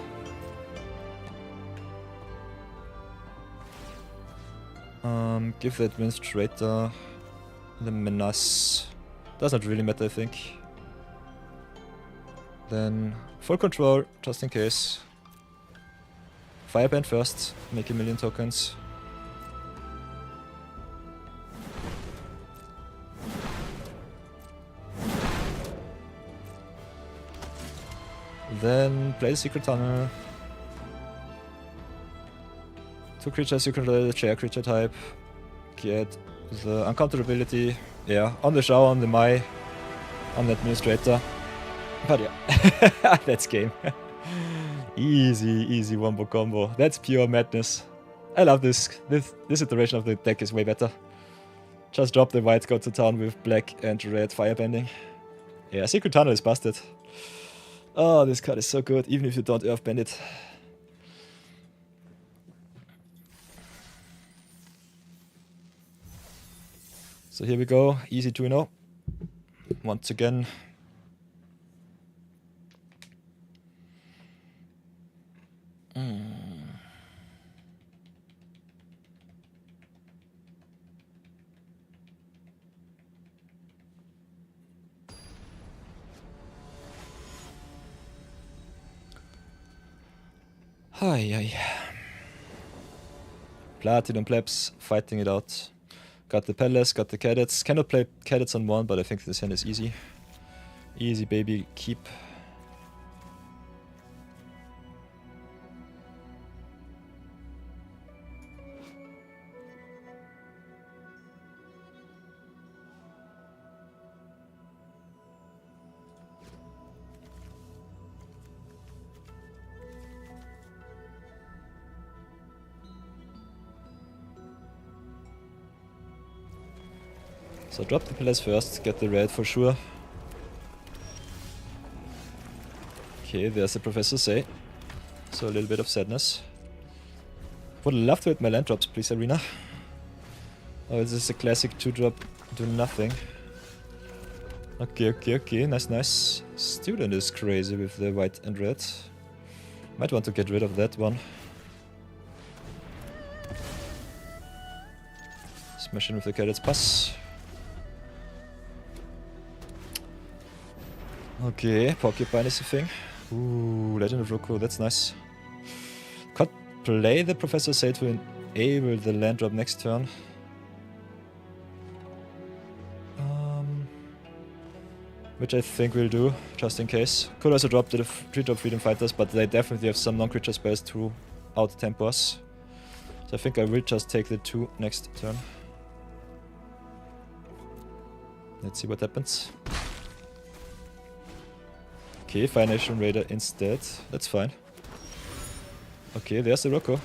Give the administrator the menace. Does not really matter, I think. Then full control, just in case. Fireband first, make 1,000,000 tokens. Then play the Secret Tunnel. 2 creatures you control the chair creature type. Get the uncounterability. Yeah, on the Zhao, on the Mai, on the administrator. But yeah, that's game. Easy wombo combo. That's pure madness. I love this. This iteration of the deck is way better. Just drop the white, go to town with black and red firebending. Yeah, Secret Tunnel is busted. Oh, this card is so good, even if you don't earthbend it. So here we go, easy 2-0. Once again. Hi. Platinum plebs fighting it out. Got the palace, got the cadets. Cannot play cadets on one, but I think this hand is easy. Easy baby, keep. So drop the pillars first, get the red for sure. Okay, there's the Professor Say. So a little bit of sadness. Would love to hit my land drops, please, Arena. Oh, this is a classic 2-drop, do nothing. Okay, nice. Student is crazy with the white and red. Might want to get rid of that one. Smash in with the cadets pass. Okay, Porcupine is a thing. Ooh, Legend of Roku, that's nice. Could play the Professor Say to enable the land drop next turn. Which I think we'll do, just in case. Could also drop the 3-drop Freedom Fighters, but they definitely have some non-creature spells to out-tempo us. So I think I will just take the 2 next turn. Let's see what happens. Okay, Fire Nation Raider instead. That's fine. Okay, there's the Roku.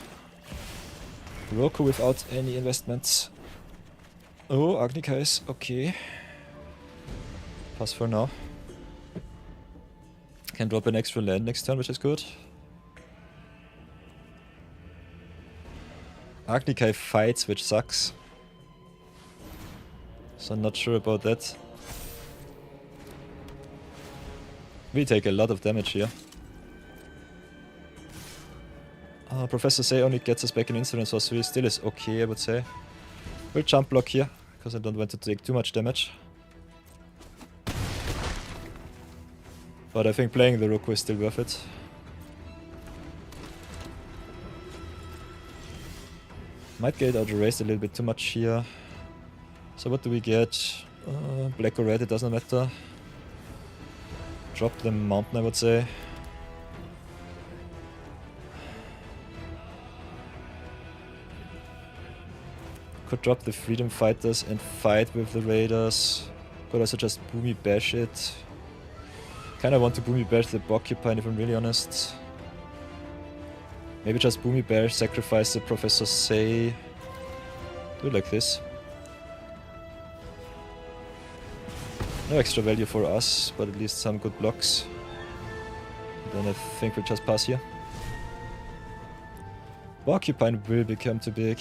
Roku without any investments. Oh, Agnika is okay. Pass for now. Can drop an extra land next turn, which is good. Agnika fights, which sucks. So I'm not sure about that. We take a lot of damage here. Professor Say only gets us back in instant sorcery, still is okay, I would say. We'll jump block here, because I don't want to take too much damage. But I think playing the Roku is still worth it. Might get out erased a little bit too much here. So what do we get? Black or red, it doesn't matter. Drop the mountain, I would say. Could drop the Freedom Fighters and fight with the Raiders. Could also just Boomy Bash it. Kinda want to Boomy Bash the Porcupine if I'm really honest. Maybe just Boomy Bash, sacrifice the Professor Say. Do it like this. No extra value for us, but at least some good blocks. Then I think we'll just pass here. Porcupine will become too big.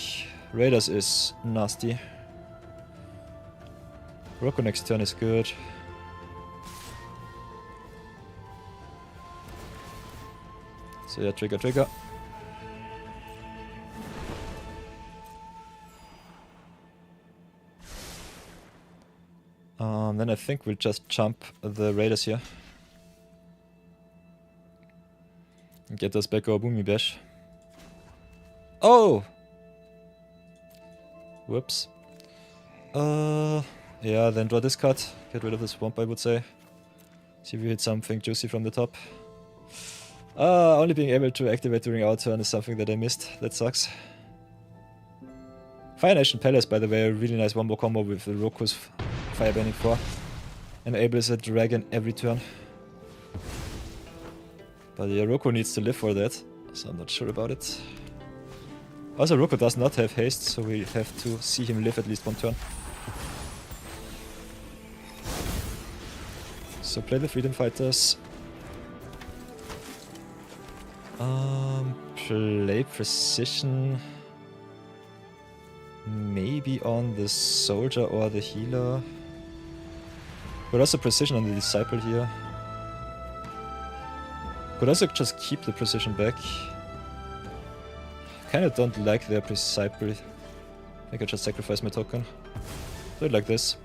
Raiders is nasty. Roku next turn is good. So yeah, trigger. Then I think we'll just jump the Raiders here. And get us back our Boomy Bash. Oh! Whoops. Yeah, then draw this card. Get rid of the swamp, I would say. See if we hit something juicy from the top. Only being able to activate during our turn is something that I missed. That sucks. Fire Nation Palace, by the way, a really nice wombo combo with the Roku's Firebending 4. Enables a dragon every turn. But yeah, Roko needs to live for that, so I'm not sure about it. Also, Roko does not have haste, so we have to see him live at least one turn. So play the Freedom Fighters. Play Precision. Maybe on the Soldier or the Healer. But also Precision on the Disciple here. Could also just keep the Precision back. Kinda don't like their Disciple. I think I just sacrifice my token. Do it like this.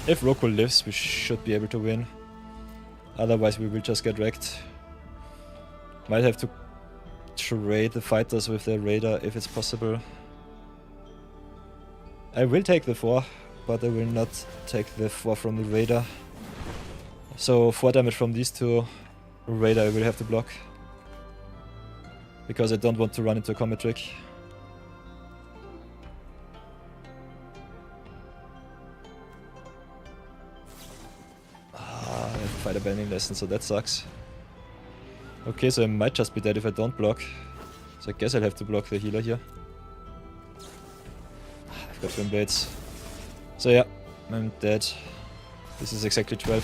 If Roko lives, we should be able to win. Otherwise we will just get wrecked. Might have to trade the fighters with their radar if it's possible. I will take the 4, but I will not take the 4 from the radar. So 4 damage from these two radar I will have to block. Because I don't want to run into a combat trick. I have to fight a bending lesson, so that sucks. Okay, so I might just be dead if I don't block. So I guess I'll have to block the healer here. I've got twin blades. So yeah, I'm dead. This is exactly 12.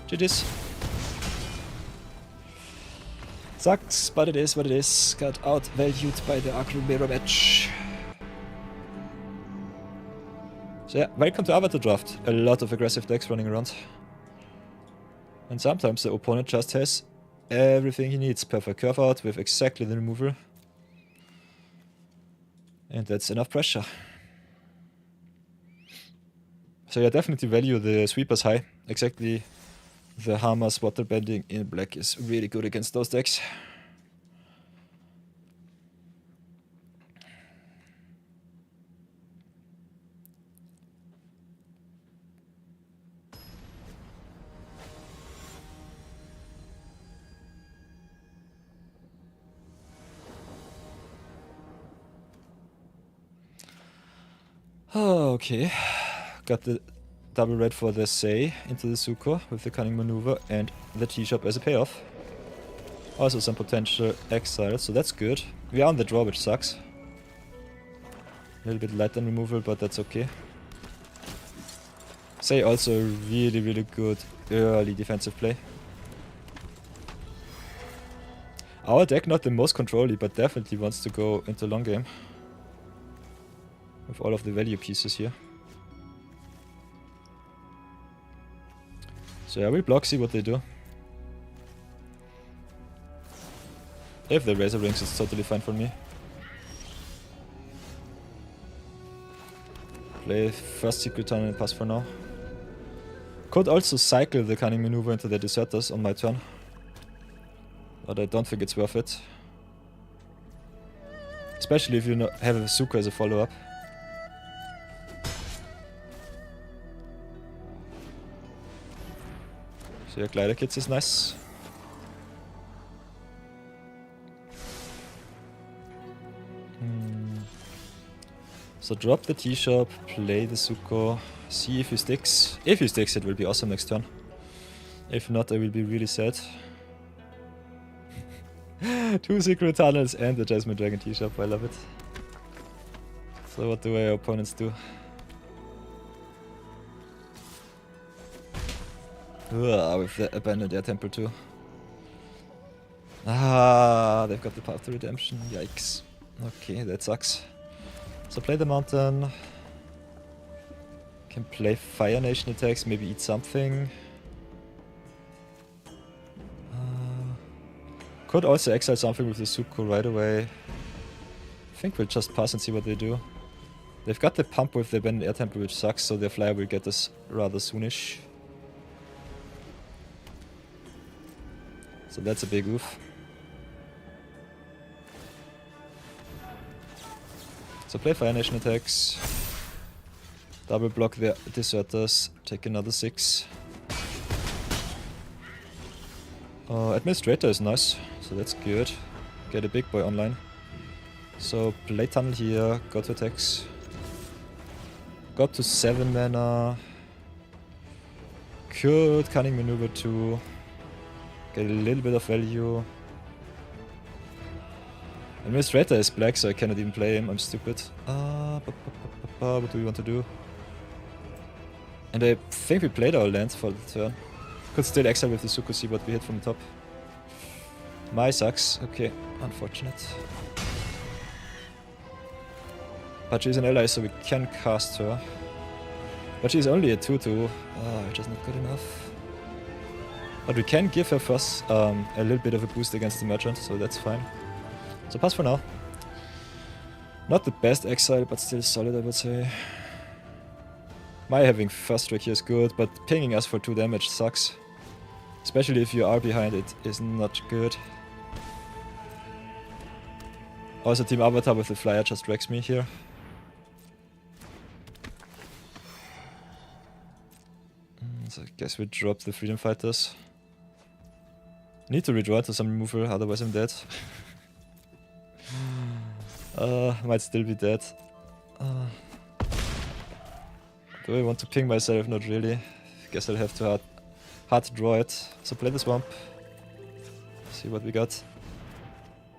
GG's. Sucks, but it is what it is. Got outvalued by the Akru mirror match. So yeah, welcome to Avatar Draft. A lot of aggressive decks running around. And sometimes the opponent just has everything he needs. Perfect curve out with exactly the removal. And that's enough pressure. So yeah, definitely value the sweepers high. Exactly the Hamas water bending in black is really good against those decks. Okay, got the double red for the Sei into the Zuko with the cunning maneuver and the T-shop as a payoff. Also some potential exile, so that's good. We are on the draw, which sucks. A little bit light on removal, but that's okay. Sei also a really, really good early defensive play. Our deck not the most control-y, but definitely wants to go into long game. With all of the value pieces here. So yeah, we'll block, see what they do. If they Razor Rings, it's totally fine for me. Play first Secret Tunnel and pass for now. Could also cycle the Cunning Maneuver into the Deserters on my turn. But I don't think it's worth it. Especially if you have a Zuko as a follow-up. So yeah, Glider Kits is nice. So drop the T-shop, play the Zuko, see if he sticks. If he sticks, it will be awesome next turn. If not, I will be really sad. 2 Secret Tunnels and the Jasmine Dragon T-shop, I love it. So what do our opponents do? With the Abandoned Air Temple too. Ah, they've got the path to redemption. Yikes. Okay, that sucks. So play the mountain. Can play Fire Nation attacks, maybe eat something. Could also exile something with the Zuko right away. I think we'll just pass and see what they do. They've got the pump with the Abandoned Air Temple, which sucks, so their flyer will get us rather soonish. So that's a big oof. So play Fire Nation attacks. Double block the Deserters, take another 6. Administrator is nice, so that's good. Get a big boy online. So play Tunnel here, go to attacks. Got to 7 mana. Could Cunning Maneuver 2. Get a little bit of value. Administrator is black, so I cannot even play him. I'm stupid. What do we want to do? And I think we played our land for the turn. Could still exile with the Suku, see what we hit from the top. My sucks. Okay, unfortunate. But she's an ally, so we can cast her. But she's only a 2-2, which is not good enough. But we can give her first a little bit of a boost against the merchant, so that's fine. So pass for now. Not the best exile, but still solid, I would say. My having first strike here is good, but pinging us for 2 damage sucks. Especially if you are behind it is not good. Also Team Avatar with the flyer just wrecks me here. So I guess we drop the Freedom Fighters. Need to redraw to some removal, otherwise I'm dead. Might still be dead. Do I want to ping myself? Not really. Guess I'll have to hard draw it. So play the Swamp. See what we got.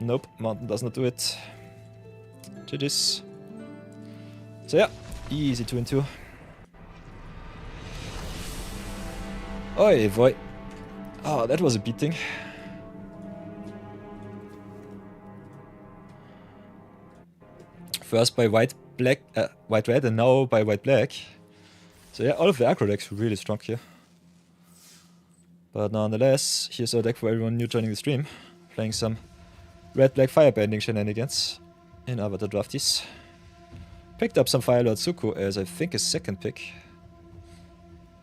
Nope, Mountain does not do it. GG's. So yeah, easy 2-2. Oi, boy. Oh, that was a beating. First by white red, and now by white black. So yeah, all of the aggro decks were really strong here. But nonetheless, here's our deck for everyone new joining the stream. Playing some red black firebending shenanigans in Avatar Drafties. Picked up some Firelord Suku as I think a second pick.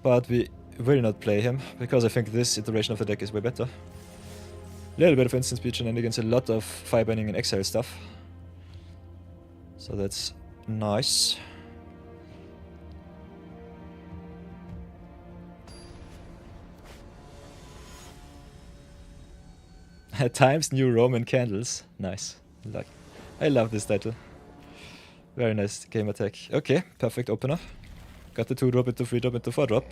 But we will not play him, because I think this iteration of the deck is way better. Little bit of instant speed shenanigans, a lot of firebending and exile stuff. So that's nice. Times New Roman Candles. Nice. I love this title. Very nice game attack. Okay, perfect opener. Got the 2-drop into 3-drop into 4-drop.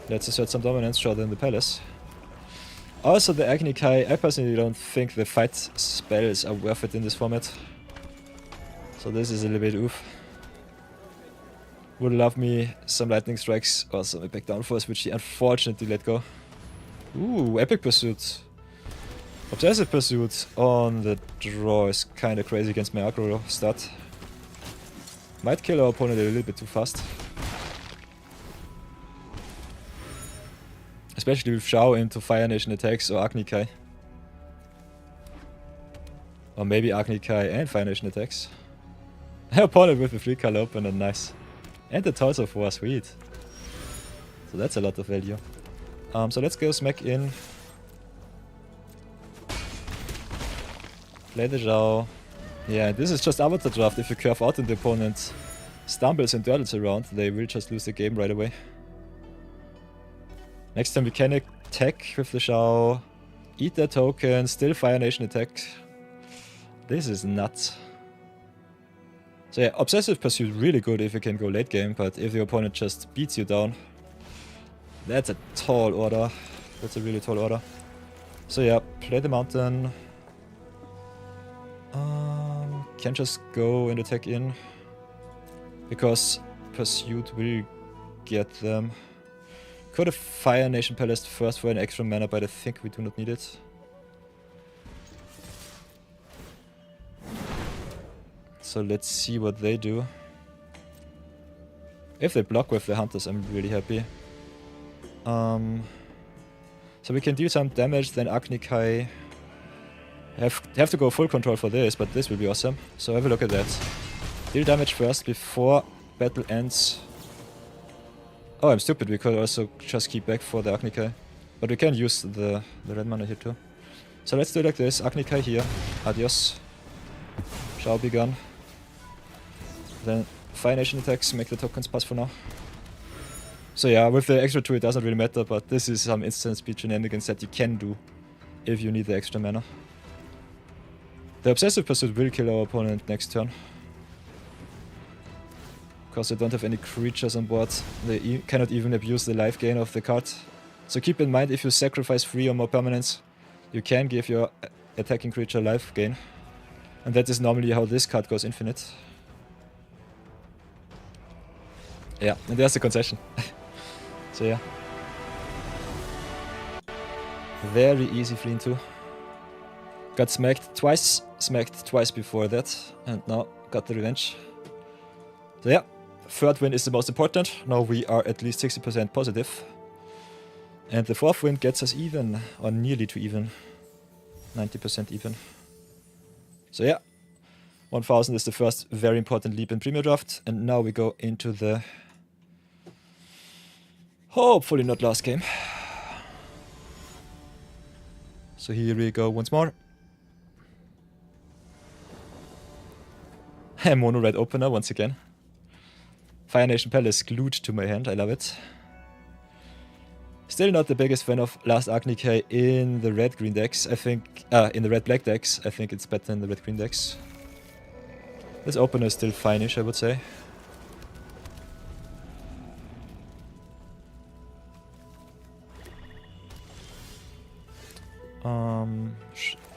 Let's assert some dominance, short in the palace. Also the Agni Kai, I personally don't think the fight spells are worth it in this format. So this is a little bit oof. Would love me some lightning strikes or some epic downforce, which he unfortunately let go. Ooh, epic pursuit. Obsessive pursuit on the draw is kinda crazy against my aggro stat. Might kill our opponent a little bit too fast. Especially with Shao into Fire Nation attacks or Agni Kai. Or maybe Agni Kai and Fire Nation attacks. Opponent with the 3-color opener, nice. And the Toss of War, sweet. So that's a lot of value. So let's go smack in. Play the Zhao. Yeah, this is just Avatar Draft. If you curve out and the opponent stumbles and durdles around, they will just lose the game right away. Next time we can attack with the Zhao. Eat their token, still Fire Nation attack. This is nuts. So yeah, Obsessive Pursuit really good if you can go late game, but if the opponent just beats you down, that's a tall order. That's a really tall order. So yeah, play the mountain. Can just go and attack in, because Pursuit will get them. Could have Fire Nation Palace first for an extra mana, but I think we do not need it. So let's see what they do. If they block with the Hunters, I'm really happy. So we can do some damage, then Agni Kai. Have to go full control for this, but this will be awesome. So have a look at that. Deal damage first before battle ends. Oh, I'm stupid, we could also just keep back for the Agni Kai. But we can use the red mana here too. So let's do it like this, Agni Kai here. Adios. Shall be gone. Then Fire Nation attacks, make the tokens pass for now. So yeah, with the extra 2 it doesn't really matter, but this is some instant speed shenanigans that you can do if you need the extra mana. The Obsessive Pursuit will kill our opponent next turn. Because they don't have any creatures on board. They cannot even abuse the life gain of the card. So keep in mind, if you sacrifice 3 or more permanents, you can give your attacking creature life gain. And that is normally how this card goes infinite. Yeah, and there's the concession. So yeah. Very easy fleeing too. Got smacked twice before that, and now got the revenge. So yeah, third win is the most important. Now we are at least 60% positive. And the fourth win gets us even, or nearly to even. 90% even. So yeah, 1000 is the first very important leap in Premier Draft. And now we go into the hopefully not last game. So here we go once more. Mono red opener once again. Fire Nation Palace glued to my hand, I love it. Still not the biggest fan of Last Archnicai in the red-green decks. I think, in the red-black decks, I think it's better in the red-green decks. This opener is still fine-ish, I would say.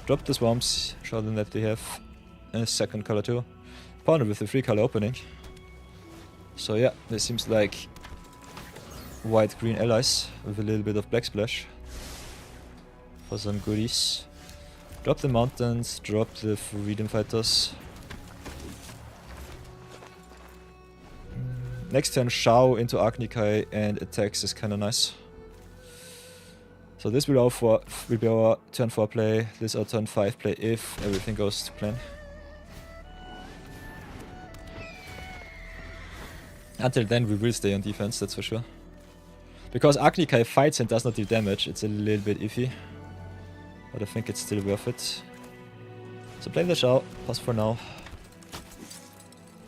Drop the swamps, show them that they have a second color too. Partner with the 3-color opening. So yeah, this seems like white-green allies with a little bit of black splash for some goodies. Drop the mountains, drop the freedom fighters. Next turn Shao into Archnicai and attacks is kinda nice. So this will be our turn 4 play, this our turn 5 play if everything goes to plan. Until then we will stay on defense, that's for sure. Because Archnicai fights and does not deal damage, it's a little bit iffy. But I think it's still worth it. So play the Shao, pass for now.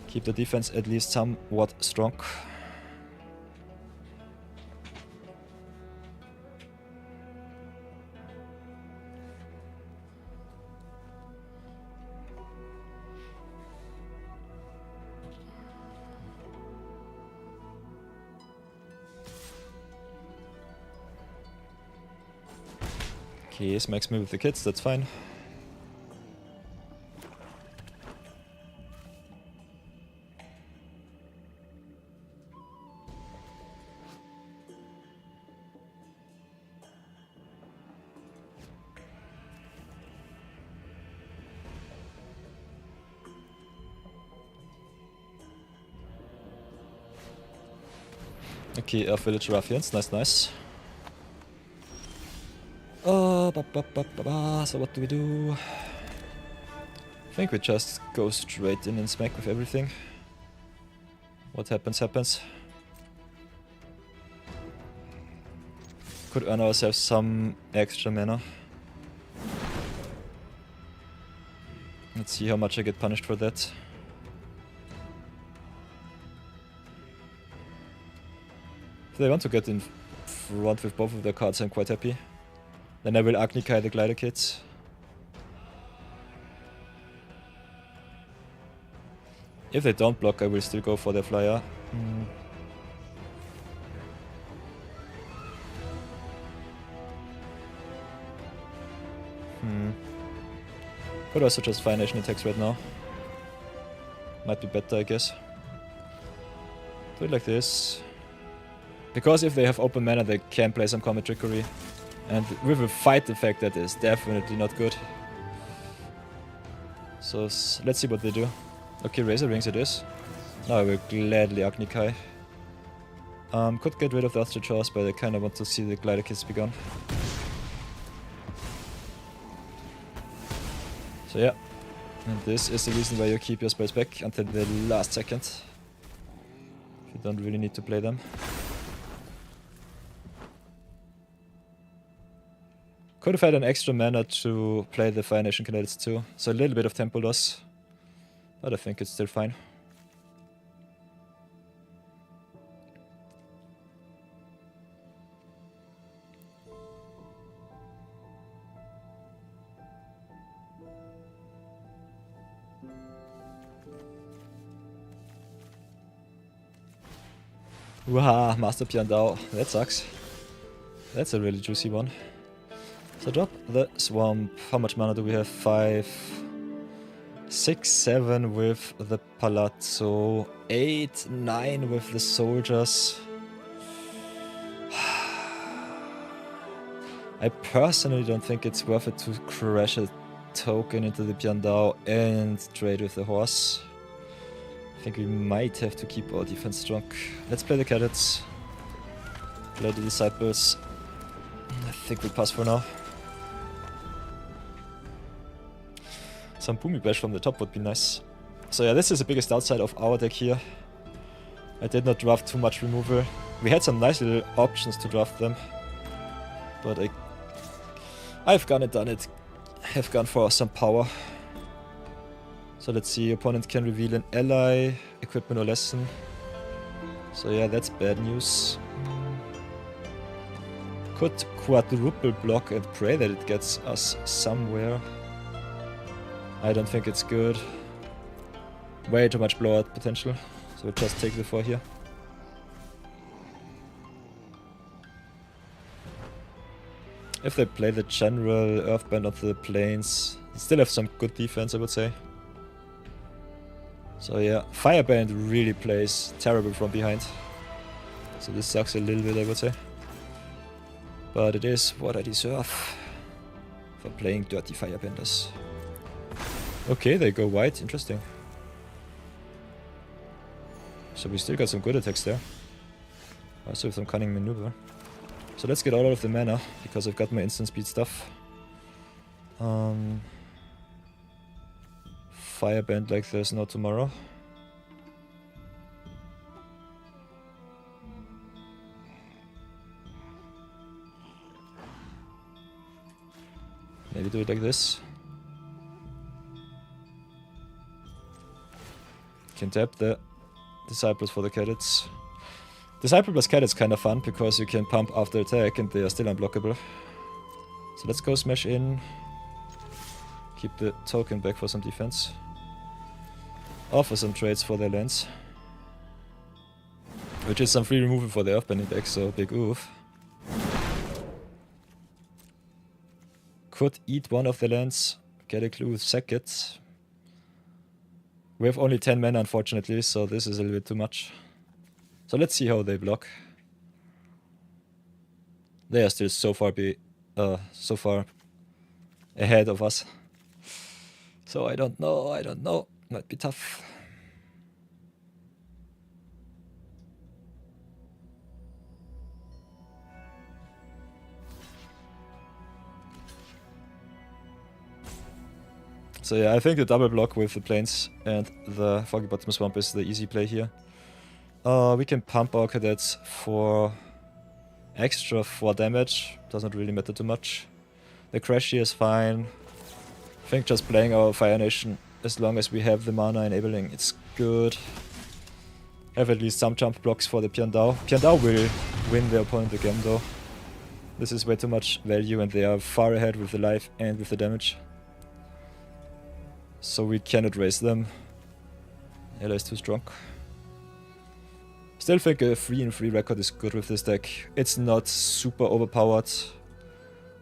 Keep the defense at least somewhat strong. Okay, smacks me with the kids, that's fine. Okay, Earth Village Ruffians, nice. So what do we do? I think we just go straight in and smack with everything. What happens, happens. Could earn ourselves some extra mana. Let's see how much I get punished for that. If they want to get in front with both of their cards, I'm quite happy. Then I will Archnicai the Glider Kits. If they don't block, I will still go for their flyer. Could also just Fire Nation attacks right now. Might be better, I guess. Do it like this. Because if they have open mana, they can play some Comet Trickery. And with a fight effect, that is definitely not good. So let's see what they do. Okay, Razor Rings it is. Now I will gladly Archnicai. Could get rid of the Earthshield Jaws, but I kinda want to see the Glider Kits be gone. So yeah. And this is the reason why you keep your spells back until the last second. If you don't really need to play them. Could have had an extra mana to play the Fire Nation Candidates too, so a little bit of tempo loss, but I think it's still fine. Wow, Master Piandao, that sucks. That's a really juicy one. So drop the swamp. How much mana do we have? 5, 6, 7 with the palazzo, 8, 9 with the soldiers. I personally don't think it's worth it to crash a token into the Piandao and trade with the horse. I think we might have to keep our defense strong. Let's play the cadets. Play the disciples. I think we'll pass for now. Some Boomy Bash from the top would be nice. So yeah, this is the biggest downside of our deck here. I did not draft too much removal. We had some nice little options to draft them. But I've gone and done it. Have gone for some power. So let's see, opponent can reveal an ally, equipment or lesson. So yeah, that's bad news. Could quadruple block and pray that it gets us somewhere. I don't think it's good. Way too much blowout potential. So we'll just take the 4 here. If they play the general Earthband onto the plains, they still have some good defense, I would say. So yeah, Fireband really plays terrible from behind. So this sucks a little bit, I would say. But it is what I deserve for playing dirty Firebenders. Okay, they go white, interesting. So we still got some good attacks there. Also with some cunning maneuver. So let's get all of the mana, because I've got my instant speed stuff. Fireband like there's no tomorrow. Maybe do it like this. Can tap the disciples for the cadets. Disciple plus cadets kind of fun because you can pump after attack and they are still unblockable. So let's go smash in. Keep the token back for some defense. Offer some trades for their lands. Which is some free removal for the Earthbending deck, so big oof. Could eat one of the lands, get a clue, sack it. We have only 10 mana unfortunately, so this is a little bit too much. So let's see how they block. They are still so far ahead of us. So I don't know. Might be tough. So yeah, I think the double block with the plains and the Foggy Bottom Swamp is the easy play here. We can pump our cadets for extra 4 damage. Doesn't really matter too much. The crash here is fine. I think just playing our Fire Nation, as long as we have the mana enabling, it's good. Have at least some jump blocks for the Piandao. Piandao will win their opponent again though. This is way too much value and they are far ahead with the life and with the damage. So we cannot raise them. Ella is too strong. Still think a 3-3 record is good with this deck. It's not super overpowered.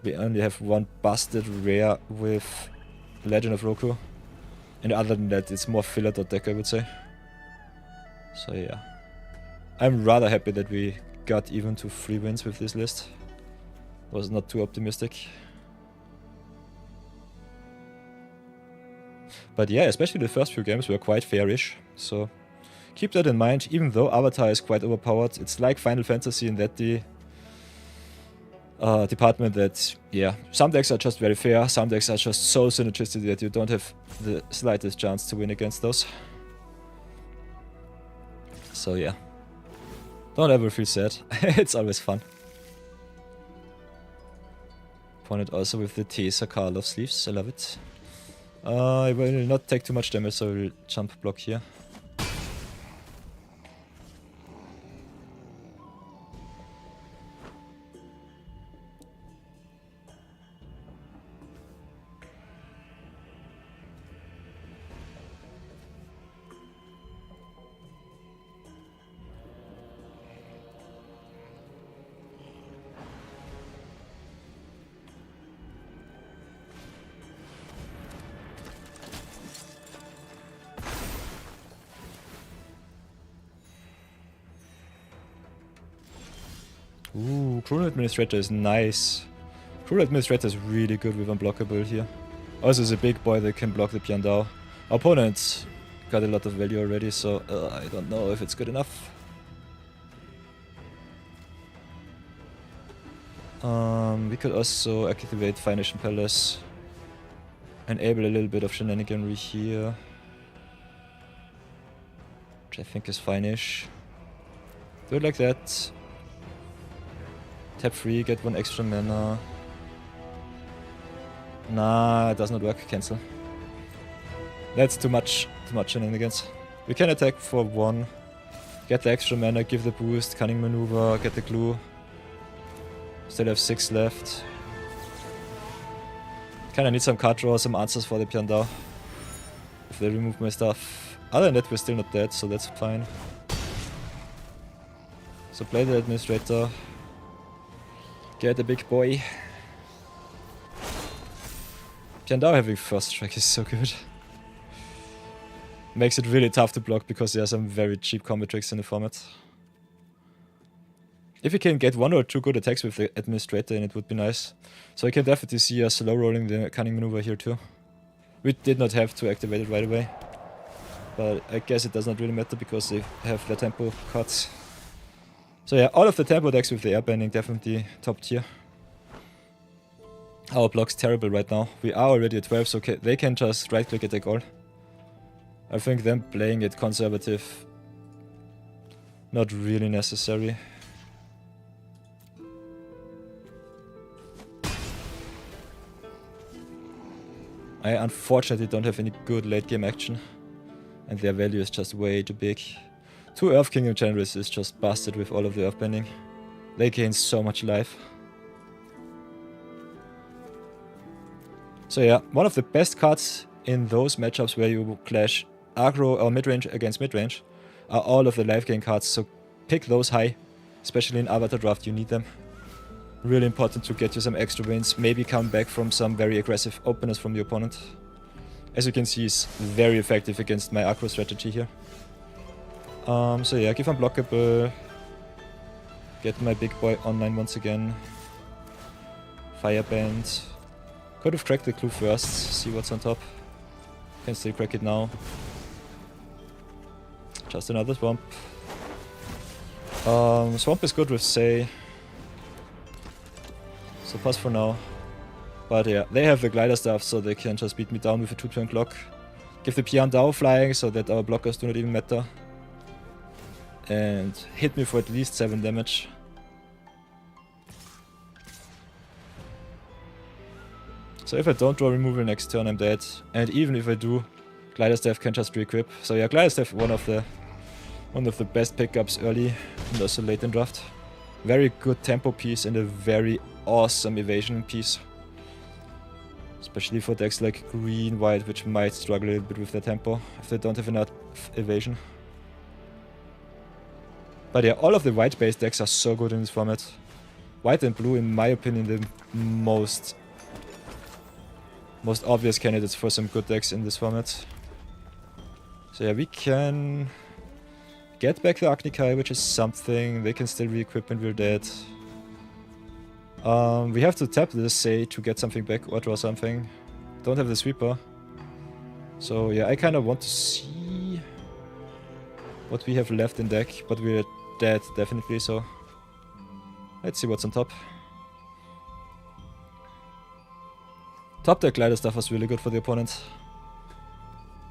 We only have one busted rare with Legend of Roku. And other than that, it's more filler deck, I would say. So yeah. I'm rather happy that we got even to 3 wins with this list. Was not too optimistic. But yeah, especially the first few games were quite fairish, so keep that in mind. Even though Avatar is quite overpowered, it's like Final Fantasy in that department that, yeah, some decks are just very fair, some decks are just so synergistic that you don't have the slightest chance to win against those. So yeah, don't ever feel sad, it's always fun. Opponent also with the Tesa Karlov sleeves, I love it. I will not take too much damage, so I will jump block here. Ooh, Cruel Administrator is nice. Cruel Administrator is really good with unblockable here. Also, is a big boy that can block the Piandao. Our opponent got a lot of value already, so I don't know if it's good enough. We could also activate Fire Nation Palace. Enable a little bit of shenaniganry here. Which I think is fine-ish. Do it like that. Tap 3, get 1 extra mana. Nah, it does not work. Cancel. That's too much shenanigans. We can attack for 1. Get the extra mana, give the boost, cunning maneuver, get the glue. Still have 6 left. Kinda need some card draw, some answers for the Piandao. If they remove my stuff. Other than that, we're still not dead, so that's fine. So play the Administrator. Get the big boy. Piandao having first strike is so good. Makes it really tough to block because there are some very cheap combo tricks in the format. If you can get 1 or 2 good attacks with the Administrator, then it would be nice. So I can definitely see us slow rolling the cunning maneuver here too. We did not have to activate it right away. But I guess it does not really matter because they have the tempo cuts. So yeah, all of the tempo decks with the airbending definitely top tier. Our block's terrible right now. We are already at 12, so they can just right click attack all. I think them playing it conservative, not really necessary. I unfortunately don't have any good late game action, and their value is just way too big. 2 Earth Kingdom Generals is just busted with all of the earthbending. They gain so much life. So yeah, one of the best cards in those matchups where you clash aggro or midrange against midrange are all of the life gain cards, so pick those high. Especially in Avatar Draft, you need them. Really important to get you some extra wins, maybe come back from some very aggressive openers from the opponent. As you can see, it's very effective against my aggro strategy here. So yeah, give unblockable. Get my big boy online once again. Fireband. Could have cracked the clue first, see what's on top. Can still crack it now. Just another swamp. Swamp is good with Say. So pass for now. But yeah, they have the glider stuff, so they can just beat me down with a 2-turn clock. Give the Piandao flying so that our blockers do not even matter. And hit me for at least 7 damage. So if I don't draw removal next turn, I'm dead. And even if I do, Glider Staff can just re-equip. So yeah, Glider Staff one of the best pickups early and also late in draft. Very good tempo piece and a very awesome evasion piece. Especially for decks like green, white, which might struggle a little bit with their tempo if they don't have enough evasion. But yeah, all of the white-based decks are so good in this format. White and blue, in my opinion, the most obvious candidates for some good decks in this format. So yeah, we can get back the Agnikai, which is something. They can still re-equip when we're dead. We have to tap the Say to get something back or draw something. Don't have the Sweeper. So yeah, I kind of want to see what we have left in deck, but we're dead definitely, so let's see what's on top. Top deck Glider stuff was really good for the opponent.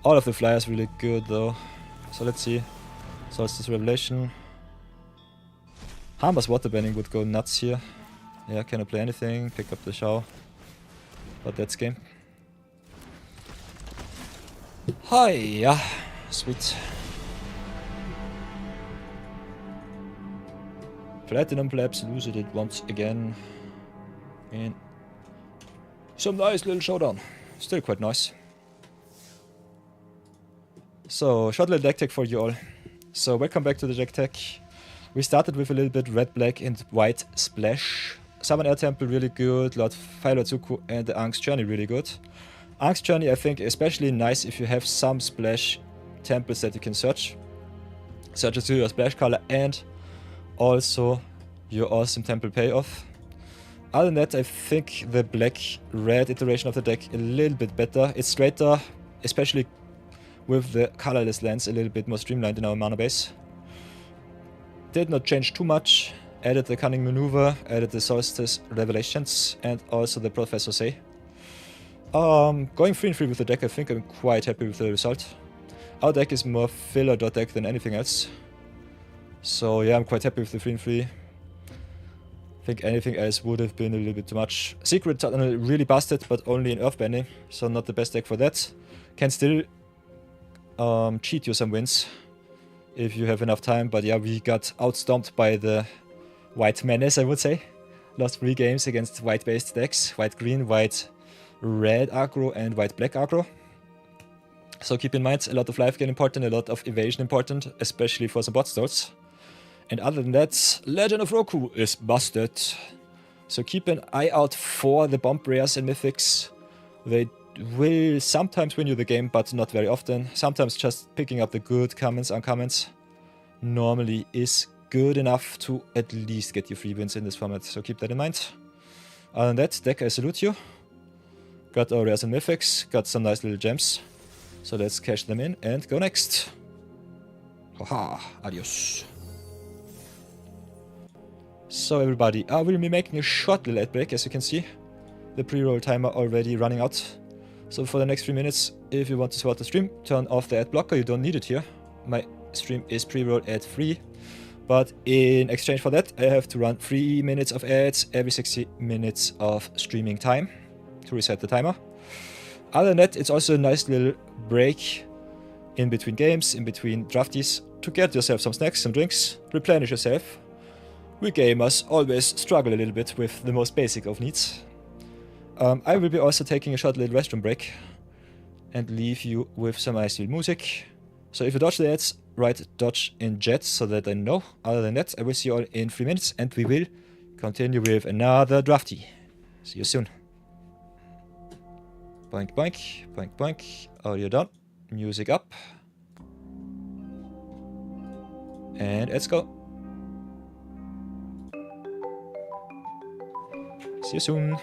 All of the flyers really good though. So let's see. Solstice Revelation. Harmless Waterbending would go nuts here. Yeah, cannot play anything. Pick up the Shao. But that's game. Hi, yeah. Sweet. Platinum Plebs lose it once again. And some nice little showdown. Still quite nice. So, short little deck tech for you all. So, welcome back to the deck tech. We started with a little bit red, black and white splash. Summon Air Temple really good, Fire Lord Zuko and the Angst Journey really good. Angst Journey I think especially nice if you have some splash temples that you can search. Search it to your splash color and also your awesome temple payoff. Other than that, I think the black-red iteration of the deck a little bit better. It's straighter, especially with the colorless lands a little bit more streamlined in our mana base. Did not change too much. Added the Cunning Maneuver, added the Solstice Revelations, and also the Professor Say. Going 3-3 with the deck, I think I'm quite happy with the result. Our deck is more filler deck than anything else. So yeah, I'm quite happy with the 3-3. I think anything else would have been a little bit too much. Secret Tunnel really busted, but only in Earthbending, so not the best deck for that. Can still cheat you some wins if you have enough time, but yeah, we got outstomped by the White Menace, I would say. Lost 3 games against white-based decks, white-green, white-red aggro, and white-black aggro. So keep in mind, a lot of life gain important, a lot of evasion important, especially for some bot stalls. And other than that, Legend of Roku is busted. So keep an eye out for the bomb rares and mythics. They will sometimes win you the game, but not very often. Sometimes just picking up the good commons, uncommons normally is good enough to at least get you 3 wins in this format. So keep that in mind. Other than that, deck, I salute you. Got our rares and mythics, got some nice little gems. So let's cash them in and go next. Haha, adios. So everybody, I will be making a short little ad break, as you can see. The pre-roll timer already running out. So for the next 3 minutes, if you want to support the stream, turn off the ad blocker, you don't need it here. My stream is pre-roll ad free. But in exchange for that, I have to run 3 minutes of ads every 60 minutes of streaming time to reset the timer. Other than that, it's also a nice little break in between games, in between drafties, to get yourself some snacks, some drinks, replenish yourself. We gamers always struggle a little bit with the most basic of needs. I will be also taking a short little restroom break and leave you with some nice little music. So if you dodge the ads, write dodge in chat so that I know. Other than that, I will see you all in 3 minutes and we will continue with another drafty. See you soon. Boink, boink, boink, boink. Audio done. Music up. And let's go. See you soon.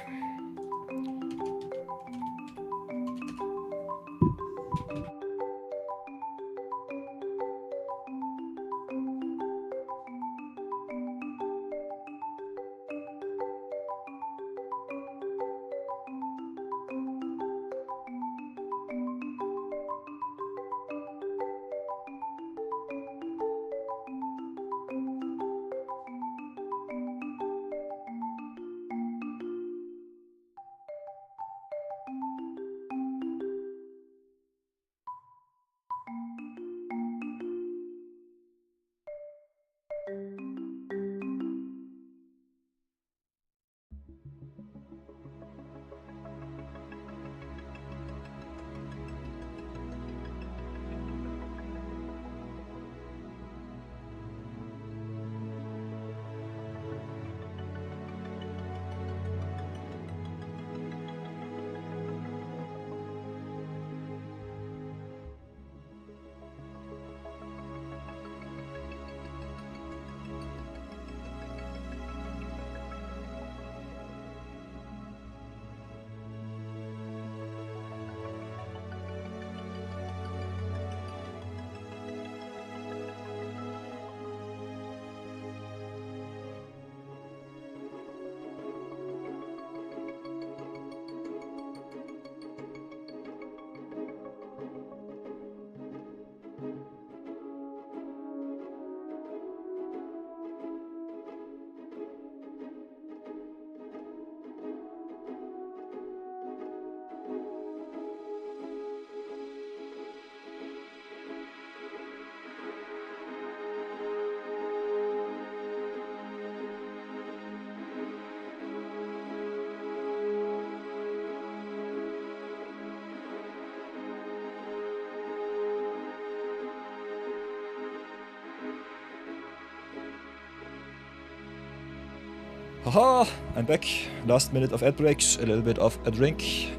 Haha, I'm back. Last minute of ad breaks, a little bit of a drink.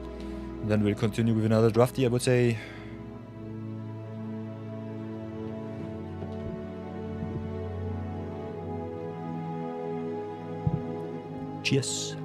Then we'll continue with another drafty, I would say. Cheers.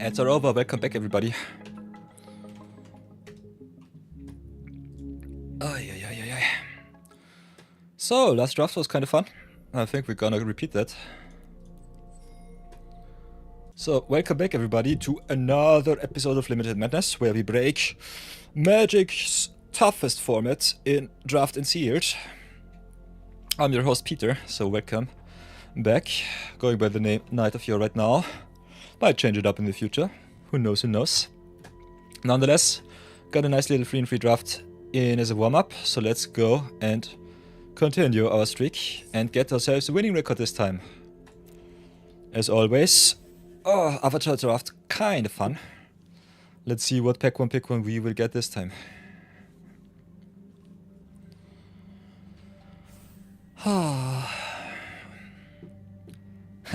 Ads are over. Welcome back, everybody. So, last draft was kind of fun. I think we're gonna repeat that. So, welcome back, everybody, to another episode of Limited Madness, where we break Magic's toughest format in Draft and Sealed. I'm your host, Peter, so welcome back. Going by the name Knight of Yore right now. Might change it up in the future. Who knows, who knows. Nonetheless, got a nice little 3-and-3 draft in as a warm-up. So let's go and continue our streak and get ourselves a winning record this time. As always, Avatar draft, kind of fun. Let's see what pick one we will get this time.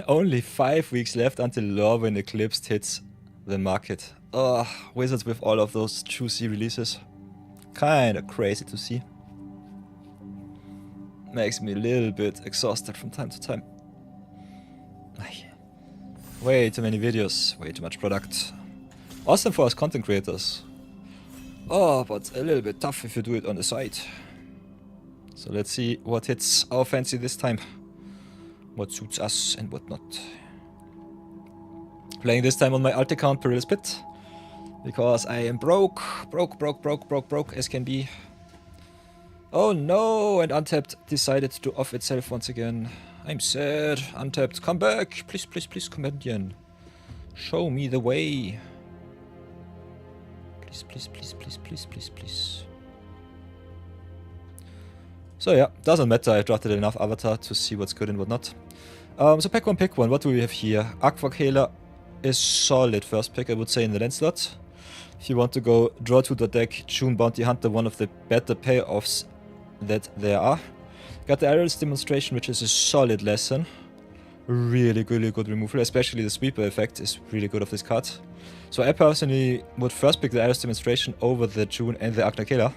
Only 5 weeks left until Lorwyn Eclipse hits the market. Wizards with all of those juicy releases. Kinda crazy to see. Makes me a little bit exhausted from time to time. Way too many videos, way too much product. Awesome for us content creators. But a little bit tough if you do it on the side. So let's see what hits our fancy this time. What suits us and what not. Playing this time on my alt account Perilous Pit. Because I am broke as can be. Oh no, and Untapped decided to off itself once again. I'm sad. Untapped, come back. Please, please, please, Comedian. Show me the way. Please, please, please, please, please, please, please. So yeah, doesn't matter, I've drafted enough Avatar to see what's good and what not. So pick one, what do we have here? Aqua Kayla is solid first pick, I would say, in the land slot. If you want to go draw to the deck, June Bounty Hunter, one of the better payoffs that there are. Got the Aerial's Demonstration, which is a solid lesson. Really good removal, especially the sweeper effect is really good of this card. So I personally would first pick the Aerial's Demonstration over the June and the Aqua Kayla.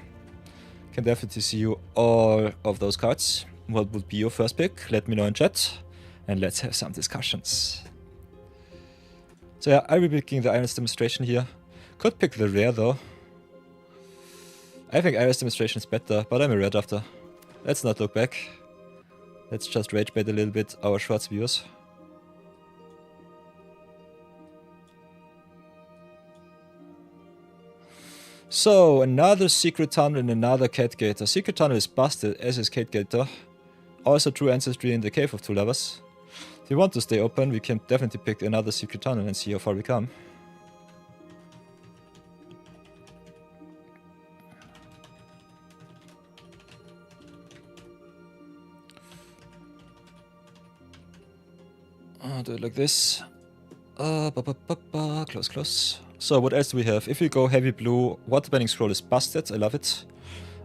Can definitely see you all of those cards. What would be your first pick? Let me know in chat. And let's have some discussions. So yeah, I'll be picking the Iron's Demonstration here. Could pick the rare though. I think Iron's Demonstration is better, but I'm a rare drafter. Let's not look back. Let's just rage bait a little bit our Schwarz viewers. So, another Secret Tunnel and another Cat Gator. Secret Tunnel is busted, as is Cat Gator. Also True Ancestry in the Cave of Two Lovers. If you want to stay open, we can definitely pick another Secret Tunnel and see how far we come. I'll do it like this. Close, close. So what else do we have? If we go heavy blue, Waterbending Scroll is busted, I love it.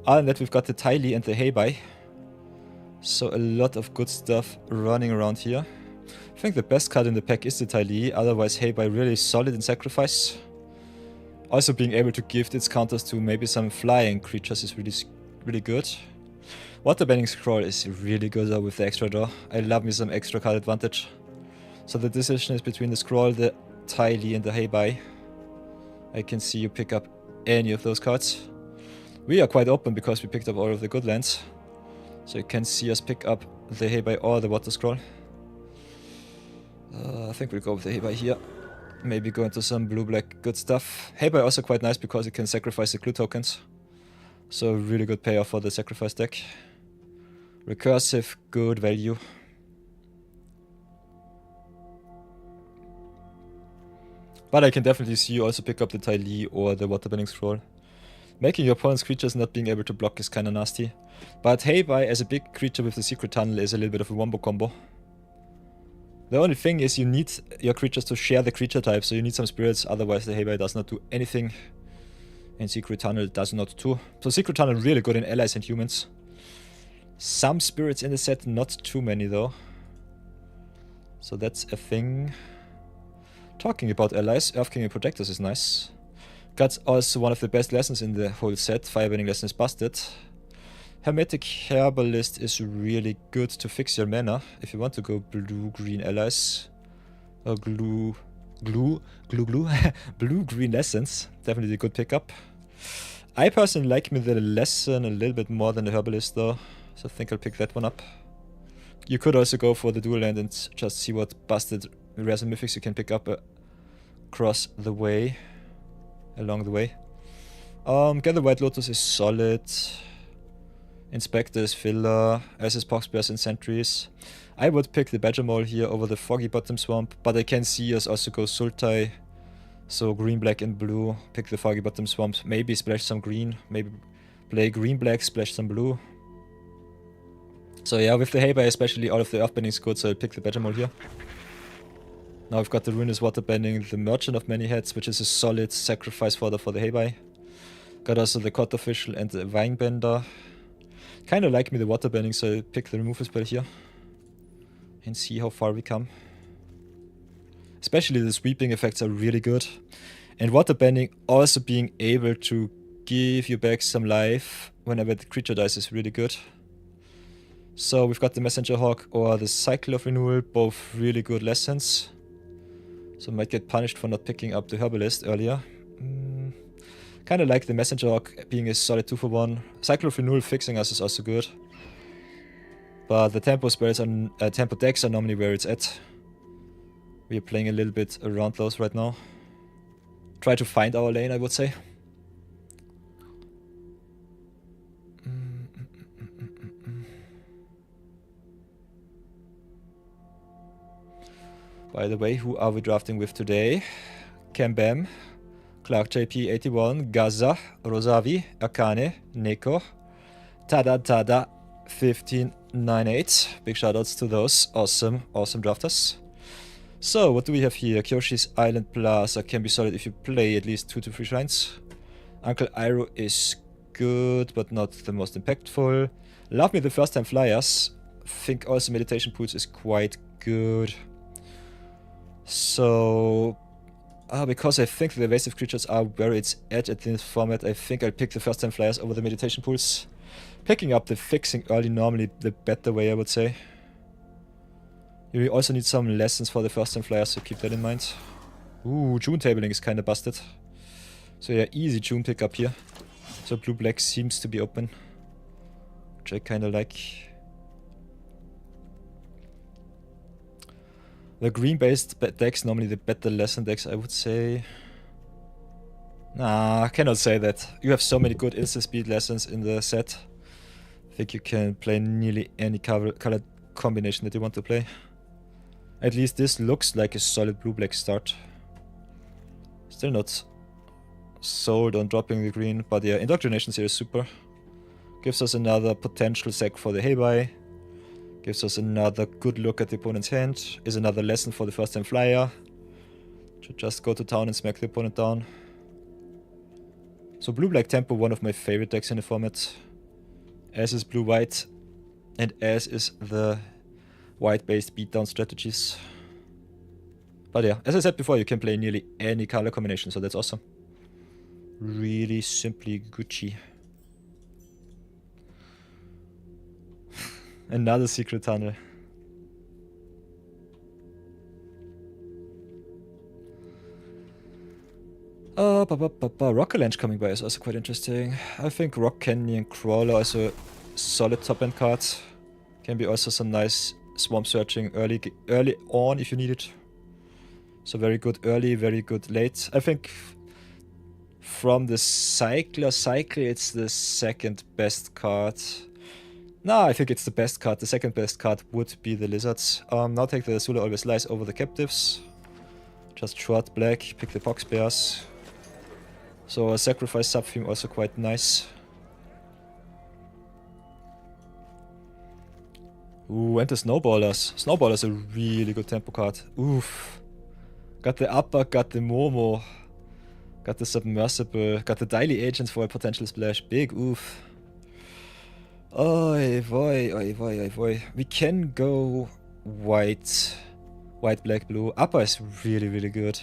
Other than that, we've got the Tylee and the Heibai. So a lot of good stuff running around here. I think the best card in the pack is the Tylee, otherwise Heibai really solid in Sacrifice. Also being able to gift its counters to maybe some flying creatures is really good. Waterbending Scroll is really good though with the extra draw. I love me some extra card advantage. So the decision is between the Scroll, the Tylee and the Heibai. I can see you pick up any of those cards. We are quite open because we picked up all of the good lands. So you can see us pick up the Heibai or the Water Scroll. I think we'll go with the Heibai here. Maybe go into some blue-black good stuff. Heibai also quite nice because it can sacrifice the clue tokens. So really good payoff for the sacrifice deck. Recursive, good value. But I can definitely see you also pick up the Tylee or the Waterbending Scroll. Making your opponent's creatures not being able to block is kinda nasty. But Heibai as a big creature with the Secret Tunnel is a little bit of a wombo combo. The only thing is you need your creatures to share the creature type, so you need some spirits, otherwise the Heibai does not do anything. And Secret Tunnel does not too. So Secret Tunnel really good in allies and humans. Some spirits in the set, not too many though. So that's a thing. Talking about allies, Earth King and Protectors is nice. Got also one of the best lessons in the whole set. Firebending lesson is busted. Hermetic Herbalist is really good to fix your mana if you want to go blue-green allies. Or blue-green lessons. Definitely a good pickup. I personally like me the lesson a little bit more than the Herbalist though. So I think I'll pick that one up. You could also go for the dual land and just see what busted rares and mythics you can pick up across the way. Along the way. Gather White Lotus is solid. Inspector is filler. As is Poxbears and Sentries. I would pick the Badger Mole here over the Foggy Bottom Swamp, but I can see us also go Sultai. So green, black and blue. Pick the Foggy Bottom Swamp. Maybe splash some green. Maybe play green, black, splash some blue. So yeah, with the Heibai especially, all of the Earthbending is good, so I'll pick the Badger Mole here. Now we've got the Ruinous Waterbending, the Merchant of Many Heads, which is a solid sacrifice fodder for the Heibai. Got also the Cod Official and the Vinebender. Kinda like me the Waterbending, so I'll pick the removal spell here. And see how far we come. Especially the sweeping effects are really good. And Waterbending also being able to give you back some life whenever the creature dies is really good. So we've got the Messenger Hawk or the Cycle of Renewal, both really good lessons. So might get punished for not picking up the Herbalist earlier. Kinda like the Messenger Hawk being a solid 2-for-1. Cycle of Renewal fixing us is also good. But the tempo spells and tempo decks are normally where it's at. We are playing a little bit around those right now. Try to find our lane, I would say. By the way, who are we drafting with today? Kambam, Clark JP81, Gaza, Rosavi, Akane, Niko, Tada 1598. Big shoutouts to those awesome drafters. So, what do we have here? Kyoshi's Island Plaza can be solid if you play at least 2 to 3 shrines. Uncle Iroh is good, but not the most impactful. Love me the first time flyers. Think also Meditation Pools is quite good. So, because I think the evasive creatures are where it's at this format, I think I'll pick the first time flyers over the meditation pools. Picking up the fixing early normally the better way, I would say. You also need some lessons for the first time flyers, so keep that in mind. Ooh, June tabling is kinda busted. So yeah, easy June pickup here. So blue-black seems to be open, which I kinda like. The green-based decks, normally the better lesson decks, I would say. Nah, I cannot say that. You have so many good instant speed lessons in the set. I think you can play nearly any color combination that you want to play. At least this looks like a solid blue-black start. Still not sold on dropping the green, but yeah, Indoctrination here is super. Gives us another potential sack for the Heibai. Gives us another good look at the opponent's hand. Is another lesson for the first time flyer. Should just go to town and smack the opponent down. So blue-black tempo, one of my favorite decks in the format. As is blue-white. And as is the white-based beatdown strategies. But yeah, as I said before, you can play nearly any color combination, so that's awesome. Really simply Gucci. Another secret tunnel. Rockalanche coming by is also quite interesting. I think Rock Canyon Crawler is a solid top-end card. Can be also some nice swamp searching early on if you need it. So very good early, very good late. I think from the cycle, it's the second best card. No, I think it's the best card. The second best card would be the Lizards. Now take the Zula Always Lies over the Captives. Just short black, pick the Poxbears. So a sacrifice sub-theme also quite nice. Ooh, and the Snowballers. Snowballers a really good tempo card. Oof. Got the upper, got the Momo. Got the Submersible. Got the Daily Agents for a potential splash. Big oof. Oi, boy, oi, boy, oi, boy. We can go white. White, black, blue. Upper is really, really good.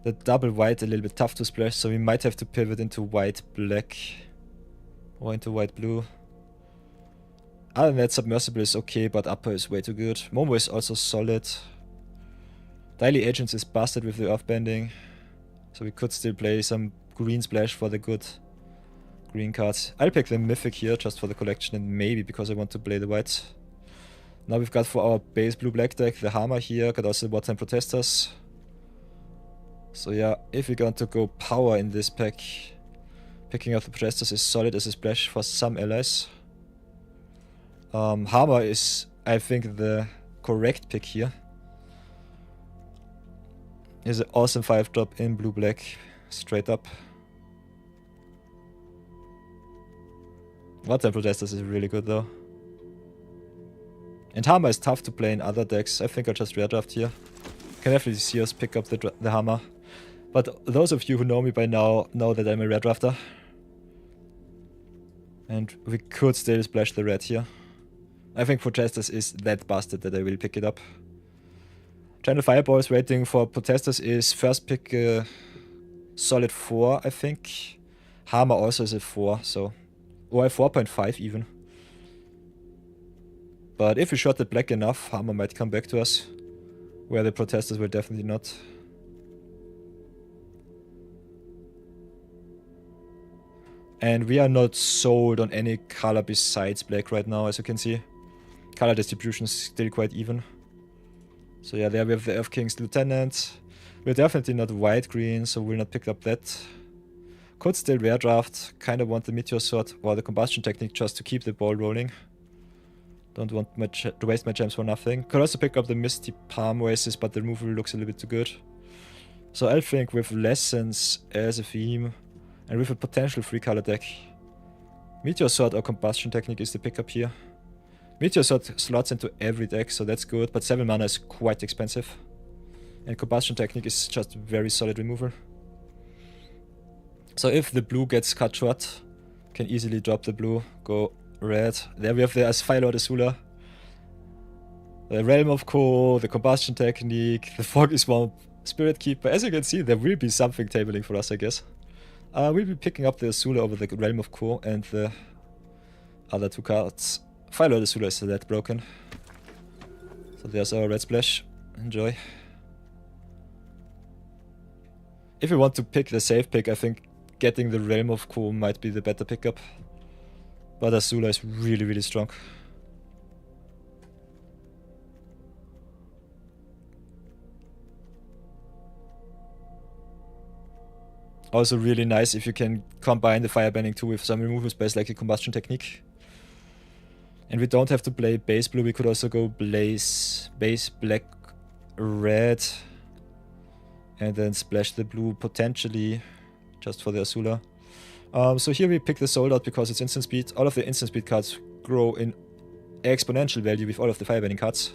The double white a little bit tough to splash, so we might have to pivot into white, black. Or into white, blue. Other than that, Submersible is okay, but upper is way too good. Momo is also solid. Daily Agents is busted with the Earthbending. So we could still play some green splash for the good green cards. I'll pick the Mythic here just for the collection and maybe because I want to play the white. Now we've got for our base blue-black deck the Hammer here, got also the Wartime Protesters. So yeah, if we're going to go power in this pack, picking up the Protesters is solid as a splash for some allies. Hammer is, I think, the correct pick here. Is an awesome 5-drop in blue-black, straight up. Wartime Protesters is really good though. And Hammer is tough to play in other decks. I think I'll just rare draft here. Can definitely see us pick up the Hammer. But those of you who know me by now know that I'm a rare drafter. And we could still splash the red here. I think Protesters is that busted that I will pick it up. Channel Fireballs waiting for Protesters is first pick solid 4, I think. Hammer also is a 4, so... or a 4.5 even. But if we shot it black enough, Hammer might come back to us. Where the Protesters will definitely not. And we are not sold on any color besides black right now, as you can see. Color distribution is still quite even. So yeah, there we have the Earth King's Lieutenant. We're definitely not white-green, so we'll not pick up that. Could still rare draft. Kinda want the Meteor Sword or the Combustion Technique just to keep the ball rolling. Don't want to waste my gems for nothing. Could also pick up the Misty Palm Oasis, but the removal looks a little bit too good. So I think with Lessons as a theme, and with a potential 3-color deck, Meteor Sword or Combustion Technique is the pickup here. Meteor Sword slots into every deck, so that's good, but 7 mana is quite expensive. And Combustion Technique is just very solid removal. So if the blue gets cut short, can easily drop the blue, go red. There we have the Asphylo Azula. The Realm of Ko, the Combustion Technique, the Foggy Swamp, Spirit Keeper. As you can see, there will be something tabling for us, I guess. We'll be picking up the Azula over the Realm of Ko and the other 2 cards. Firelord Azula is that broken. So there's our red splash. Enjoy. If you want to pick the safe pick, I think getting the Realm of Ko might be the better pickup. But Azula is really, really strong. Also really nice if you can combine the Firebending too with some removal space like a Combustion Technique. And we don't have to play base blue, we could also go base black, red. And then splash the blue potentially, just for the Azula. So here we pick the Sold Out because it's instant speed. All of the instant speed cards grow in exponential value with all of the Firebending cards.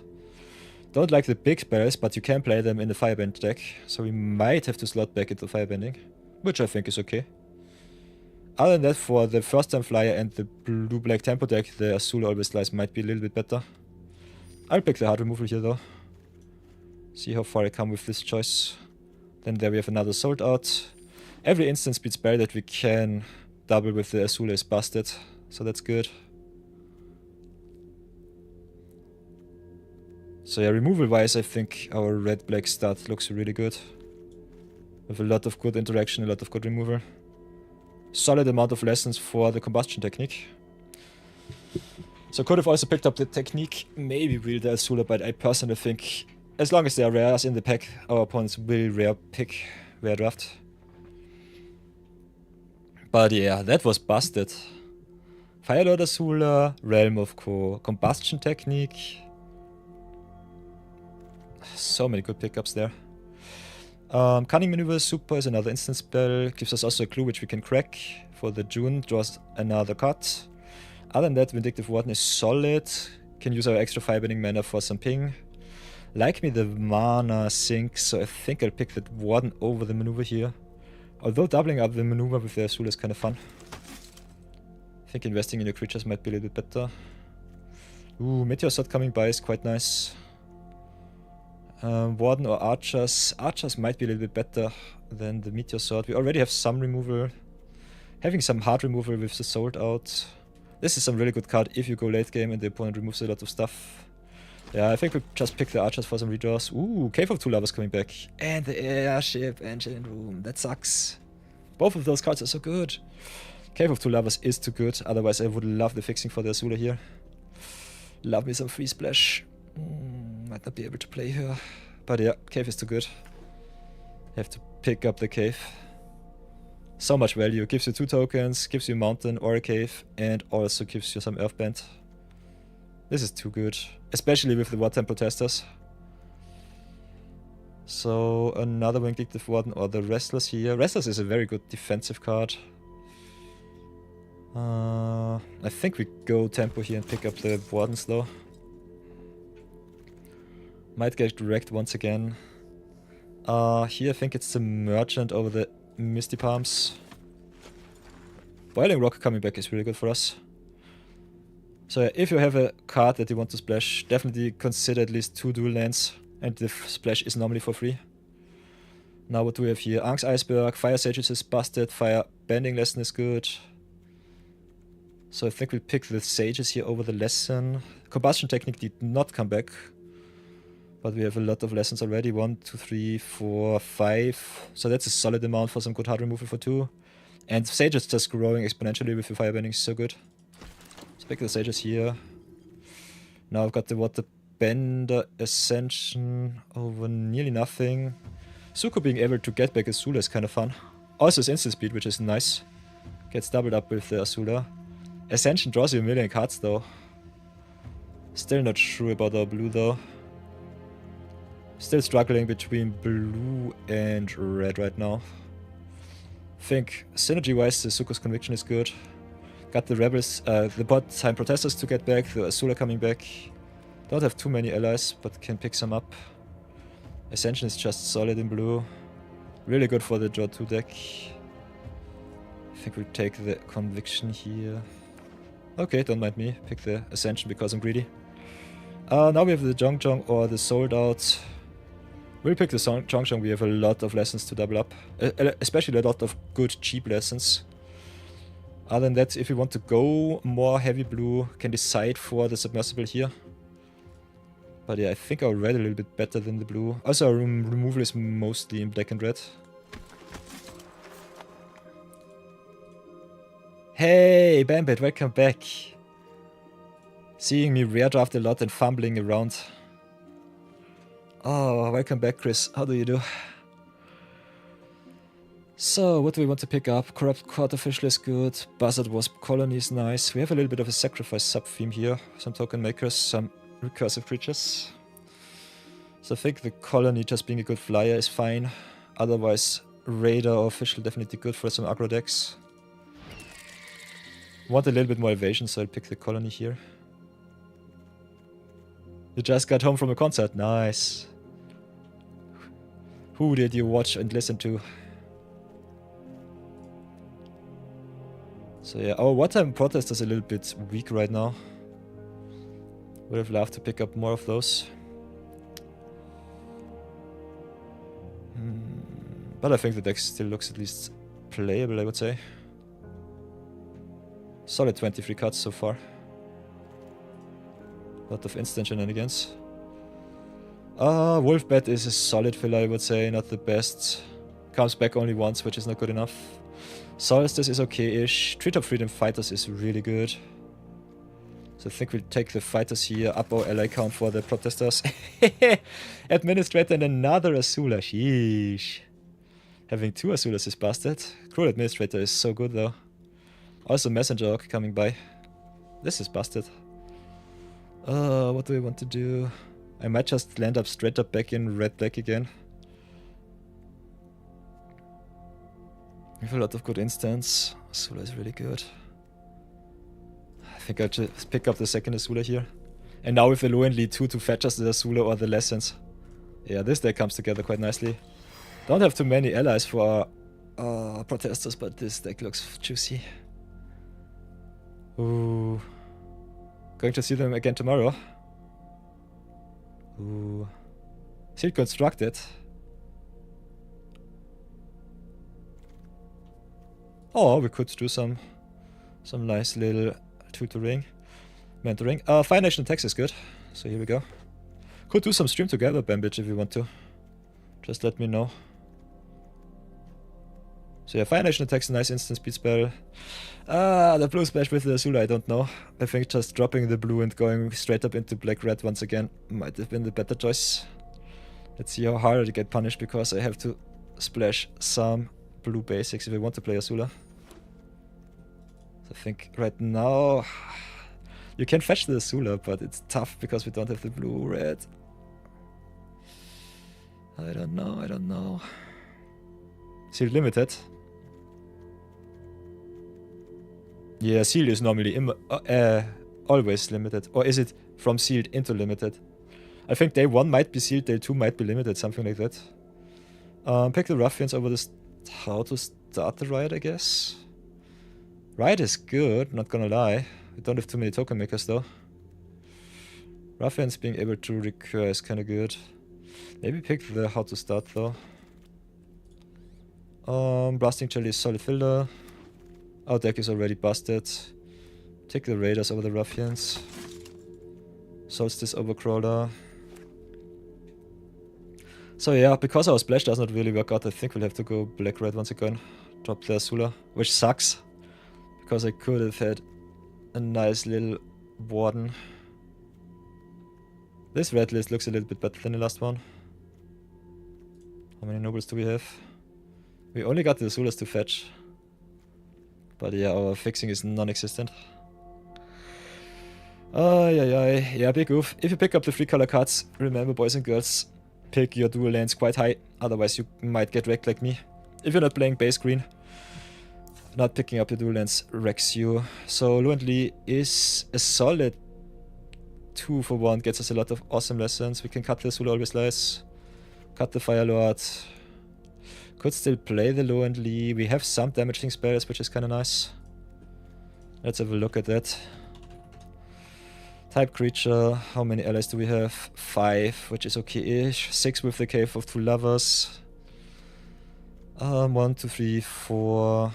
Don't like the big spells, but you can play them in the Firebend deck. So we might have to slot back into Firebending, which I think is okay. Other than that, for the first time flyer and the blue-black tempo deck, the Azula Always Slice might be a little bit better. I'll pick the hard removal here though. See how far I come with this choice. Then there we have another Sold Out. Every instant speed spell that we can double with the Azula is busted, so that's good. So yeah, removal wise I think our red-black start looks really good. With a lot of good interaction, a lot of good removal. Solid amount of lessons for the Combustion Technique. So could have also picked up the Technique, maybe wield the Azula, but I personally think as long as there are rares in the pack, our opponents will rare draft. But yeah, that was busted. Firelord Azula, Realm of Ko, Combustion Technique. So many good pickups there. Cunning Maneuver Super is another instant spell. Gives us also a clue which we can crack for the June. Draws another card. Other than that, Vindictive Warden is solid. Can use our extra Firebending mana for some ping. Like me, the mana sinks, so I think I'll pick the Warden over the Maneuver here. Although doubling up the Maneuver with the Azula is kind of fun. I think investing in your creatures might be a little bit better. Ooh, Meteor Sword coming by is quite nice. Warden or Archers. Archers might be a little bit better than the Meteor Sword. We already have some removal. Having some hard removal with the Sold Out. This is some really good card if you go late game and the opponent removes a lot of stuff. Yeah, I think we just pick the Archers for some redraws. Ooh, Cave of Two Lovers coming back. And the Airship Engine Room. That sucks. Both of those cards are so good. Cave of Two Lovers is too good. Otherwise, I would love the fixing for the Azula here. Love me some Free Splash. Might not be able to play her. But yeah, Cave is too good. Have to pick up the Cave. So much value. Gives you 2 tokens, gives you a mountain or a cave, and also gives you some Earthband. This is too good. Especially with the Wartime Protesters. So another Vindictive Warden or the Restless here. Restless is a very good defensive card. I think we go tempo here and pick up the Wardens though. Might get wrecked once again. Here I think it's the Merchant over the Misty Palms. Boiling Rock coming back is really good for us. So if you have a card that you want to splash, definitely consider at least 2 dual lands. And the splash is normally for free. Now what do we have here? Ang's Iceberg, Fire Sages is busted, Fire Bending Lesson is good. So I think we'll pick the Sages here over the Lesson. Combustion Technique did not come back. But we have a lot of lessons already. 1, 2, 3, 4, 5. So that's a solid amount for some good hard removal for 2. And Sages just growing exponentially with the Firebending is so good. Let's pick the Sages here. Now I've got the Water Bender Ascension over nearly nothing. Zuko being able to get back Azula is kind of fun. Also his instant speed, which is nice. Gets doubled up with the Azula. Ascension draws you a million cards though. Still not sure about our blue though. Still struggling between blue and red right now. Think synergy wise the Zuko's Conviction is good. Got the Rebels, the bot time Protesters to get back, the Azula coming back. Don't have too many allies, but can pick some up. Ascension is just solid in blue. Really good for the draw 2 deck. I think we'll take the Conviction here. Okay, don't mind me. Pick the Ascension because I'm greedy. Now we have the Zhong or the Sold Out. We'll pick the Zhong. We have a lot of lessons to double up. Especially a lot of good cheap lessons. Other than that, if you want to go more heavy blue, can decide for the Submersible here. But yeah, I think our red a little bit better than the blue. Also, our removal is mostly in black and red. Hey, Bambit, welcome back. Seeing me rare draft a lot and fumbling around. Oh, welcome back, Chris. How do you do? So, what do we want to pick up? Corrupt Court Official is good. Buzzard Wasp Colony is nice. We have a little bit of a sacrifice sub-theme here. Some token makers, some recursive creatures. So I think the Colony just being a good flyer is fine. Otherwise, Raider or Official definitely good for some aggro decks. Want a little bit more evasion, so I'll pick the Colony here. You just got home from a concert. Nice. Who did you watch and listen to? So yeah, our Wartime Protest is a little bit weak right now. Would have loved to pick up more of those. But I think the deck still looks at least playable, I would say. Solid 23 cards so far. Lot of instant shenanigans. Wolfbat is a solid filler, I would say, not the best. Comes back only once, which is not good enough. Solstice is okay-ish. Treetop Freedom Fighters is really good. So I think we'll take the Fighters here, up our ally count for the Protesters. Administrator and another Azula, sheesh. Having 2 Azulas is busted. Cruel Administrator is so good though. Also Messenger Orc coming by. This is busted. What do we want to do? I might just land up straight up back in red-black again. We have a lot of good instants. Azula is really good. I think I'll just pick up the second Azula here. And now with the low and lead 2 to fetch us the Azula or the lessons. Yeah, this deck comes together quite nicely. Don't have too many allies for protesters, but this deck looks juicy. Ooh. Going to see them again tomorrow. Ooh. Sealed constructed. Oh, we could do some nice little tutoring, mentoring. Fire Nation Text is good. So here we go. Could do some stream together, Bambitch, if you want to. Just let me know. So yeah, Fire Nation Attacks, a nice instant speed spell. The blue splash with the Azula, I don't know. I think just dropping the blue and going straight up into black-red once again might have been the better choice. Let's see how hard I get punished, because I have to splash some blue basics if I want to play Azula. So I think right now you can fetch the Azula, but it's tough because we don't have the blue-red. I don't know. Sealed limited. Yeah, sealed is normally always limited. Or is it from sealed into limited? I think day 1 might be sealed, day 2 might be limited, something like that. Pick the ruffians over this. How to start the riot, I guess. Riot is good, not gonna lie. We don't have too many token makers though. Ruffians being able to recur is kinda good. Maybe pick the how to start though. Blasting Jelly is solid filler. Our deck is already busted. Take the Raiders over the Ruffians. Solstice over Crawler. So yeah, because our splash does not really work out, I think we'll have to go black-red once again. Drop the Azula, which sucks. Because I could have had a nice little Warden. This red list looks a little bit better than the last one. How many nobles do we have? We only got the Azulas to fetch. But yeah, our fixing is non-existent. Yeah, big oof. If you pick up the 3 color cards, remember, boys and girls, pick your dual lands quite high, otherwise you might get wrecked like me. If you're not playing base green, not picking up the dual lands wrecks you. So Luently is a solid 2 for 1, gets us a lot of awesome lessons. We can cut the Azula Always Lies, cut the Fire Lord. Could still play the Luently. We have some damaging spells, which is kind of nice. Let's have a look at that. Type creature, how many allies do we have? 5, which is okay-ish. 6 with the Cave of 2 Lovers. 1, 2, 3, 4.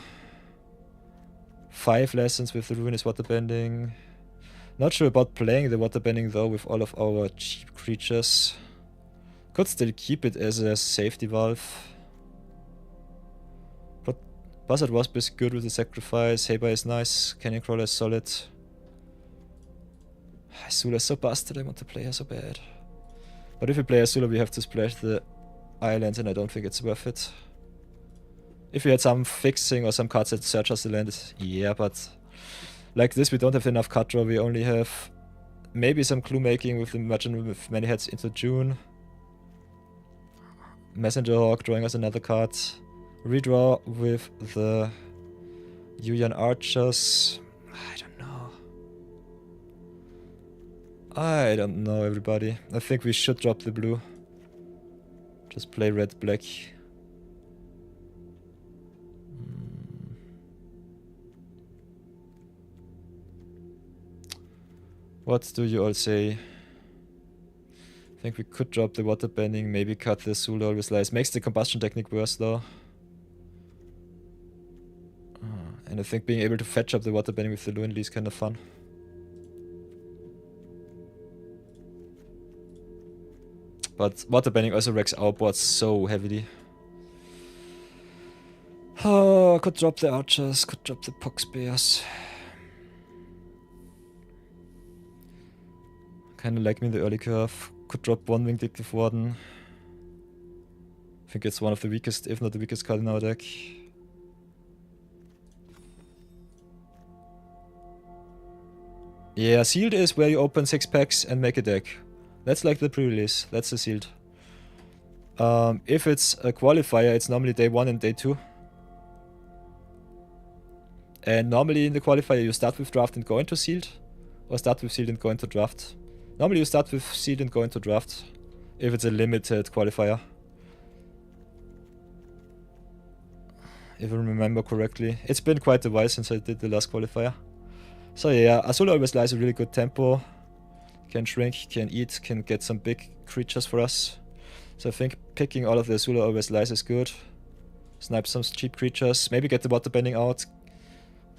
5 lessons with the Ruinous Waterbending. Not sure about playing the Waterbending though with all of our cheap creatures. Could still keep it as a safety valve. But Buzzard Wasp is good with the sacrifice. Haber is nice. Canyon Crawler is solid. Azula is so busted, I want to play her so bad. But if we play Azula, we have to splash the islands, and I don't think it's worth it. If we had some fixing or some cards that search us the land, yeah, but like this, we don't have enough card draw. We only have maybe some clue making with the Merchant with many heads into June. Messenger Hawk drawing us another card. Redraw with the Yuyan Archers. I don't know, everybody. I think we should drop the blue. Just play red-black. What do you all say? I think we could drop the Waterbending, maybe cut the Azula Always Lies. Makes the combustion technique worse though. And I think being able to fetch up the Waterbending with the Luenli is kind of fun. But Waterbending also wrecks our board so heavily. Oh, could drop the Archers, could drop the Pox Bears. Kinda like me in the early curve. Could drop one Vindictive Warden. I think it's one of the weakest, if not the weakest card in our deck. Yeah, sealed is where you open 6 packs and make a deck. That's like the pre-release. That's the sealed. If it's a qualifier, it's normally day 1 and day 2. And normally in the qualifier you start with draft and go into sealed, or start with sealed and go into draft. Normally you start with sealed and go into draft, if it's a limited qualifier. If I remember correctly. It's been quite a while since I did the last qualifier. So yeah, Azula always lies a really good tempo. Can shrink, can eat, can get some big creatures for us. So I think picking all of the Azula always lies is good. Snipe some cheap creatures, maybe get the water bending out.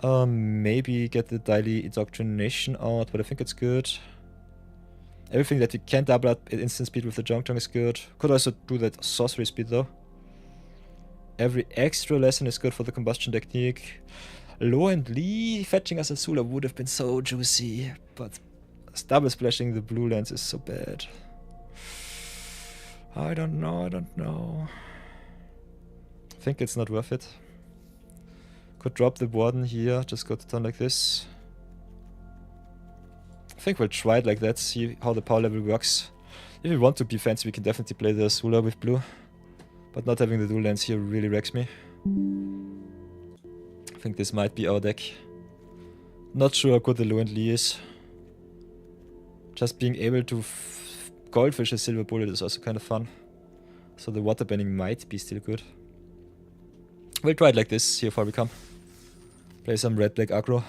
Maybe get the daily indoctrination out, but I think it's good. Everything that we can double up at instant speed with the Jong is good. Could also do that sorcery speed though. Every extra lesson is good for the combustion technique. Lo and Lee fetching us Azula would have been so juicy, but double splashing the blue lands is so bad. I don't know. I think it's not worth it. Could drop the warden here, just go to turn like this. I think we'll try it like that, see how the power level works. If we want to be fancy, we can definitely play the Azula with blue. But not having the dual lands here really wrecks me. I think this might be our deck. Not sure how good the Lo and Lee is. Just being able to goldfish a silver bullet is also kind of fun. So the water bending might be still good. We'll try it like this, see how far we come. Play some red-black aggro.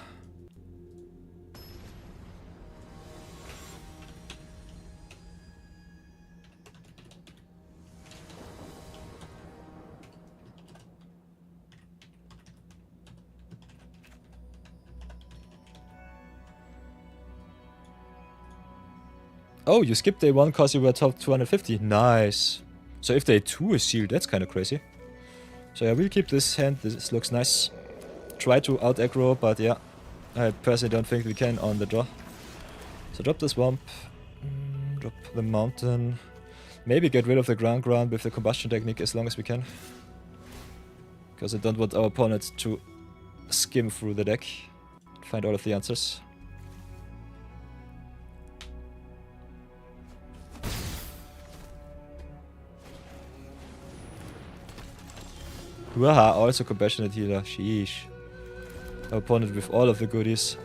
Oh, you skipped day 1 because you were top 250. Nice. So if day 2 is sealed, that's kind of crazy. So yeah, we'll keep this hand. This looks nice. Try to out aggro, but yeah, I personally don't think we can on the draw. So drop the swamp. Drop the mountain. Maybe get rid of the ground with the combustion technique as long as we can. Because I don't want our opponent to skim through the deck. Find all of the answers. Waha, also compassionate healer. Sheesh. Our opponent with all of the goodies.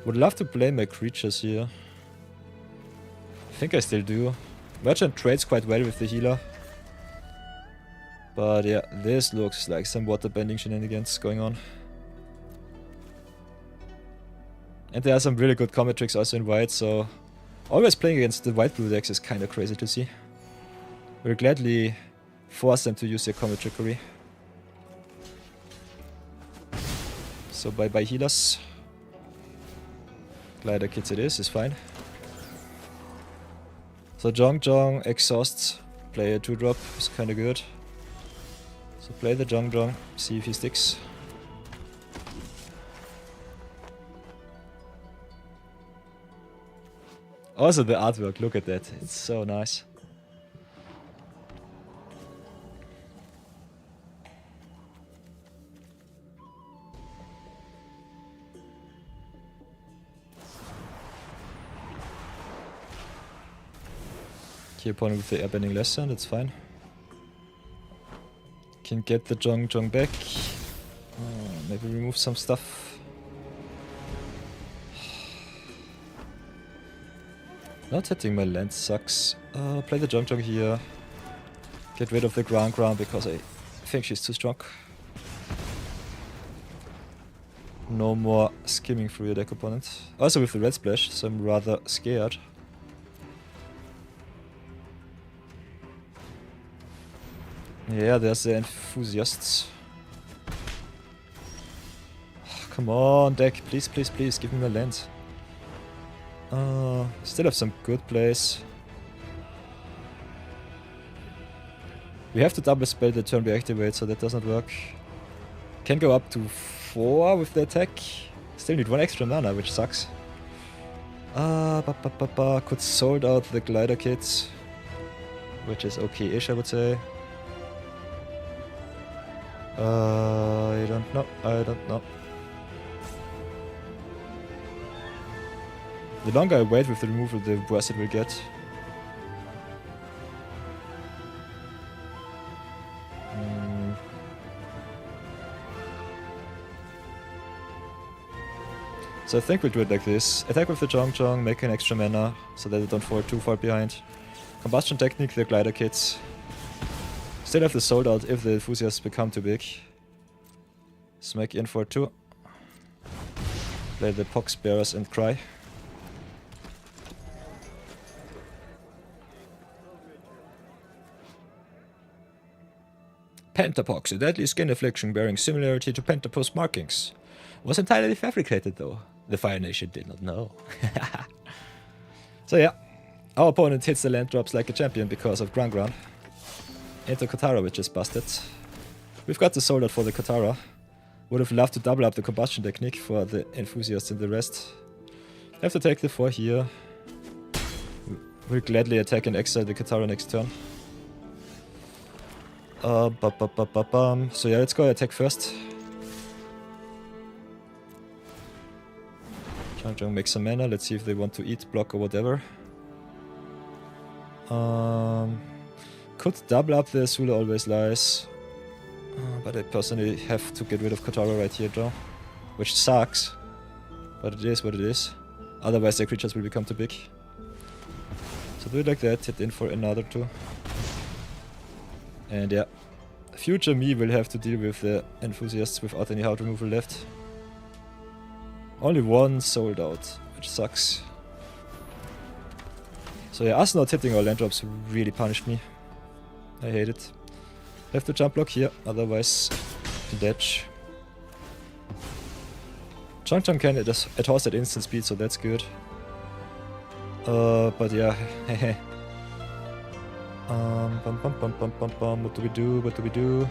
Would love to play my creatures here. I think I still do. Merchant trades quite well with the healer. But yeah, this looks like some water bending shenanigans going on. And there are some really good combat tricks also in white, so always playing against the white-blue decks is kind of crazy to see. We'll gladly force them to use their combat trickery. So bye-bye healers. Glider kits it is fine. So Jong, exhaust, play a 2-drop, is kinda good. So play the Jong, see if he sticks. Also the artwork, look at that, it's so nice. Key opponent with the airbending lesson, that's fine. Can get the Jong back. Maybe remove some stuff. Not hitting my land sucks. Play the Jong here. Get rid of the ground because I think she's too strong. No more skimming through your deck opponent. Also with the red splash, so I'm rather scared. Yeah, there's the enthusiasts. Oh, come on, deck, please, give me my land. Still have some good plays. We have to double spell the turn we activate, so that doesn't work. Can go up to 4 with the attack. Still need 1 extra mana, which sucks. Could sold out the glider kit, which is okay-ish, I would say. I don't know. The longer I wait with the removal, the worse it will get. So I think we'll do it like this. Attack with the Chong, make an extra mana, so that they don't fall too far behind. Combustion Technique, the Glider Kits. Still have the Sold Out if the enthusiasts become too big. Smack in for 2. Play the Pox Bearers and Cry. Pentapox, a deadly skin affliction bearing similarity to Pentapus markings. Was entirely fabricated though. The Fire Nation did not know. So yeah, our opponent hits the land drops like a champion because of Ground Ground. Into Katara, which is busted. We've got the Sold Out for the Katara. Would have loved to double up the Combustion Technique for the enthusiasts and the rest. Have to take the 4 here. We'll gladly attack and exile the Katara next turn. So yeah, let's go attack first. Chang makes some mana, let's see if they want to eat, block or whatever. Could double up the Zula Always Lies. But I personally have to get rid of Katara right here, though. Which sucks. But it is what it is. Otherwise their creatures will become too big. So do it like that, hit in for another 2. And yeah. Future me will have to deal with the enthusiasts without any hard removal left. Only 1 Sold Out, which sucks. So yeah, us not hitting our land drops really punished me. I hate it. Have to jump block here, otherwise detach. Chang can it has at instant speed, so that's good. But yeah, hehe. What do we do? What do we do?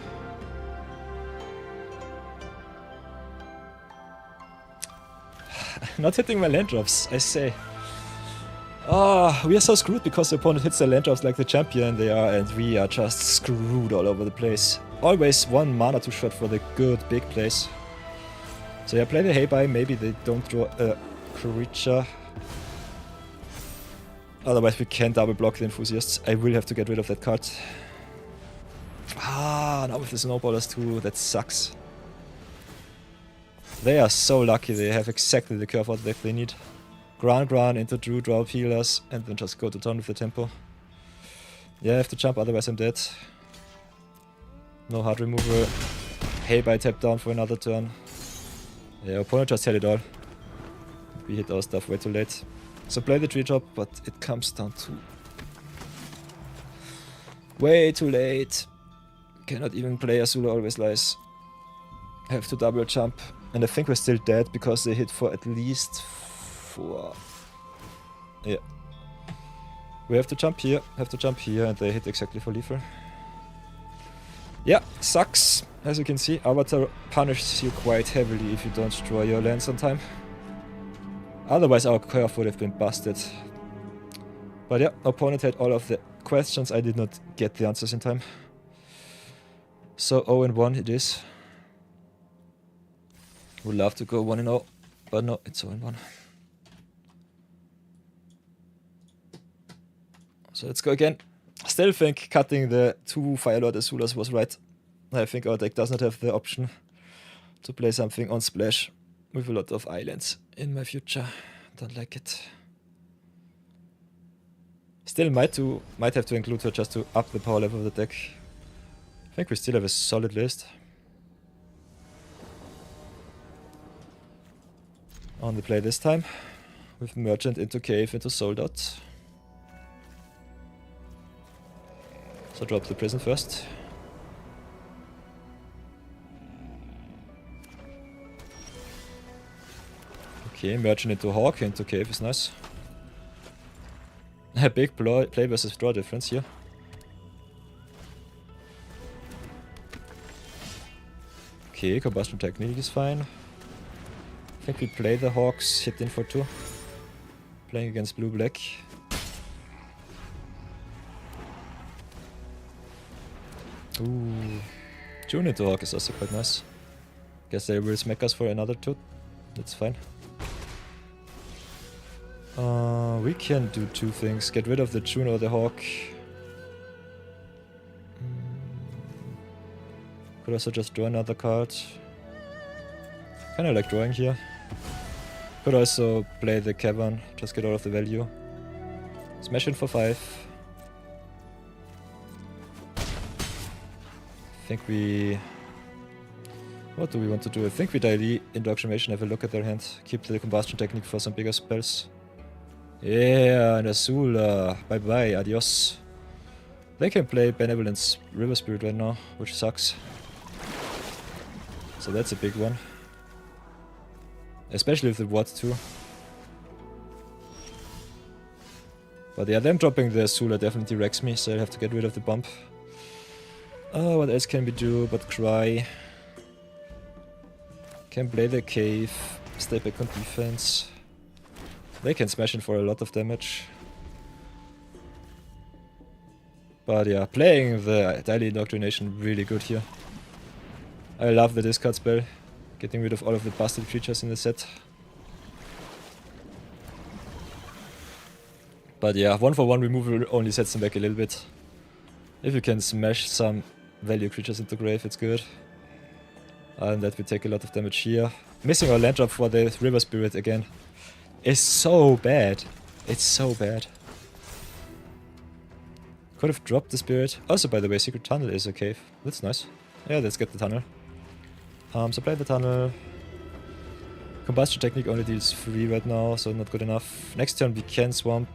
Not hitting my land drops, I say. We are so screwed because the opponent hits the land drops like the champion they are, and we are just screwed all over the place. Always 1 mana to shot for the good big plays. So yeah, play the Heibai, maybe they don't draw a creature. Otherwise we can double block the enthusiasts. I will have to get rid of that card. Now with the snowballers too, that sucks. They are so lucky, they have exactly the curve out that they need. Ground into Drew, draw healers, and then just go to town with the tempo. Yeah, I have to jump, otherwise I'm dead. No hard removal. Heibai tap down for another turn. Yeah, opponent just had it all. We hit our stuff way too late. So play the tree drop, but it comes down to... way too late. Cannot even play Azula Always Lies. Have to double jump. And I think we're still dead because they hit for at least 4. Yeah. We have to jump here, and they hit exactly for lethal. Yeah, sucks. As you can see, Avatar punishes you quite heavily if you don't draw your lands on time. Otherwise our curve would have been busted. But yeah, opponent had all of the questions, I did not get the answers in time. So 0-1 it is. Would love to go 1-0, but no, it's 0-1. So let's go again. Still think cutting the 2 Firelord Azulas was right. I think our deck does not have the option to play something on splash with a lot of islands in my future. Don't like it. Still might have to include her just to up the power level of the deck. I think we still have a solid list. On the play this time, with Merchant into Cave into Sold Out. So drop the prison first. Okay, Merchant into Hawk into Cave is nice. A big play versus draw difference here. Okay, Combustion Technique is fine. I think we play the Hawks, hit in for 2. Playing against blue-black. Ooh. June into Hawk is also quite nice. Guess they will smack us for another 2. That's fine. We can do 2 things. Get rid of the June or the Hawk. Could also just draw another card. Kinda like drawing here. Could also play the cavern, just get all of the value. Smash in for 5. I think we... What do we want to do? I think we daily indoctrination, have a look at their hand. Keep the combustion technique for some bigger spells. Yeah, and Azula. Bye bye, adios. They can play Benevolence River Spirit right now, which sucks. So that's a big one. Especially with the Ward too. But yeah, them dropping the Azula definitely wrecks me, so I have to get rid of the bump. Oh, what else can we do but cry? Can play the cave, stay back on defense. They can smash in for a lot of damage. But yeah, playing the daily indoctrination really good here. I love the discard spell. Getting rid of all of the busted creatures in the set. But yeah, 1-for-1 removal only sets them back a little bit. If you can smash some value creatures into grave, it's good. And that will take a lot of damage here. Missing our land drop for the River Spirit again is so bad. It's so bad. Could have dropped the spirit. Also, by the way, Secret Tunnel is a cave. That's nice. Yeah, let's get the tunnel. So play the tunnel. Combustion technique only deals 3 right now, so not good enough. Next turn we can swamp.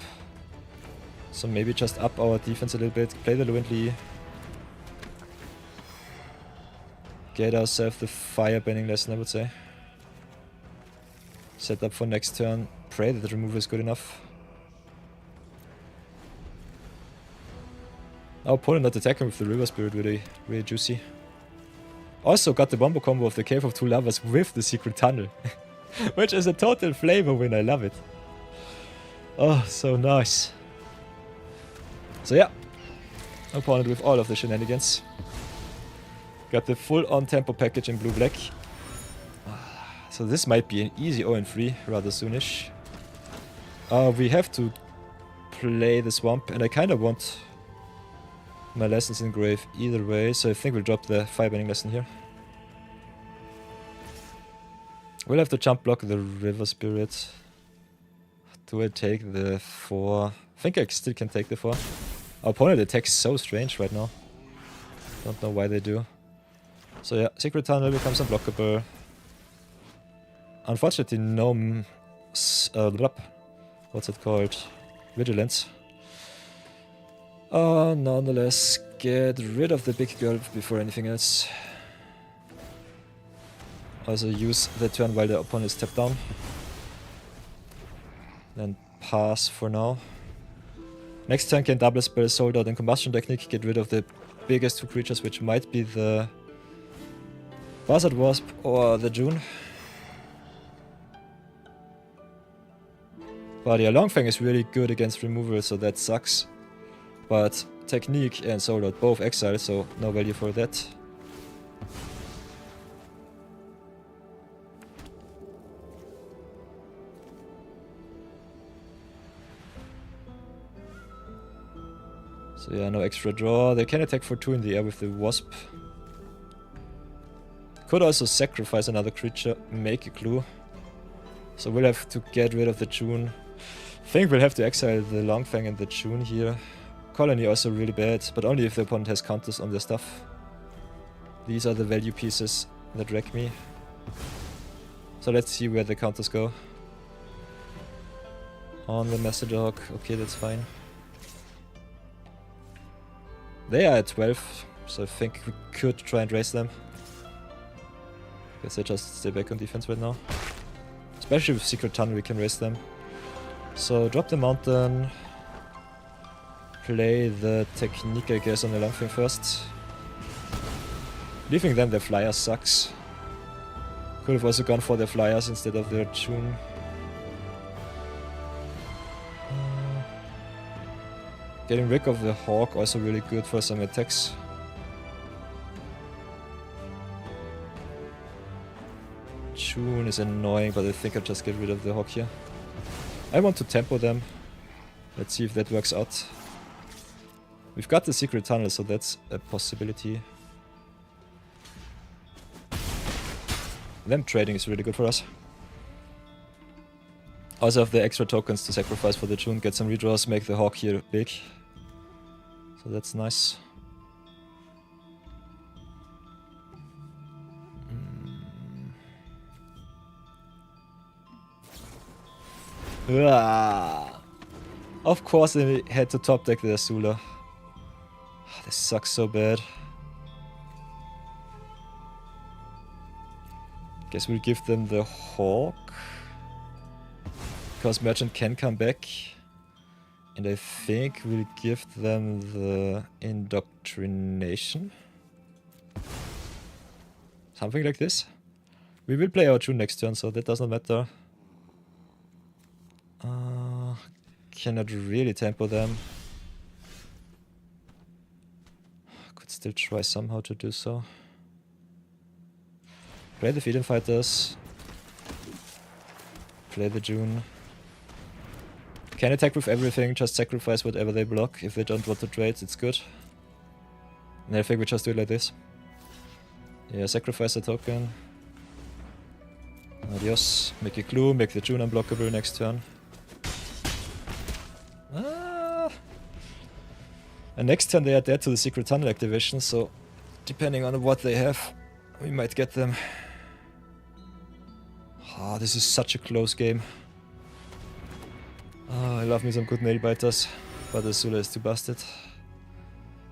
So maybe just up our defense a little bit. Play the Luently. Get ourselves the fire banning lesson, I would say. Set up for next turn. Pray that the removal is good enough. Our opponent not attacking with the River Spirit, really juicy. Also got the Wombo combo of the Cave of Two Lovers with the Secret Tunnel. Which is a total flavor win, I love it. Oh, so nice. So yeah, opponent with all of the shenanigans. Got the full-on tempo package in blue-black. So this might be an easy 0-3 rather soonish. We have to play the swamp, and I kind of want my lessons in grave either way, so I think we'll drop the firebending lesson here. We'll have to jump block the River Spirit. Do I take the 4? I think I still can take the 4. Our opponent attacks so strange right now. Don't know why they do. So yeah, Secret Tunnel becomes unblockable. Unfortunately, no... what's it called? Vigilance. Nonetheless, get rid of the big girl before anything else. Also use the turn while the opponent is tapped down. Then pass for now. Next turn can double spell Sold Out and Combustion Technique, get rid of the biggest 2 creatures, which might be the Buzzard Wasp or the June. But yeah, Longfang is really good against removal, so that sucks. But Technique and Sold Out both exile, so no value for that. So yeah, no extra draw. They can attack for 2 in the air with the Wasp. Could also sacrifice another creature, make a clue. So we'll have to get rid of the June. I think we'll have to exile the Longfang and the June here. Colony also really bad, but only if the opponent has counters on their stuff. These are the value pieces that wreck me. So let's see where the counters go. On the Messenger Hawk, okay, that's fine. They are at 12, so I think we could try and raise them. Guess I just stay back on defense right now. Especially with Secret Tunnel we can raise them. So drop the mountain. Play the Technique, I guess, on the Longfang first. Leaving them the Flyers sucks. Could have also gone for the Flyers instead of their June. Getting rid of the Hawk also really good for some attacks. June is annoying, but I think I'll just get rid of the Hawk here. I want to tempo them. Let's see if that works out. We've got the Secret Tunnel, so that's a possibility. Them trading is really good for us. Also have the extra tokens to sacrifice for the June, get some redraws, make the Hawk here big. So that's nice. Of course they had to top deck the Azula. This sucks so bad. Guess we'll give them the Hawk. Because Merchant can come back. And I think we'll give them the Indoctrination. Something like this. We will play our June next turn, so that does not matter. Cannot really tempo them. Could still try somehow to do so. Play the Feed-In Fighters. Play the June. Can attack with everything, just sacrifice whatever they block. If they don't want to trade, it's good. And I think we just do it like this. Yeah, sacrifice a token. Adios. Make a clue, make the June unblockable next turn. And next turn they are dead to the Secret Tunnel activation, so depending on what they have, we might get them. Ah, this is such a close game. I love me some good nail biters, but the Azula is too busted.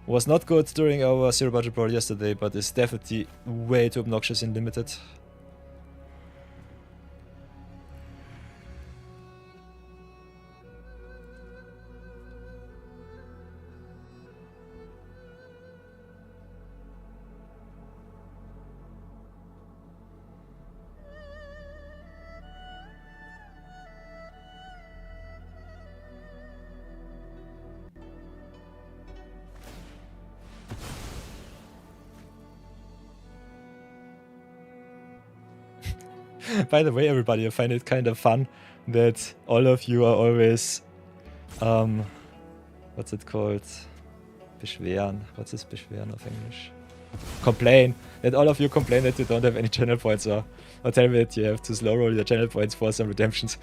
Was not good during our zero budget brawl yesterday, but is definitely way too obnoxious in limited. By the way, everybody, I find it kind of fun that all of you are always, what's it called? Beschweren. What's this beschweren of English? Complain. That all of you complain that you don't have any channel points or tell me that you have to slow roll your channel points for some redemptions.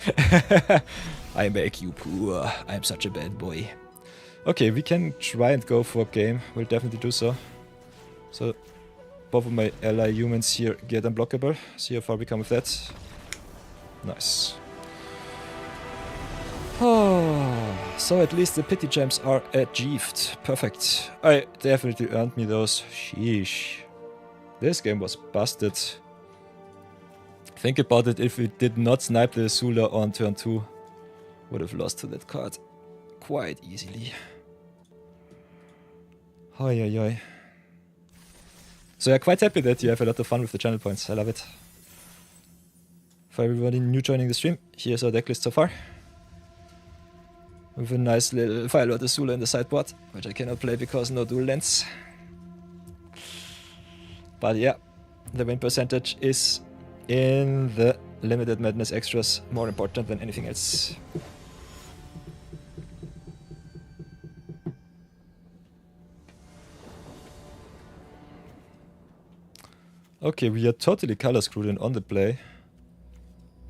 I make you poor. I'm such a bad boy. Okay, we can try and go for a game. We'll definitely do so. So both of my ally humans here get unblockable. See how far we come with that. Nice. Oh, so at least the pity gems are achieved. Perfect. I definitely earned me those. Sheesh. This game was busted. Think about it, if we did not snipe the Azula on turn 2, would have lost to that card quite easily. Oi, oi, oi. So yeah, quite happy that you have a lot of fun with the channel points. I love it. For everybody new joining the stream, here's our decklist so far. With a nice little Firelord Azula in the sideboard, which I cannot play because no dual lands. But yeah, the win percentage is in the limited madness extras more important than anything else. Okay, we are totally color screwed and on the play.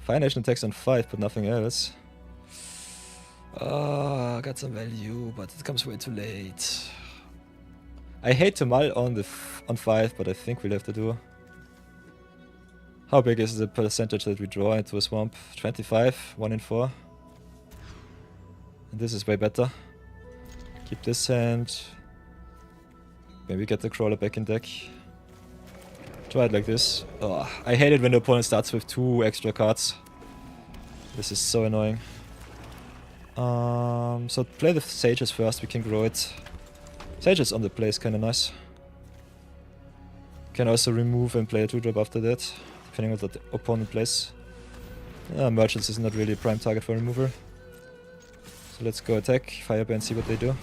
Fire Nation attacks on 5, but nothing else. Oh, got some value, but it comes way too late. I hate to mull on on 5, but I think we'll have to do. How big is the percentage that we draw into a swamp? 25, 1 in 4. And this is way better. Keep this hand. Maybe get the crawler back in deck. Try it like this. Oh, I hate it when the opponent starts with 2 extra cards. This is so annoying. So play the Sages first, we can grow it. Sages on the play is kinda nice. Can also remove and play a 2-drop after that, depending on what the opponent plays. Merchants is not really a prime target for removal. So let's go attack, Fireband, see what they do.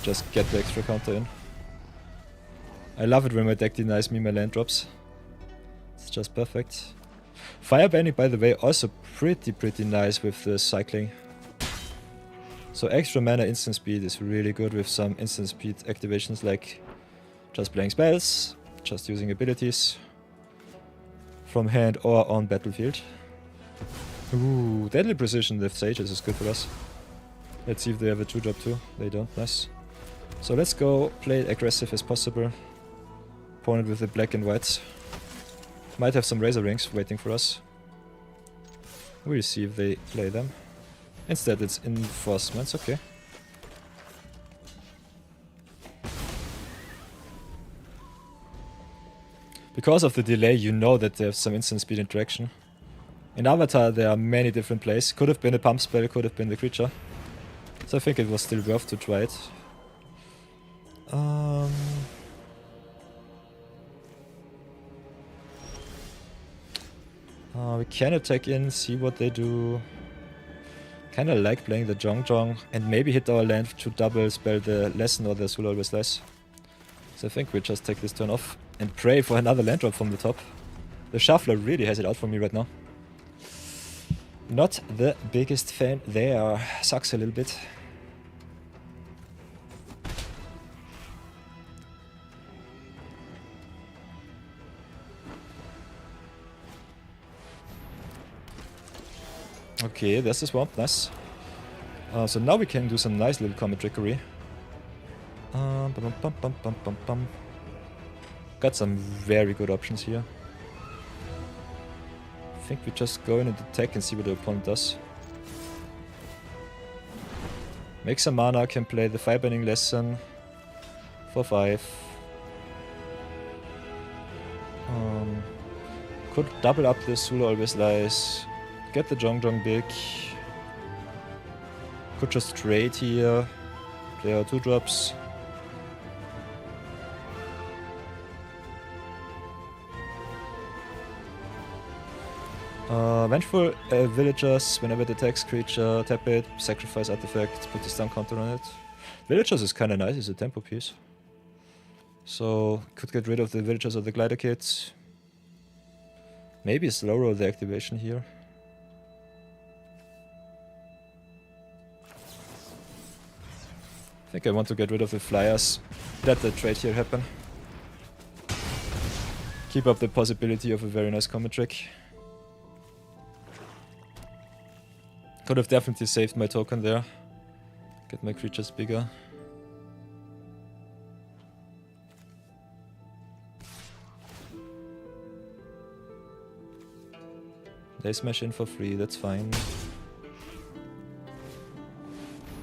Just get the extra counter in. I love it when my deck denies me my land drops. It's just perfect. Firebanding, by the way, also pretty nice with the cycling. So extra mana instant speed is really good with some instant speed activations like just playing spells, just using abilities. from hand or on battlefield. Ooh, deadly precision with sages is good for us. Let's see if they have a 2-drop too. They don't, nice. So let's go play it aggressive as possible. Opponent with the black and whites. Might have some razor rings waiting for us. We'll see if they play them. Instead it's enforcements, okay. Because of the delay, you know that they have some instant speed interaction. In Avatar there are many different plays. Could have been a pump spell, could have been the creature. So I think it was still worth to try it. We can attack in, see what they do. Kinda like playing the Zhong and maybe hit our land to double spell the lesson or the Azul Always Lies. So I think we'll just take this turn off and pray for another land drop from the top. The Shuffler really has it out for me right now. Not the biggest fan there. Sucks a little bit. Okay, there's the swamp, nice. So now we can do some nice little comet trickery. Got some very good options here. I think we just go in and attack and see what the opponent does. Make some mana, can play the Firebending lesson for 5. Could double up the Zulu Always Lies. Get the Zhong big. Could just trade here. Play our 2-drops. Vengeful Villagers, whenever it attacks creature, tap it, sacrifice artifact, put the stun counter on it. Villagers is kinda nice, it's a tempo piece. So, could get rid of the Villagers or the Glider Kits. Maybe slow roll the activation here. I think I want to get rid of the flyers. Let the trade here happen. Keep up the possibility of a very nice combat trick. Could have definitely saved my token there. Get my creatures bigger. They smash in for free, that's fine.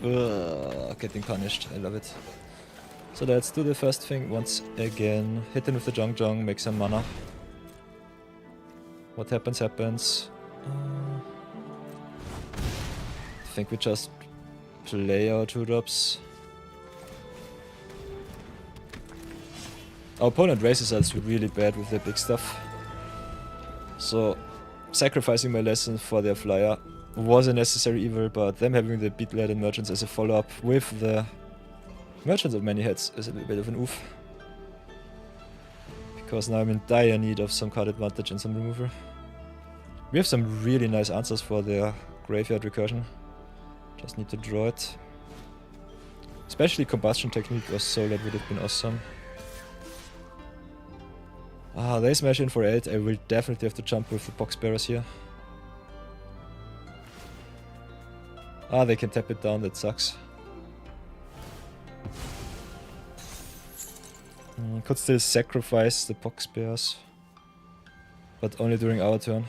Ugh, getting punished, I love it. So let's do the first thing once again. Hit him with the Zhong, make some mana. What happens, happens. I think we just play our 2-drops. Our opponent raises us really bad with their big stuff. So sacrificing my lesson for their flyer was a necessary evil, but them having the beat-laden merchants as a follow-up with the merchants of many heads is a little bit of an oof. Because now I'm in dire need of some card advantage and some removal. We have some really nice answers for their graveyard recursion. Just need to draw it. Especially Combustion Technique or Soul, that would have been awesome. Ah, they smash in for 8. I will definitely have to jump with the Box Bearers here. Ah, they can tap it down, that sucks. Could still sacrifice the Box Bears. But only during our turn.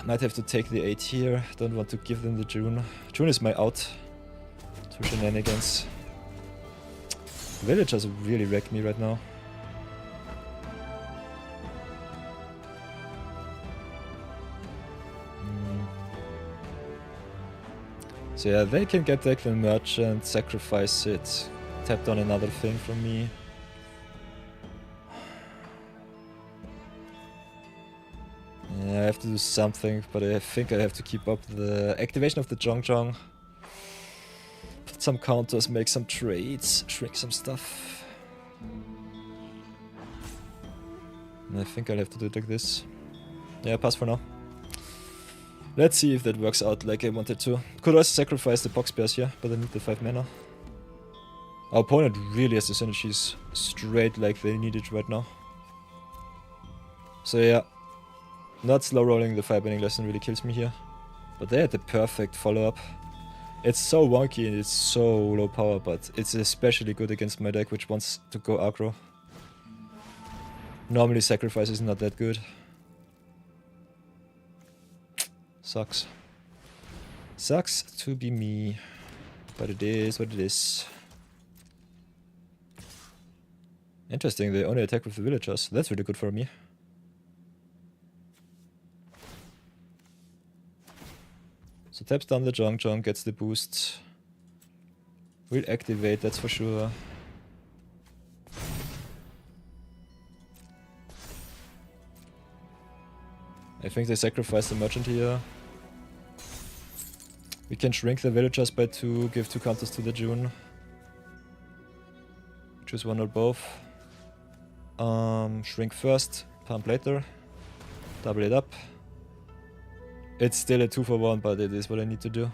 Might have to take the 8 here. Don't want to give them the June. June is my out to shenanigans. Villagers really wreck me right now. So yeah, they can get the Equine Merchant, sacrifice it, tap down another thing from me. Yeah, I have to do something, but I think I have to keep up the activation of the Zhong. Put some counters, make some trades, shrink some stuff. And I think I'll have to do it like this. Yeah, pass for now. Let's see if that works out like I wanted to. Could also sacrifice the Box Bears here, but I need the 5 mana. Our opponent really has the synergies straight like they need it right now. So yeah, not slow rolling the firebending lesson really kills me here. But they had the perfect follow-up. It's so wonky and it's so low power, but it's especially good against my deck, which wants to go aggro. Normally sacrifice is not that good. Sucks. Sucks to be me. But it is what it is. Interesting, they only attack with the villagers. That's really good for me. So taps down the Jong, gets the boost. Will activate, that's for sure. I think they sacrifice the merchant here. We can shrink the villagers by 2, give 2 counters to the June. Choose one or both. Shrink first, pump later. Double it up. It's still a 2-for-1, but it is what I need to do.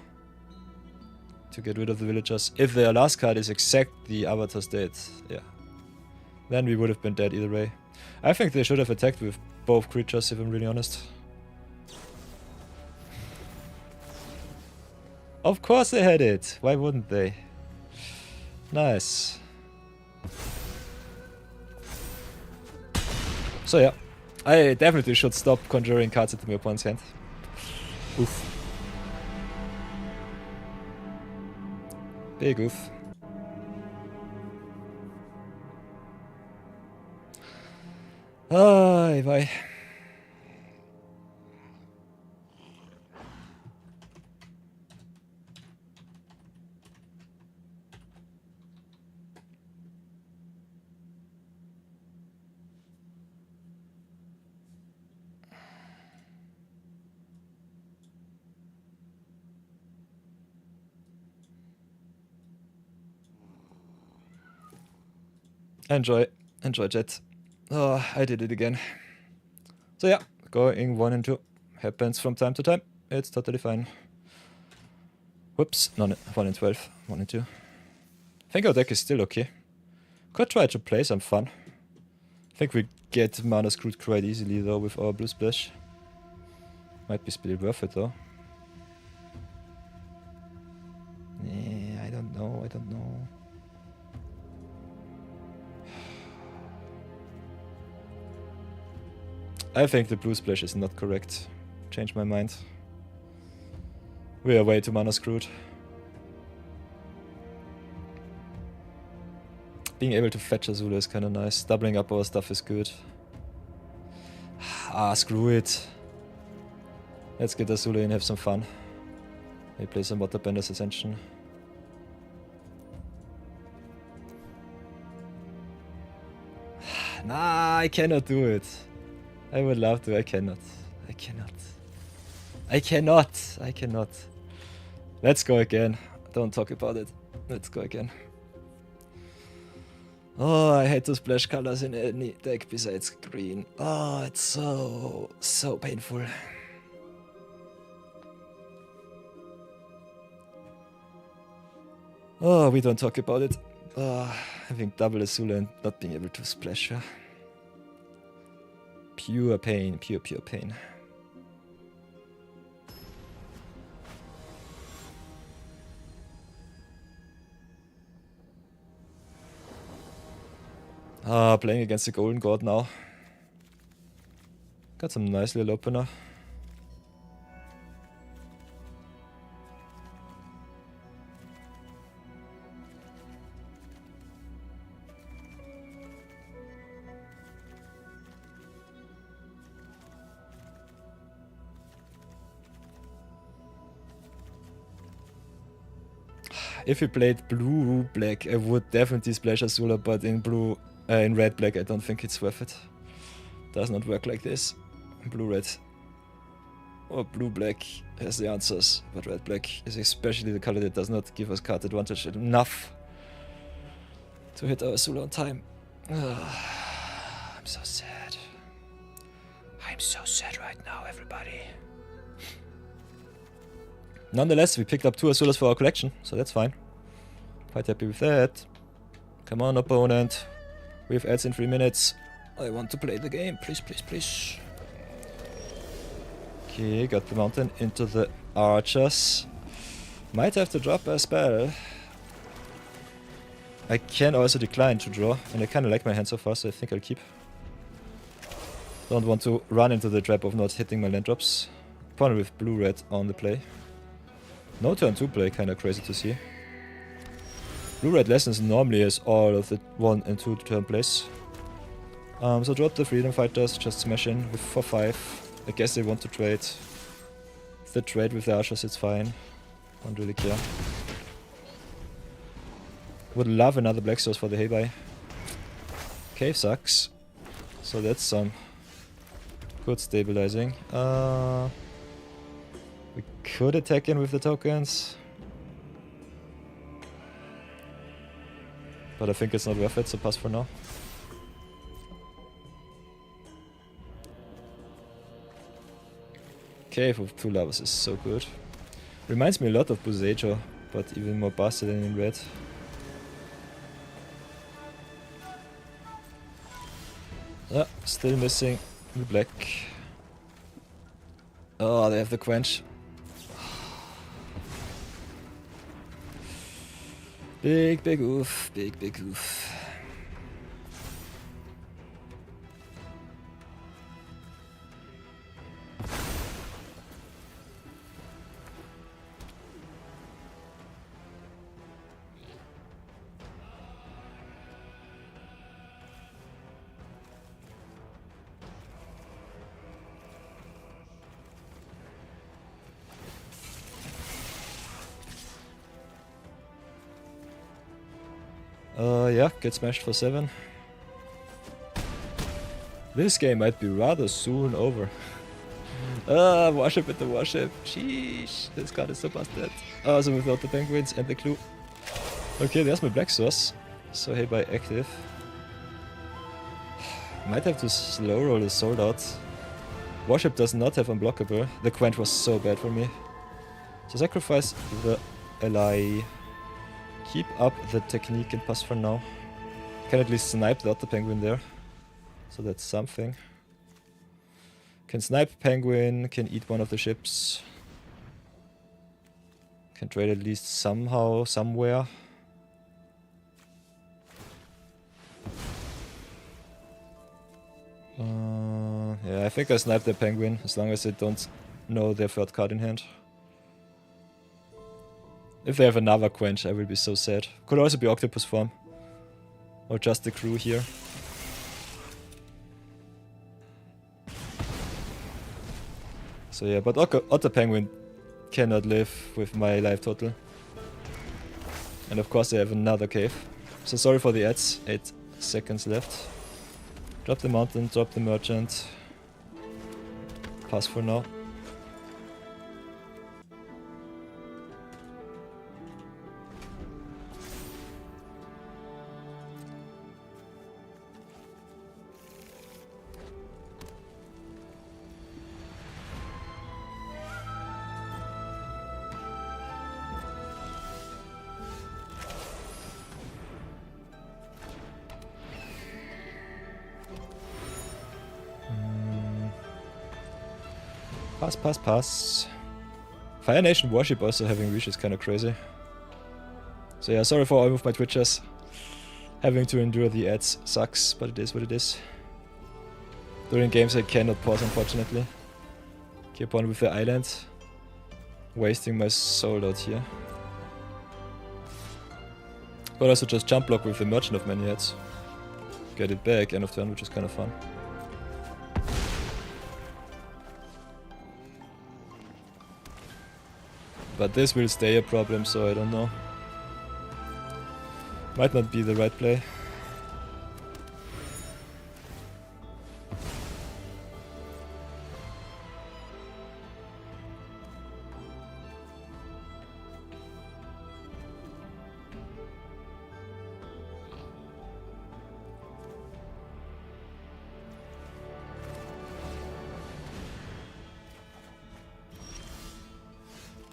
To get rid of the villagers. If their last card is exact the avatar state, yeah. Then we would have been dead either way. I think they should have attacked with both creatures, if I'm really honest. Of course they had it! Why wouldn't they? Nice. So yeah, I definitely should stop conjuring cards into my opponent's hand. Oof. Big oof. Ay, bye. Enjoy chat. Oh, I did it again. So yeah, going 1 and 2. Happens from time to time. It's totally fine. Whoops, no, 1 and 12. 1 and 2. I think our deck is still okay. Could try to play some fun. I think we get mana screwed quite easily though with our blue splash. Might be still worth it though. Yeah, I don't know. I think the blue splash is not correct. Change my mind. We are way too mana screwed. Being able to fetch Azula is kinda nice. Doubling up our stuff is good. Ah, screw it. Let's get Azula and have some fun. Maybe play some Waterbender's Ascension. Nah, I cannot do it. I would love to, I cannot. Let's go again. Don't talk about it. Let's go again. Oh, I hate those splash colors in any deck besides green. Oh, it's so painful. Oh, we don't talk about it. Having double Azula and not being able to splash her. Pure pain, pure pain. Playing against the Golden God now. Got some nice little opener. If we played blue-black, I would definitely splash Azula, but in red-black I don't think it's worth it. Does not work like this. Blue-red or blue-black has the answers, but red-black is especially the color that does not give us card advantage enough to hit our Azula on time. I'm so sad. I'm so sad right now, everybody. Nonetheless, we picked up 2 Azulas for our collection, so that's fine. Quite happy with that. Come on, opponent. We have ads in 3 minutes. I want to play the game. Please, please, please. Okay, got the mountain into the archers. Might have to drop a spell. I can also decline to draw, and I kinda like my hand so far, so I think I'll keep. Don't want to run into the trap of not hitting my land drops. Opponent with blue-red on the play. No turn 2 play, kinda crazy to see. Blue-red lessons normally has all of the 1 and 2 turn plays. So drop the Freedom Fighters, just smash in with 4-5. I guess they want to trade. If they trade with the archers, it's fine. Don't really care. Would love another Black Source for the hay buy. Cave sucks. So that's some good stabilizing. We could attack in with the tokens. But I think it's not worth it, so pass for now. Cave of 2 Lovers is so good. Reminds me a lot of Buzejo, but even more busted than in red. Ah, still missing the black. Oh, they have the quench. Big oof, big oof. Yeah, get smashed for 7. This game might be rather soon over. Worship at the worship. Sheesh, this card is so busted. So without the penguins and the clue. Okay, there's my black source. So hey by active. Might have to slow roll the sold out. Worship does not have unblockable. The quench was so bad for me. So sacrifice the ally. Keep up the technique and pass for now. Can at least snipe the other penguin there. So that's something. Can snipe penguin, can eat one of the ships. Can trade at least somehow, somewhere. Yeah, I think I snipe the penguin, as long as they don't know their third card in hand. If they have another quench, I will be so sad. Could also be octopus form. Or just the crew here. So yeah, but Otter Penguin cannot live with my life total. And of course they have another cave. So sorry for the ads, 8 seconds left. Drop the mountain, drop the merchant. Pass for now. Pass. Fire Nation Worship also having reach is kinda crazy. So yeah, sorry for all of my Twitchers. Having to endure the ads sucks, but it is what it is. During games I cannot pause, unfortunately. Keep on with the island. Wasting my soul out here. But also just jump block with the Merchant of Many Heads. Get it back, end of turn, which is kinda fun. But this will stay a problem, so I don't know. Might not be the right play.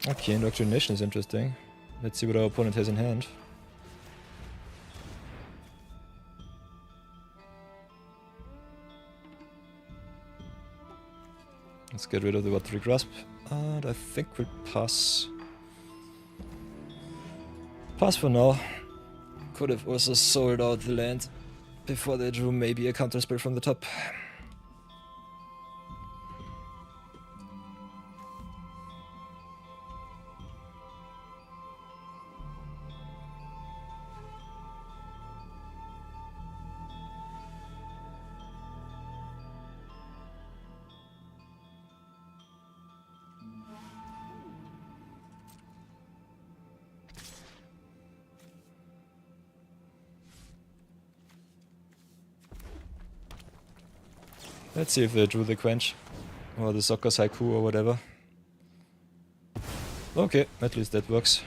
Okay, Indoctrination is interesting. Let's see what our opponent has in hand. Let's get rid of the watery grasp. And I think we'll pass. Pass for now. Could have also sold out the land before they drew maybe a counterspell from the top. Let's see if they drew the Quench. Or the Soccer's Haiku or whatever. Okay, at least that works.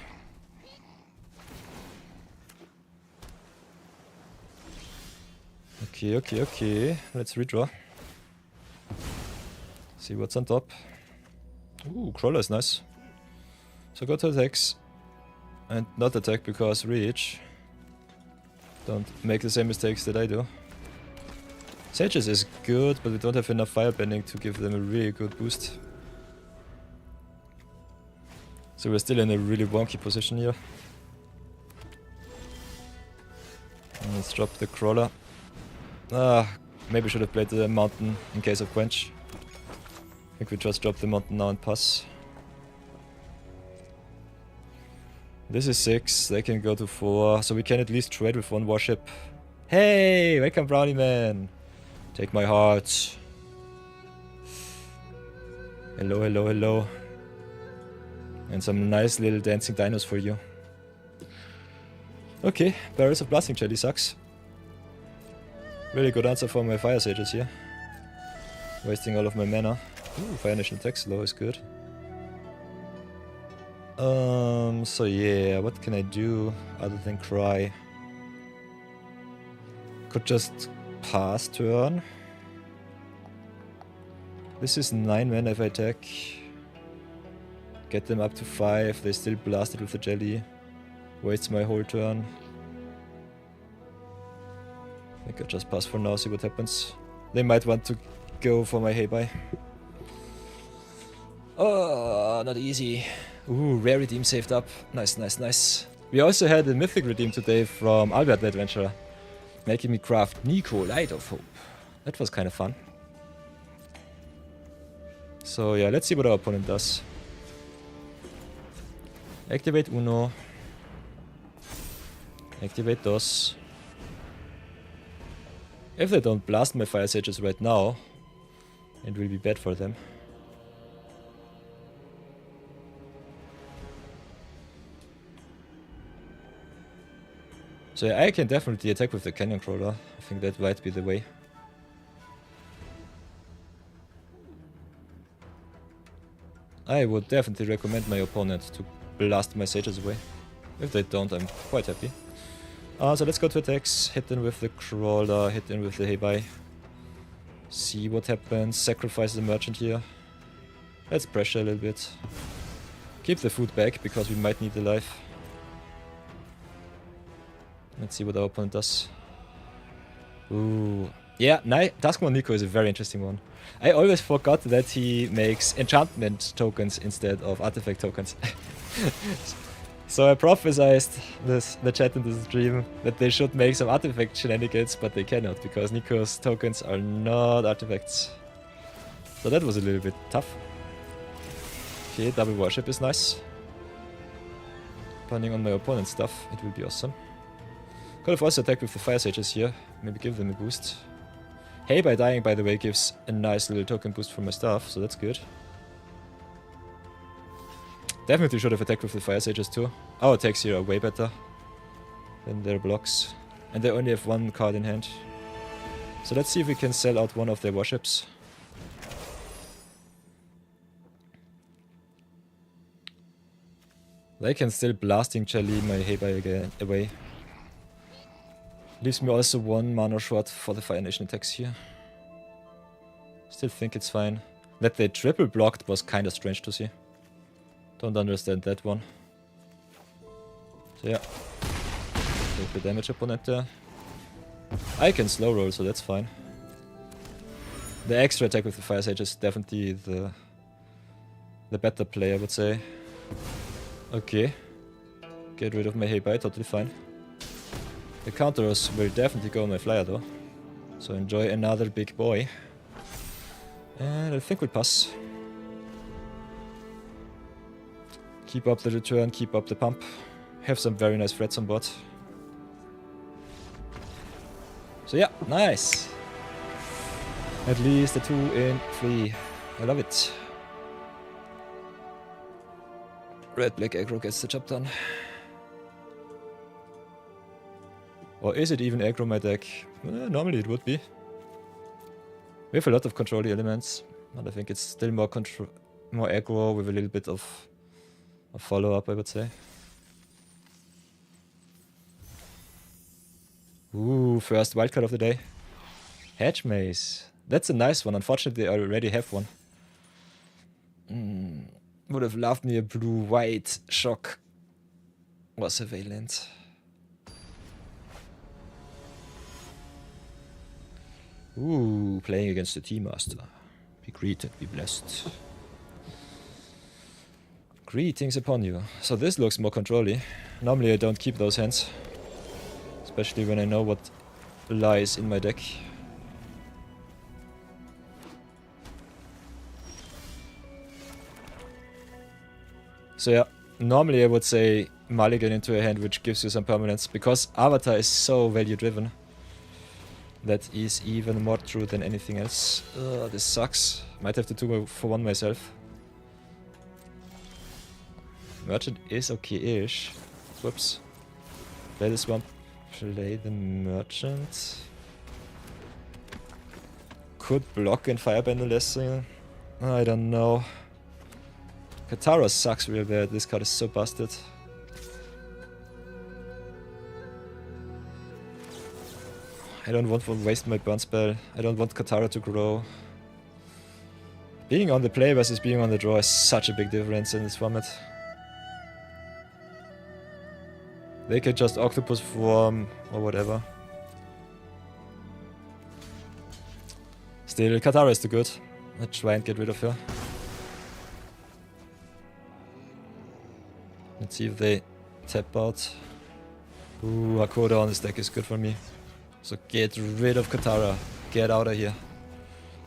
Okay. Let's redraw. See what's on top. Ooh, Crawler is nice. So go to attacks. And not attack because reach. Don't make the same mistakes that I do. Sages is good, but we don't have enough firebending to give them a really good boost. So we're still in a really wonky position here. And let's drop the Crawler. Maybe should have played the Mountain in case of Quench. I think we just drop the Mountain now and pass. This is 6, they can go to 4, so we can at least trade with one warship. Hey, welcome Brownie Man! Take my heart. Hello. And some nice little dancing dinos for you. Okay, Barrels of Blasting Jelly sucks. Really good answer for my Fire Sages here. Wasting all of my mana. Ooh, Fire Nation attack low is good. So yeah, what can I do other than cry? Could just pass turn. This is 9 mana if I attack. Get them up to 5, they still blast it with the jelly. Wastes my whole turn. I think I'll just pass for now, see what happens. They might want to go for my hey bye. Oh, not easy. Ooh, rare redeem saved up. Nice. We also had a mythic redeem today from Albert the Adventurer, making me craft Niko, Light of Hope. That was kind of fun. So yeah, let's see what our opponent does. Activate Uno. Activate DOS. If they don't blast my Fire Sages right now, it will be bad for them. So yeah, I can definitely attack with the Canyon Crawler. I think that might be the way. I would definitely recommend my opponent to blast my Sages away. If they don't, I'm quite happy. So let's go to attacks. Hit in with the Crawler, hit in with the hey bye. See what happens. Sacrifice the Merchant here. Let's pressure a little bit. Keep the food back because we might need the life. Let's see what our opponent does. Ooh. Yeah, Taskmon Niko is a very interesting one. I always forgot that he makes enchantment tokens instead of artifact tokens. So I prophesized the chat in the stream that they should make some artifact shenanigans, but they cannot because Niko's tokens are not artifacts. So that was a little bit tough. Okay, double warship is nice. Depending on my opponent's stuff, it will be awesome. Could have also attacked with the Fire Sages here, maybe give them a boost. Hey, by dying, by the way, gives a nice little token boost for my stuff, so that's good. Definitely should have attacked with the Fire Sages too. Our attacks here are way better than their blocks. And they only have one card in hand. So let's see if we can sell out one of their warships. They can still blasting jelly my hey bye again away. Leaves me also 1 mana short for the Fire Nation attacks here. Still think it's fine. That they triple blocked was kinda strange to see. Don't understand that one. So yeah. Take the damage opponent there. I can slow roll, so that's fine. The extra attack with the Fire Sage is definitely the better play, I would say. Okay. Get rid of my Hey Bye, totally fine. The counters will definitely go on my Flyer though. So enjoy another big boy. And I think we'll pass. Keep up the return, keep up the pump. Have some very nice threats on board. So yeah, nice! At least a 2 in 3. I love it. Red-black aggro gets the job done. Or is it even aggro my deck? Normally it would be. We have a lot of control elements, but I think it's still more aggro with a little bit of a follow-up, I would say. Ooh, first wildcard of the day. Hedge Maze. That's a nice one. Unfortunately, I already have one. Would have loved me a blue-white shock. Was a Valent. Ooh, playing against the Tea Master. Be greeted, be blessed. Greetings upon you. So this looks more control-y. Normally I don't keep those hands. Especially when I know what lies in my deck. So yeah, normally I would say mulligan into a hand which gives you some permanence. Because Avatar is so value driven. That is even more true than anything else. This sucks. Might have to do for one myself. Merchant is okay-ish. Whoops. Play the Swamp. Play the Merchant. Could block and Firebend the less thing. I don't know. Katara sucks real bad. This card is so busted. I don't want to waste my burn spell. I don't want Katara to grow. Being on the play versus being on the draw is such a big difference in this format. They can just Octopus form or whatever. Still, Katara is too good. Let's try and get rid of her. Let's see if they tap out. Ooh, Hakoda on this deck is good for me. So get rid of Katara. Get out of here.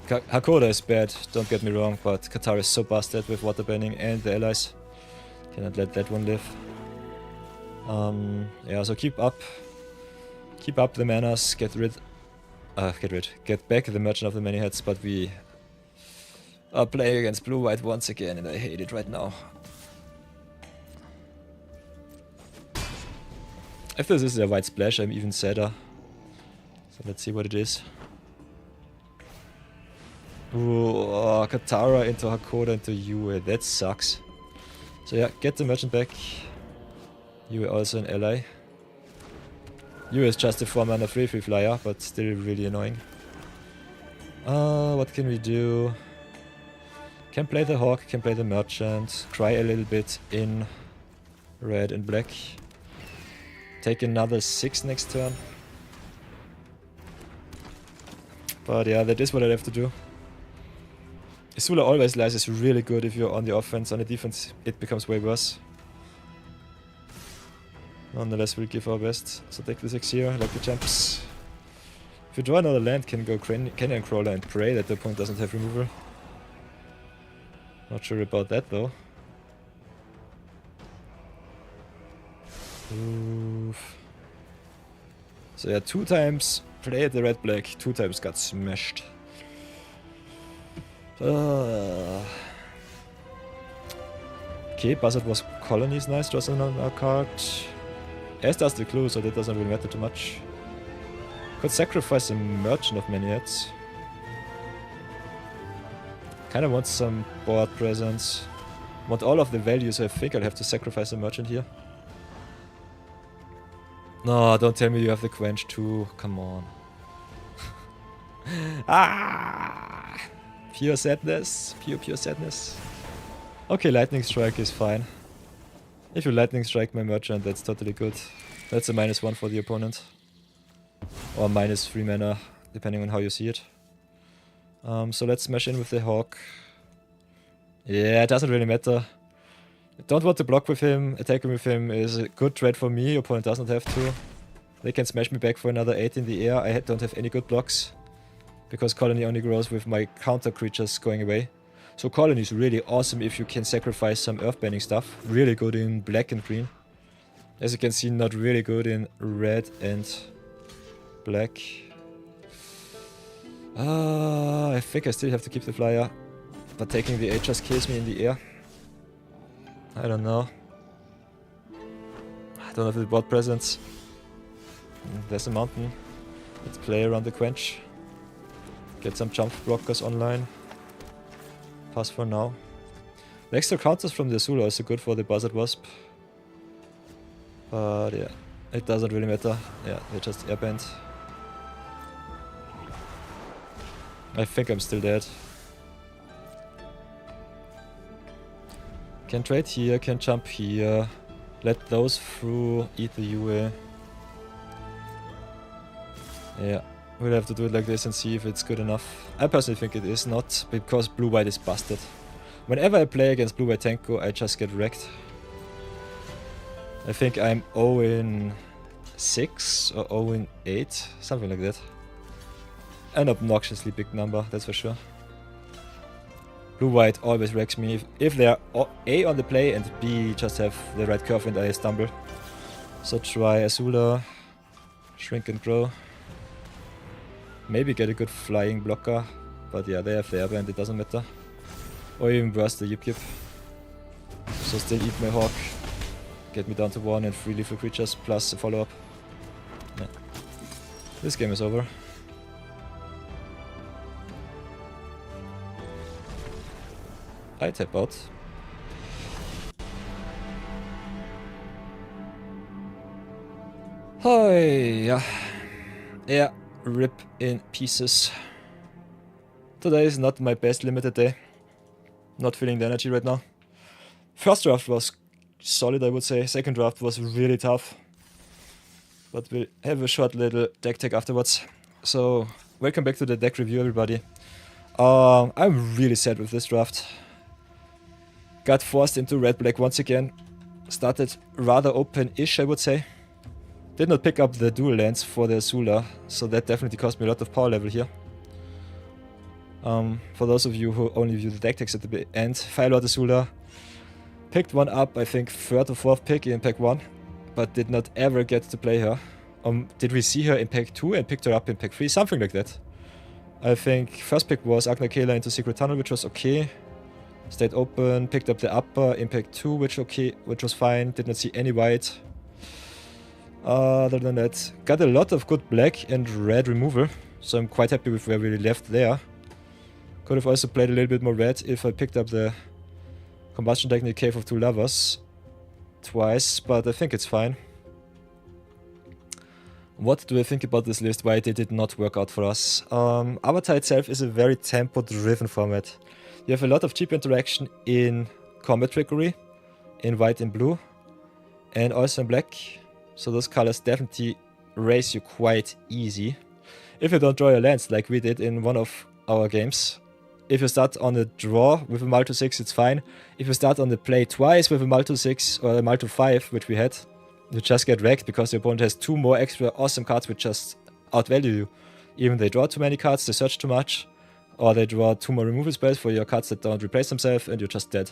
Hakoda is bad, don't get me wrong, but Katara is so busted with water banning and the allies. Cannot let that one live. Yeah, so keep up the manas, get back the Merchant of the Many Heads, but we are playing against blue-white once again and I hate it right now. If this is a white splash, I'm even sadder. So let's see what it is. Ooh, Katara into Hakoda into Yue, that sucks. So yeah, get the Merchant back. Yue also an ally. Yue is just a 4-mana 3/3 flyer, but still really annoying. What can we do? Can play the Hawk, can play the Merchant. Cry a little bit in red and black. Take another 6 next turn. But yeah, that is what I have to do. Isula Always Lies is really good if you're on the offense. On the defense, it becomes way worse. Nonetheless, we'll give our best. So take the 6 here, like the champs. If you draw another land, can go Canyon Crawler and pray that the opponent doesn't have removal. Not sure about that though. Oof. So yeah, 2 times played the red-black, 2 times got smashed. Okay, Buzzard was Colonies nice, draws another card. As does the Clue, so that doesn't really matter too much. Could sacrifice a Merchant of Many Heads. Kinda want some board presence. Want all of the values, so I think I'll have to sacrifice a Merchant here. No, don't tell me you have the Quench too. Come on. Ah! Pure sadness. Pure sadness. Okay, Lightning Strike is fine. If you Lightning Strike my Merchant, that's totally good. That's a -1 for the opponent. Or -3 mana, depending on how you see it. So let's smash in with the Hawk. Yeah, it doesn't really matter. Don't want to block with him. Attacking with him is a good trade for me. Opponent doesn't have to. They can smash me back for another 8 in the air. I don't have any good blocks. Because Colony only grows with my counter creatures going away. So Colony is really awesome if you can sacrifice some earthbending stuff. Really good in black and green. As you can see, not really good in red and black. I think I still have to keep the flyer. But taking the 8 just kills me in the air. I don't know. I don't have the board presence. There's a mountain. Let's play around the quench. Get some jump blockers online. Pass for now. The extra counters from the Azula are also good for the Buzzard Wasp. But yeah, it doesn't really matter. Yeah, they just airbend. I think I'm still dead. Can trade here, can jump here. Let those through, eat the UA. Yeah, we'll have to do it like this and see if it's good enough. I personally think it is not, because blue-white is busted. Whenever I play against blue-white Tenko, I just get wrecked. I think I'm 0-6 or 0-8, something like that. An obnoxiously big number, that's for sure. Blue-white always wrecks me if they are A on the play and B just have the right curve and I stumble. So try Azula, shrink and grow. Maybe get a good flying blocker, but yeah, they have the airband, it doesn't matter. Or even worse, the Yip Yip. So still eat my Hawk, get me down to 1 and 3 lethal creatures plus a follow-up. Yeah. This game is over. I tap out. Hi, yeah. Yeah, rip in pieces. Today is not my best limited day. Not feeling the energy right now. First draft was solid, I would say. Second draft was really tough. But we'll have a short little deck tech afterwards. So, welcome back to the deck review, everybody. I'm really sad with this draft. Got forced into red-black once again. Started rather open-ish, I would say. Did not pick up the dual lands for the Azula, so that definitely cost me a lot of power level here. For those of you who only view the deck text at the end, Firelord Azula picked one up, I think 3rd or 4th pick in pack 1, but did not ever get to play her. Did we see her in pack 2 and picked her up in pack 3? Something like that. I think first pick was Agna Kayla into Secret Tunnel, which was okay. Stayed open, picked up the upper, Impact 2, which was fine, did not see any white. Other than that, got a lot of good black and red removal, so I'm quite happy with where we left there. Could have also played a little bit more red if I picked up the Combustion Technique Cave of Two Lovers twice, but I think it's fine. What do I think about this list? Why did it not work out for us? Avatar itself is a very tempo-driven format. You have a lot of cheap interaction in combat trickery, in white and blue, and also in black. So those colors definitely raise you quite easy. If you don't draw your lands like we did in one of our games. If you start on a draw with a Multi 6, it's fine. If you start on the play twice with a Multi 6 or a Multi 5, which we had, you just get wrecked because your opponent has 2 more extra awesome cards which just outvalue you. Even they draw too many cards, they search too much, or they draw 2 more removal spells for your cards that don't replace themselves and you're just dead.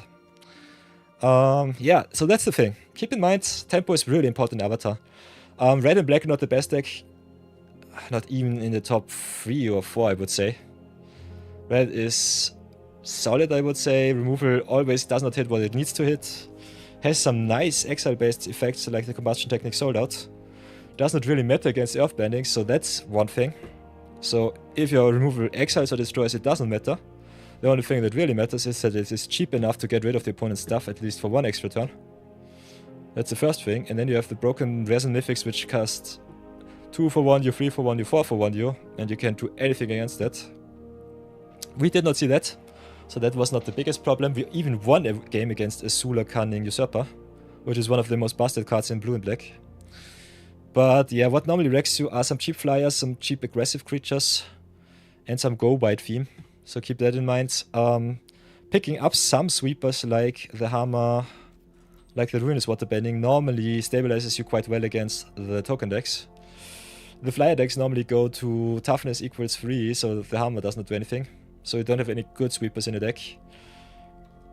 Yeah, so that's the thing. Keep in mind, tempo is really important in Avatar. Red and black not the best deck. Not even in the top 3 or 4, I would say. Red is solid, I would say. Removal always does not hit what it needs to hit. Has some nice exile-based effects like the Combustion Technique Sold Out. Does not really matter against Earthbending, so that's one thing. So if your removal exiles or destroys, it doesn't matter. The only thing that really matters is that it is cheap enough to get rid of the opponent's stuff, at least for 1 extra turn. That's the first thing. And then you have the broken Resin Mythics, which cost 2 for 1, you 3 for 1, you 4 for 1, you, and you can't do anything against that. We did not see that, so that was not the biggest problem. We even won a game against Azula Cunning Usurper, which is one of the most busted cards in blue and black. But yeah, what normally wrecks you are some cheap flyers, some cheap aggressive creatures, and some go-white theme. so keep that in mind. Picking up some sweepers like the hammer, like the ruinous water bending, normally stabilizes you quite well against the token decks. The flyer decks normally go to toughness equals 3, so the hammer does not do anything. So you don't have any good sweepers in the deck,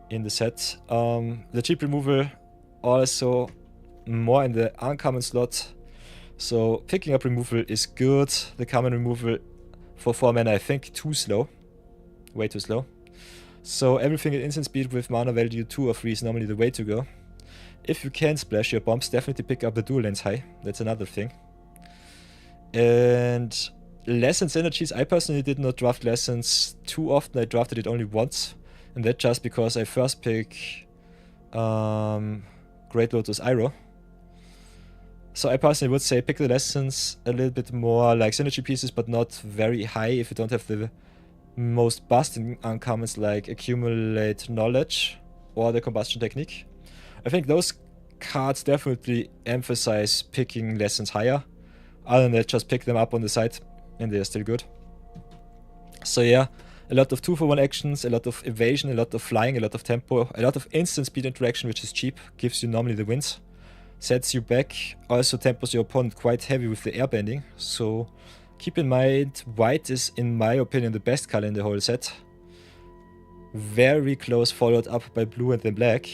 in the set. The cheap removal also more in the uncommon slot. So picking up removal is good. The common removal for 4 mana, I think, too slow. Way too slow. So everything at instant speed with mana value 2 or 3 is normally the way to go. If you can splash your bombs, definitely pick up the dual lanes high. That's another thing. And lessons energies, I personally did not draft lessons too often. I drafted it only once. And that's just because I first pick Great Lotus Iroh. So I personally would say pick the lessons a little bit more like synergy pieces, but not very high if you don't have the most busting uncommons like Accumulate Knowledge or the Combustion Technique. I think those cards definitely emphasize picking lessons higher. Other than that, just pick them up on the side and they're still good. So yeah, a lot of 2-for-1 actions, a lot of evasion, a lot of flying, a lot of tempo, a lot of instant speed interaction, which is cheap, gives you normally the wins. Sets you back, also tempos your opponent quite heavy with the airbending. So keep in mind, white is, in my opinion, the best color in the whole set. Very close followed up by blue and then black.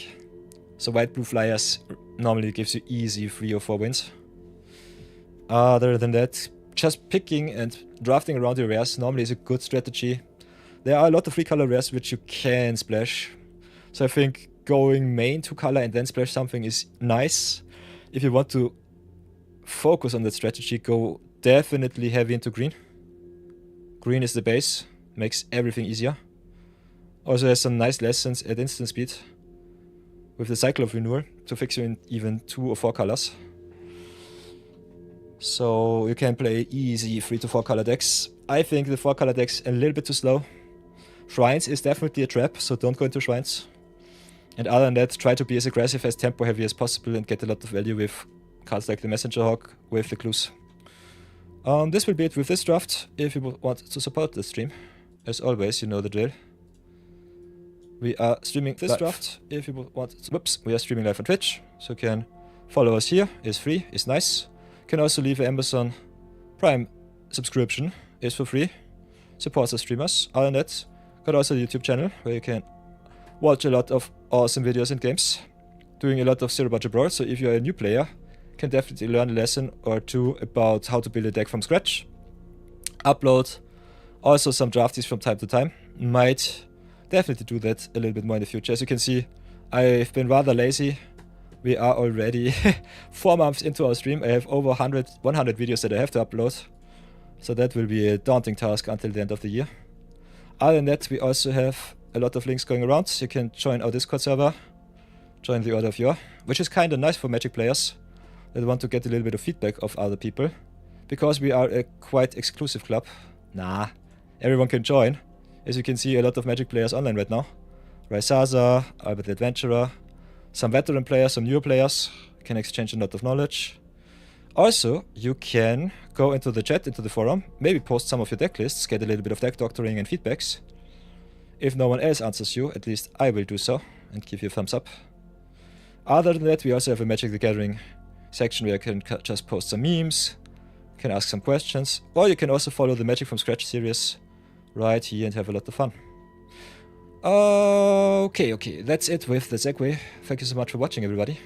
So white-blue flyers normally gives you easy 3 or 4 wins. Other than that, just picking and drafting around your rares normally is a good strategy. There are a lot of 3-color rares which you can splash. So I think going main 2-color and then splash something is nice. If you want to focus on that strategy, go definitely heavy into green. Green is the base, makes everything easier. Also has some nice lessons at instant speed with the Cycle of Renewal to fix you in even 2 or 4 colors. So you can play easy 3 to 4 color decks. I think the 4 color decks a little bit too slow. Shrines is definitely a trap, so don't go into Shrines. And other than that, try to be as aggressive, as tempo heavy as possible and get a lot of value with cards like the Messenger Hawk with the clues. This will be it with this draft. If you want to support the stream, as always, you know the drill. We are streaming this draft. If you want to, we are streaming live on Twitch, so you can follow us here. It's free, it's nice. You can also leave an Amazon Prime subscription, it's for free. Supports the streamers. Other than that, got also the YouTube channel where you can watch a lot of awesome videos and games. Doing a lot of zero budget brawl, so if you're a new player, you can definitely learn a lesson or two about how to build a deck from scratch. Upload also some drafties from time to time. Might definitely do that a little bit more in the future. As you can see, I've been rather lazy. We are already 4 months into our stream. I have over 100 videos that I have to upload. So that will be a daunting task until the end of the year. Other than that, we also have a lot of links going around. You can join our Discord server, join the Order of Yore, which is kind of nice for Magic players that want to get a little bit of feedback of other people. Because we are a quite exclusive club. Nah, everyone can join. As you can see, a lot of Magic players online right now. Raisaza, Albert the Adventurer, some veteran players, some newer players. Can exchange a lot of knowledge. Also, you can go into the chat, into the forum, maybe post some of your deck lists, get a little bit of deck doctoring and feedbacks. If no one else answers you, at least I will do so and give you a thumbs up. Other than that, we also have a Magic the Gathering section where you can just post some memes, can ask some questions, or you can also follow the Magic from Scratch series right here and have a lot of fun. Okay, that's it with the segue. Thank you so much for watching, everybody.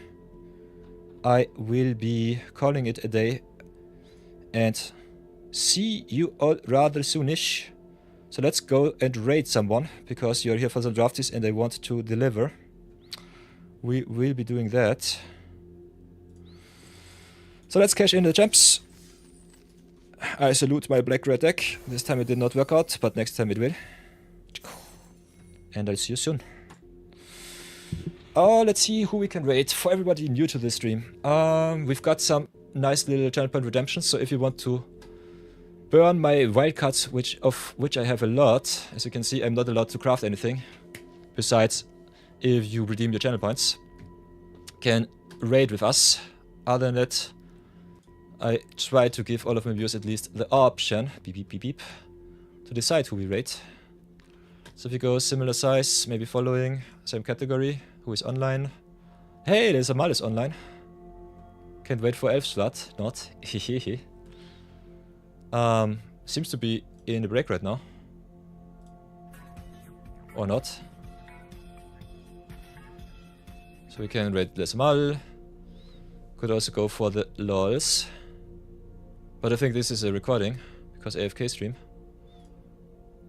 I will be calling it a day and see you all rather soonish. So let's go and raid someone, because you're here for some drafties and I want to deliver. We will be doing that. So let's cash in the champs. I salute my black-red deck. This time it did not work out, but next time it will. And I'll see you soon. Let's see who we can raid. For everybody new to this stream, we've got some nice little channel point redemptions. So if you want to burn my wildcards, of which I have a lot, as you can see, I'm not allowed to craft anything. Besides, if you redeem your channel points, can raid with us. Other than that, I try to give all of my viewers at least the option, beep beep beep beep, to decide who we raid. So if you go similar size, maybe following, same category, who is online? Hey, there's a Malus online. Can't wait for Elfslat, not. Hehehe. Seems to be in the break right now. Or not. So we can raid Lesamal. Could also go for the LOLs. But I think this is a recording, because AFK stream.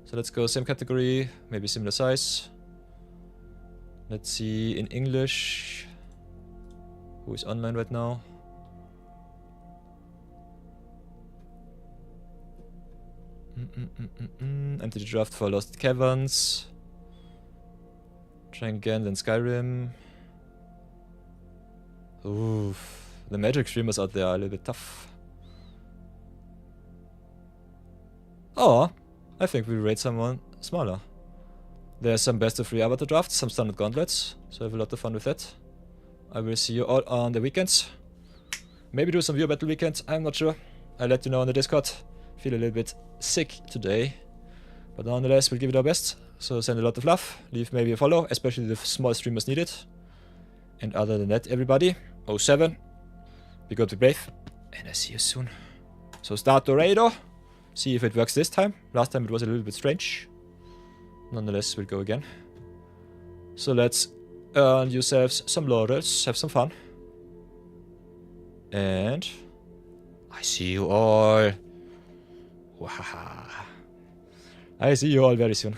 So let's go same category, maybe similar size. Let's see in English. Who is online right now? Empty the draft for Lost Caverns. Try again, then Skyrim. Oof. The Magic streamers out there are a little bit tough. Oh, I think we raid someone smaller. There's some best of 3 avatar drafts, some standard gauntlets, so I have a lot of fun with that. I will see you all on the weekends. Maybe do some viewer battle weekend, I'm not sure. I'll let you know on the Discord. Feel a little bit sick today, but nonetheless we'll give it our best. So send a lot of love, leave maybe a follow, especially the small streamers need it. And other than that, everybody, 07, be good, be brave, and I see you soon. So start the raido. See if it works this time. Last time it was a little bit strange. Nonetheless, we'll go again. So let's earn yourselves some laurels, have some fun. And I see you all. Wahaha. I see you all very soon.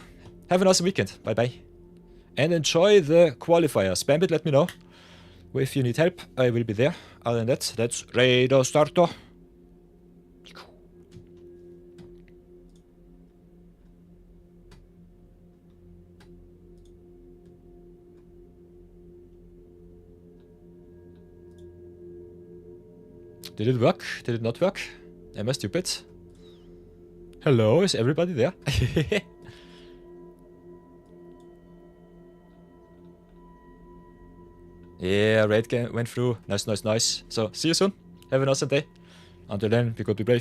Have an awesome weekend. Bye bye. And enjoy the qualifier. Spam it, let me know. If you need help, I will be there. Other than that, let's raido starto. Did it work? Did it not work? Am I stupid? Hello, is everybody there? Yeah, raid game went through. Nice, nice, nice. So, see you soon. Have an awesome day. Until then, be good, be brave.